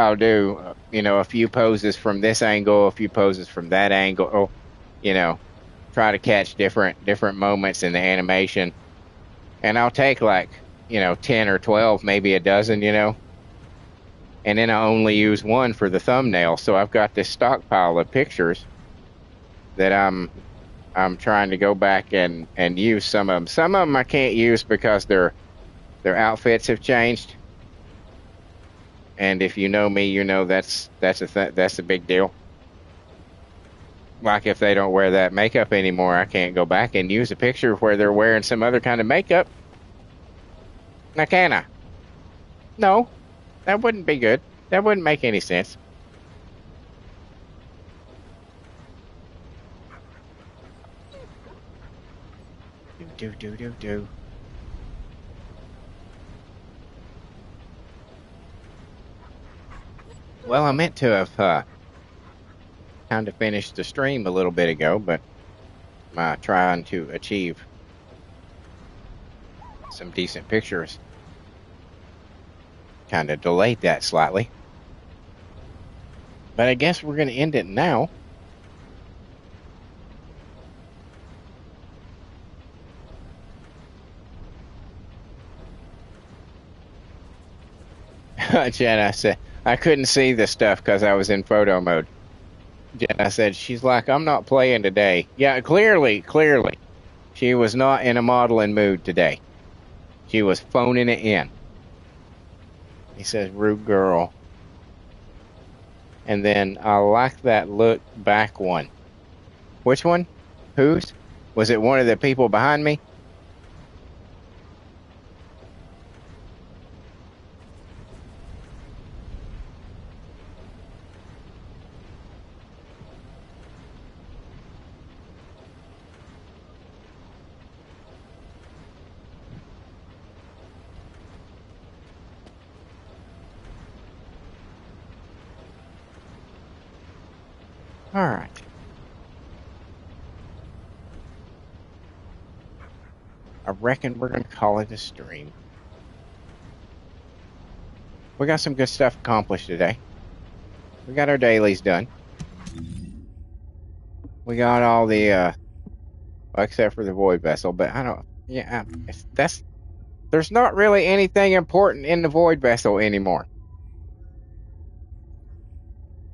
a few poses from this angle, a few poses from that angle. Try to catch different moments in the animation, and I'll take 10 or 12, maybe a dozen, and then I only use one for the thumbnail. So I've got this stockpile of pictures that I'm trying to go back and use some of them. Some of them I can't use because their outfits have changed. And if you know me, that's a big deal. Like if they don't wear that makeup anymore, I can't go back and use a picture where they're wearing some other kind of makeup. Now can I? No, that wouldn't be good. That wouldn't make any sense. Do. Well, I meant to have kind of finished the stream a little bit ago, but I'm trying to achieve some decent pictures. Kind of delayed that slightly. But I guess we're going to end it now. Jenna said, I couldn't see the stuff because I was in photo mode. Jenna said, she's like, I'm not playing today. Yeah, clearly. She was not in a modeling mood today. She was phoning it in. He says, rude girl. And then I like that look back one. Which one? Whose? Was it one of the people behind me? Alright. I reckon we're going to call it a stream. We got some good stuff accomplished today. We got our dailies done. We got all the, well, except for the void vessel, but I don't, yeah, there's not really anything important in the void vessel anymore.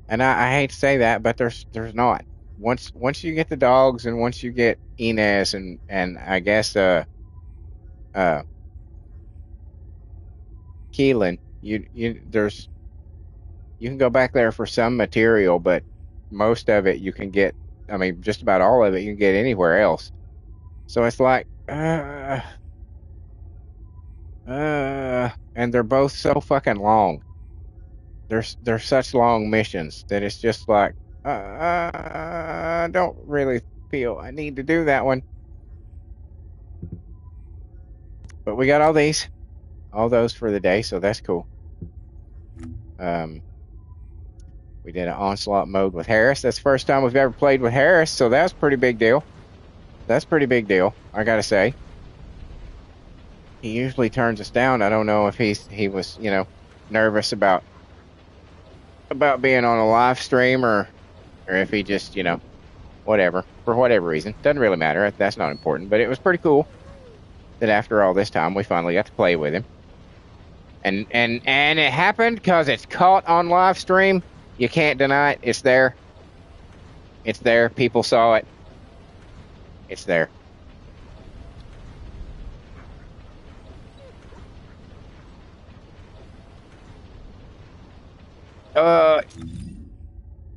And I hate to say that, but there's not. Once you get the dogs and once you get Inez and I guess, Keelan, you can go back there for some material, but most of it you can get, I mean, just about all of it you can get anywhere else. So it's like, and they're both so fucking long. They're such long missions that it's just like, I don't really feel I need to do that one. But we got all those for the day, so that's cool. We did an onslaught mode with Harris. That's the first time we've ever played with Harris, so that's a pretty big deal. That's a pretty big deal, I gotta say. He usually turns us down. I don't know if he was, nervous about being on a live stream or if he just, whatever, for whatever reason. Doesn't really matter. That's not important. But it was pretty cool that after all this time, we finally got to play with him. And it happened because it's caught on live stream. You can't deny it. It's there. It's there. People saw it. It's there.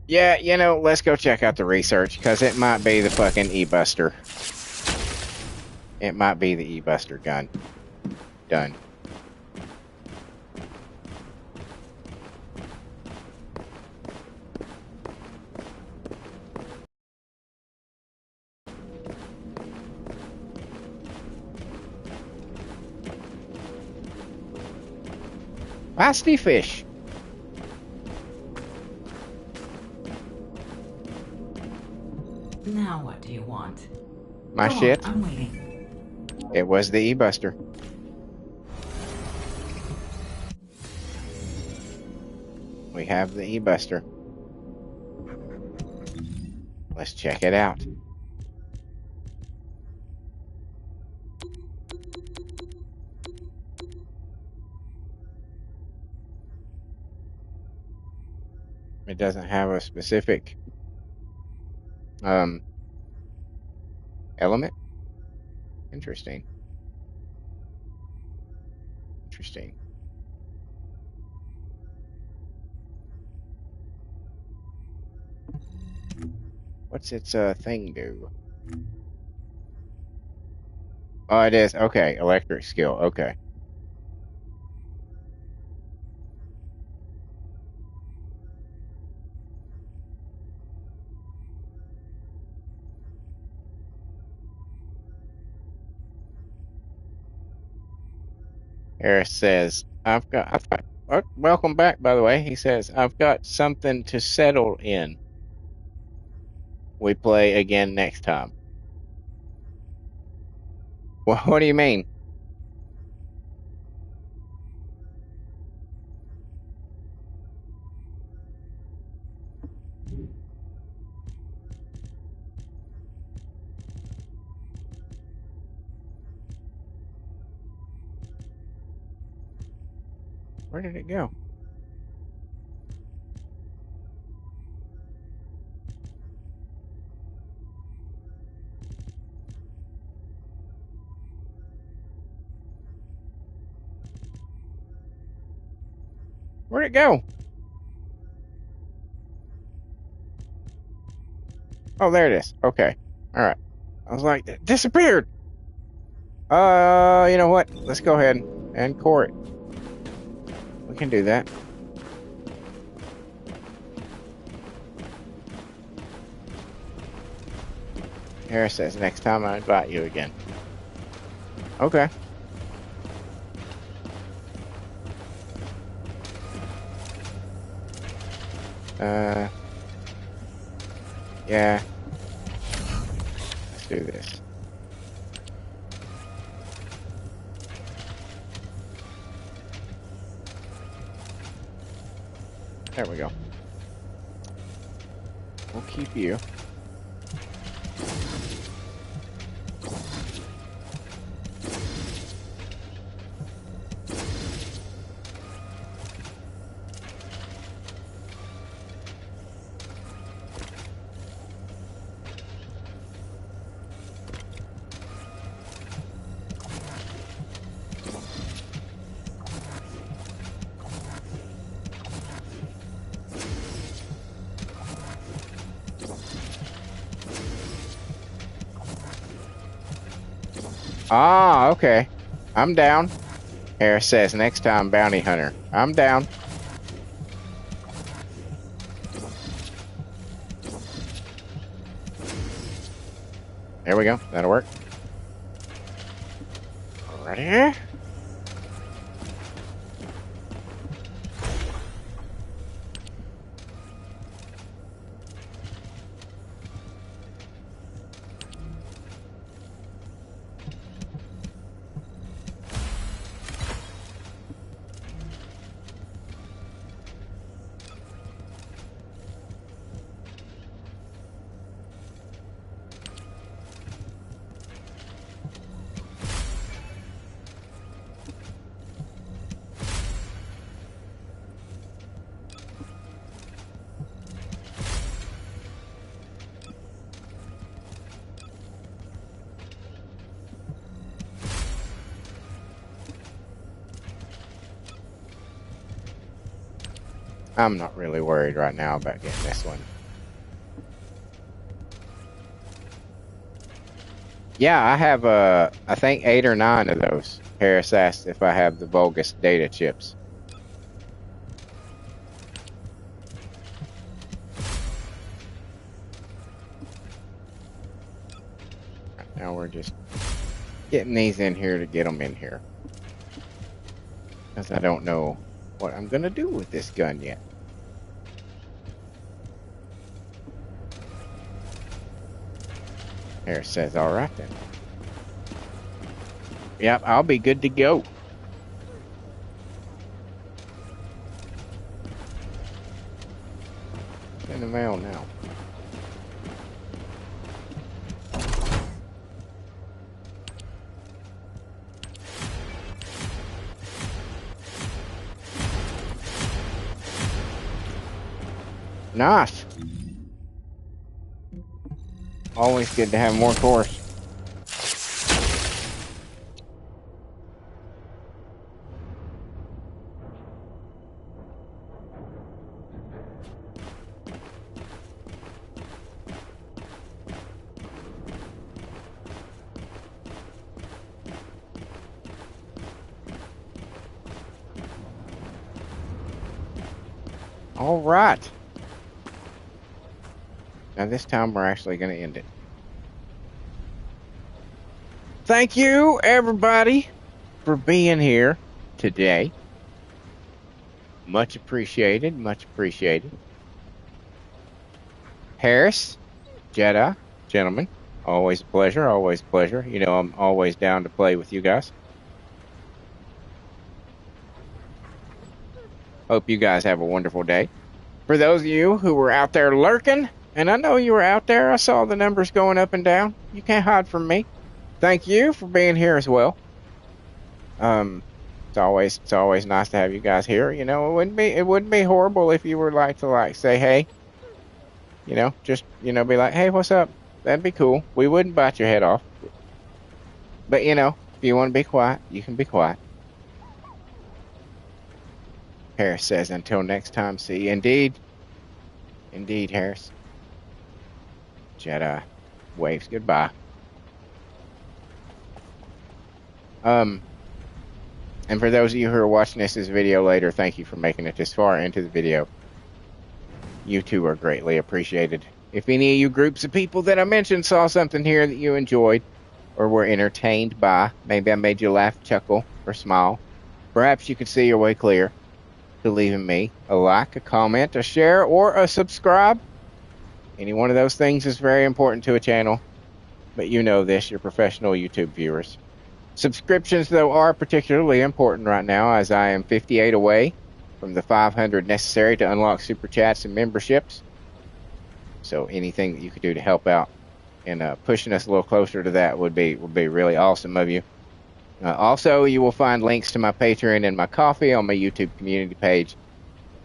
Yeah, let's go check out the research, because it might be the fucking E-Buster. It might be the E-Buster gun. Done. Pasty fish. Now what do you want? My Go shit. on, I'm waiting. It was the E-Buster. We have the E-Buster. Let's check it out. It doesn't have a specific element. Interesting. What's its thing do? Oh, it is. Okay, electric skill. Okay. Harris says, welcome back, by the way. He says, I've got something to settle in. We play again next time. Well, what do you mean? Where did it go? Where'd it go? Oh, there it is. Okay. All right. I was like, it disappeared. You know what? Let's go ahead and core it. We can do that. Harris says, next time I invite you again. Okay. Yeah. Let's do this. There we go. We'll keep you. Ah, okay. I'm down. Harris says, next time, bounty hunter. I'm down. There we go. That'll work. Alrighty. I'm not really worried right now about getting this one. Yeah, I have, I think 8 or 9 of those. Harris asked if I have the Vulgus data chips. Right now we're just getting these in here to get them in here. Because I don't know what I'm going to do with this gun yet. Harris says, all right then. Yep, I'll be good to go. It's in the mail now. Nice. Always good to have more cores. All right. Now this time we're actually going to end it. Thank you, everybody, for being here today. Much appreciated, much appreciated. Harris, Jedi, gentlemen, always a pleasure, always a pleasure. You know, I'm always down to play with you guys. Hope you guys have a wonderful day. For those of you who were out there lurking, and I know you were out there, I saw the numbers going up and down. You can't hide from me. Thank you for being here as well. It's always nice to have you guys here. You know, it wouldn't be horrible if you were to say hey. You know, just be like, hey, what's up? That'd be cool. We wouldn't bite your head off. But you know, if you want to be quiet, you can be quiet. Harris says, until next time, see. Indeed, Harris. Jedi waves goodbye. And for those of you who are watching this video later, thank you for making it this far into the video. You two are greatly appreciated. If any of you groups of people that I mentioned saw something here that you enjoyed or were entertained by, maybe I made you laugh, chuckle, or smile, perhaps you could see your way clear to leaving me a like, a comment, a share, or a subscribe. Any one of those things is very important to a channel, but you know this, you're professional YouTube viewers. Subscriptions, though, are particularly important right now, as I am 58 away from the 500 necessary to unlock super chats and memberships. So anything that you could do to help out and pushing us a little closer to that would be really awesome of you. Also, you will find links to my Patreon and my Coffee on my YouTube community page.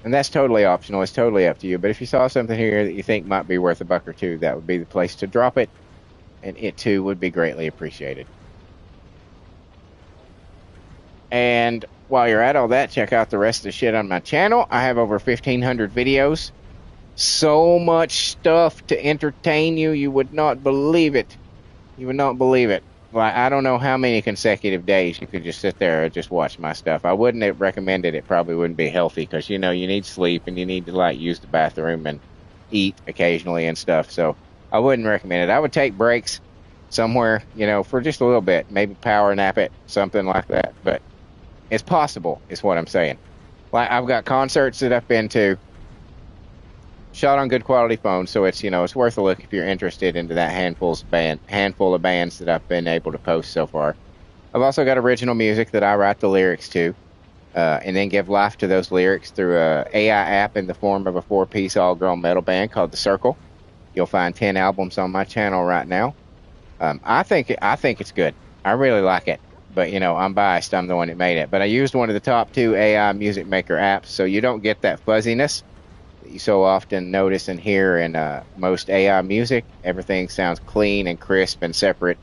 And that's totally optional. It's totally up to you. But if you saw something here that you think might be worth $1 or $2, that would be the place to drop it. And it, too, would be greatly appreciated. And while you're at all that, check out the rest of the shit on my channel. I have over 1,500 videos. So much stuff to entertain you. You would not believe it. You would not believe it. Like, I don't know how many consecutive days you could just sit there and just watch my stuff. I wouldn't recommend it. It probably wouldn't be healthy because, you know, you need sleep and you need to, like, use the bathroom and eat occasionally and stuff. So I wouldn't recommend it. I would take breaks somewhere, you know, for just a little bit. Maybe power nap it, something like that. But it's possible, is what I'm saying. Like, I've got concerts that I've been to, shot on good quality phones, so it's, you know, it's worth a look if you're interested into that handful of bands that I've been able to post so far. I've also got original music that I write the lyrics to, and then give life to those lyrics through a AI app in the form of a 4-piece all-girl metal band called The Circle. You'll find 10 albums on my channel right now. I think it's good. I really like it, but, you know, I'm biased. I'm the one that made it. But I used one of the top 2 AI music maker apps, so you don't get that fuzziness that you so often notice and hear in most AI music. Everything sounds clean and crisp and separate,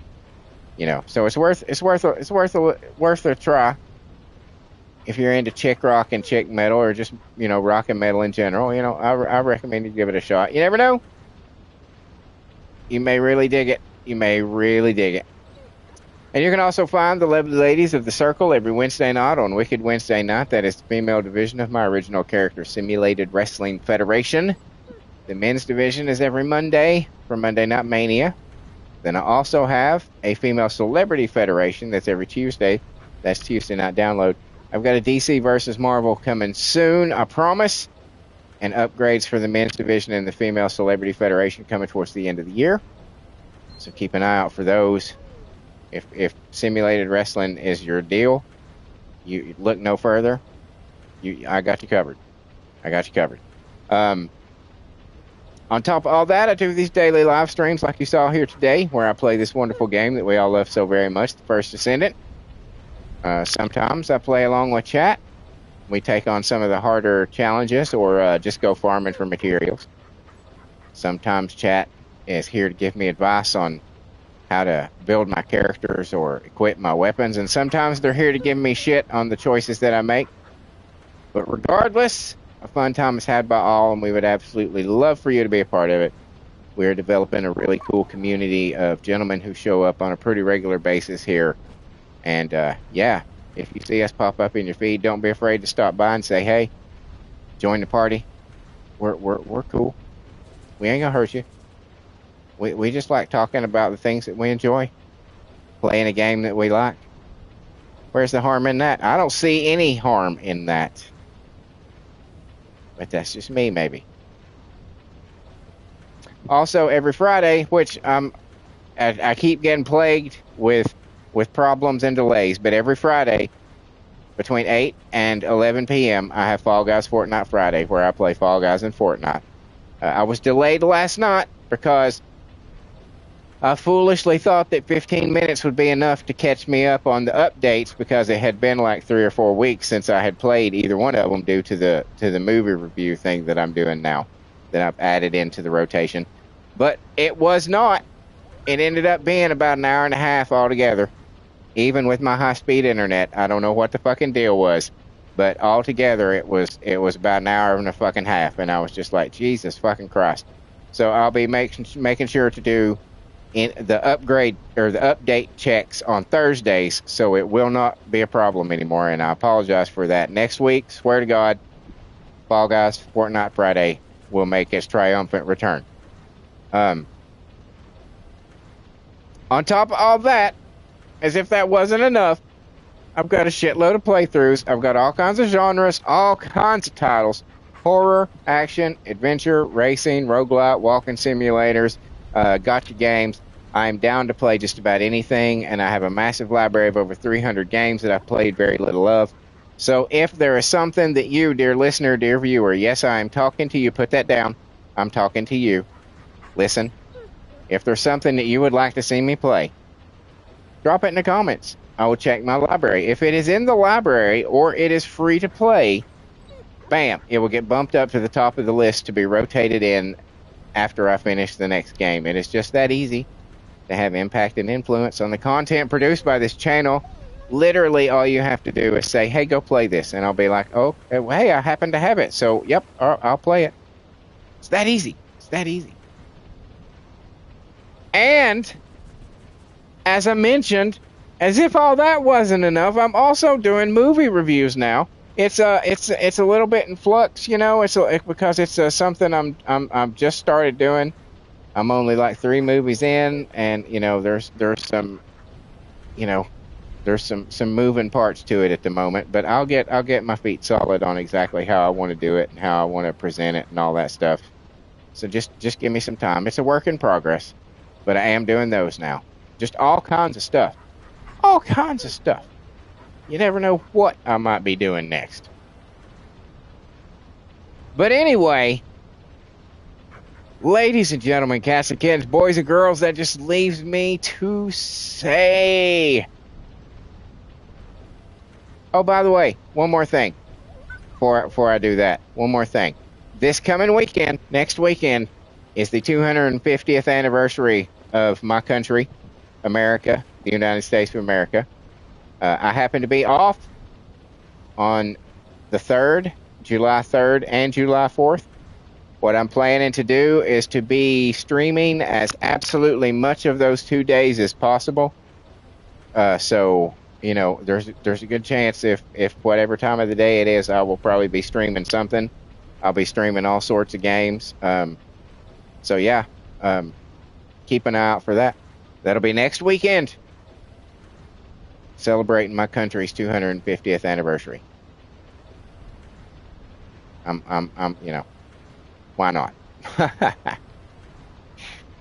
you know. So it's worth a try if you're into chick rock and chick metal, or just, you know, rock and metal in general. You know, I recommend you give it a shot. You never know. You may really dig it. You may really dig it. And you can also find the lovely ladies of The Circle every Wednesday night on Wicked Wednesday Night. That is the female division of my original character, Simulated Wrestling Federation. The men's division is every Monday for Monday Night Mania. Then I also have a female celebrity federation that's every Tuesday. That's Tuesday Night Download. I've got a DC versus Marvel coming soon, I promise. And upgrades for the men's division and the female celebrity federation coming towards the end of the year. So keep an eye out for those. If simulated wrestling is your deal, you look no further. I got you covered. I got you covered. On top of all that, I do these daily live streams like you saw here today, where I play this wonderful game that we all love so very much, the first Descendant. Sometimes I play along with chat. We take on some of the harder challenges, or just go farming for materials. Sometimes chat is here to give me advice on how to build my characters or equip my weapons, and sometimes they're here to give me shit on the choices that I make. But regardless, a fun time is had by all, and we would absolutely love for you to be a part of it. We're developing a really cool community of gentlemen who show up on a pretty regular basis here. And yeah, if you see us pop up in your feed, don't be afraid to stop by and say, hey, join the party. We're cool. We ain't gonna hurt you. We just like talking about the things that we enjoy, playing a game that we like. Where's the harm in that? I don't see any harm in that. But that's just me, maybe. Also, every Friday, which I keep getting plagued with problems and delays, but every Friday between 8 and 11 p.m., I have Fall Guys Fortnite Friday, where I play Fall Guys in Fortnite. I was delayed last night because I foolishly thought that 15 minutes would be enough to catch me up on the updates, because it had been like 3 or 4 weeks since I had played either one of them, due to the movie review thing that I'm doing now, that I've added into the rotation. But it was not. It ended up being about an hour and a half altogether. Even with my high-speed internet, I don't know what the fucking deal was, but altogether it was about an hour and a fucking half, and I was just like, Jesus fucking Christ. So I'll be making sure to do in the upgrade or the update checks on Thursdays, so it will not be a problem anymore, and I apologize for that. Next week, swear to God, Fall Guys Fortnite Friday will make its triumphant return. On top of all that, as if that wasn't enough, I've got a shitload of playthroughs. I've got all kinds of genres, all kinds of titles, horror, action, adventure, racing, roguelite, walking simulators, gotcha games. I'm down to play just about anything, and I have a massive library of over 300 games that I've played very little of. So if there is something that you, dear listener, dear viewer, yes, I am talking to you, put that down. I'm talking to you. Listen, if there's something that you would like to see me play, drop it in the comments. I will check my library. If it is in the library or it is free to play, bam, it will get bumped up to the top of the list to be rotated in after I finish the next game. It is just that easy to have impact and influence on the content produced by this channel. Literally, all you have to do is say, hey, go play this. And I'll be like, oh, hey, I happen to have it. So, yep, I'll play it. It's that easy. It's that easy. And, as I mentioned, as if all that wasn't enough, I'm also doing movie reviews now. It's a little bit in flux, you know. It's because it's something I'm just started doing. I'm only like 3 movies in, and you know, there's some, you know, there's some moving parts to it at the moment. But I'll get my feet solid on exactly how I want to do it and how I want to present it and all that stuff. So just give me some time. It's a work in progress, but I am doing those now. Just all kinds of stuff. All kinds of stuff. You never know what I might be doing next. But anyway, ladies and gentlemen, cats and kittens, boys and girls, that just leaves me to say... Oh, by the way, one more thing before I do that. One more thing. This coming weekend, next weekend, is the 250th anniversary of my country, America, the United States of America. I happen to be off on the 3rd, July 3rd and July 4th. What I'm planning to do is to be streaming as absolutely much of those 2 days as possible. So, you know, there's a good chance if whatever time of the day it is, I will probably be streaming something. I'll be streaming all sorts of games. So yeah, keep an eye out for that. That'll be next weekend, celebrating my country's 250th anniversary. You know, why not?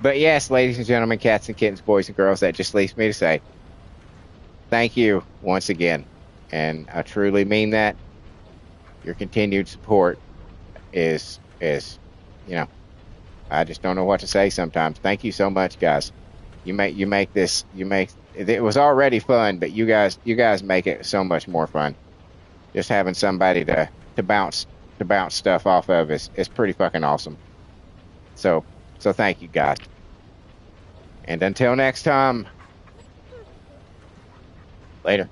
But yes, ladies and gentlemen, cats and kittens, boys and girls, that just leaves me to say thank you once again. And I truly mean that. Your continued support is, you know, I just don't know what to say sometimes. Thank you so much, guys. You make this, it was already fun, but you guys make it so much more fun. Just having somebody to bounce stuff off of is pretty fucking awesome. So thank you, guys. And until next time, later.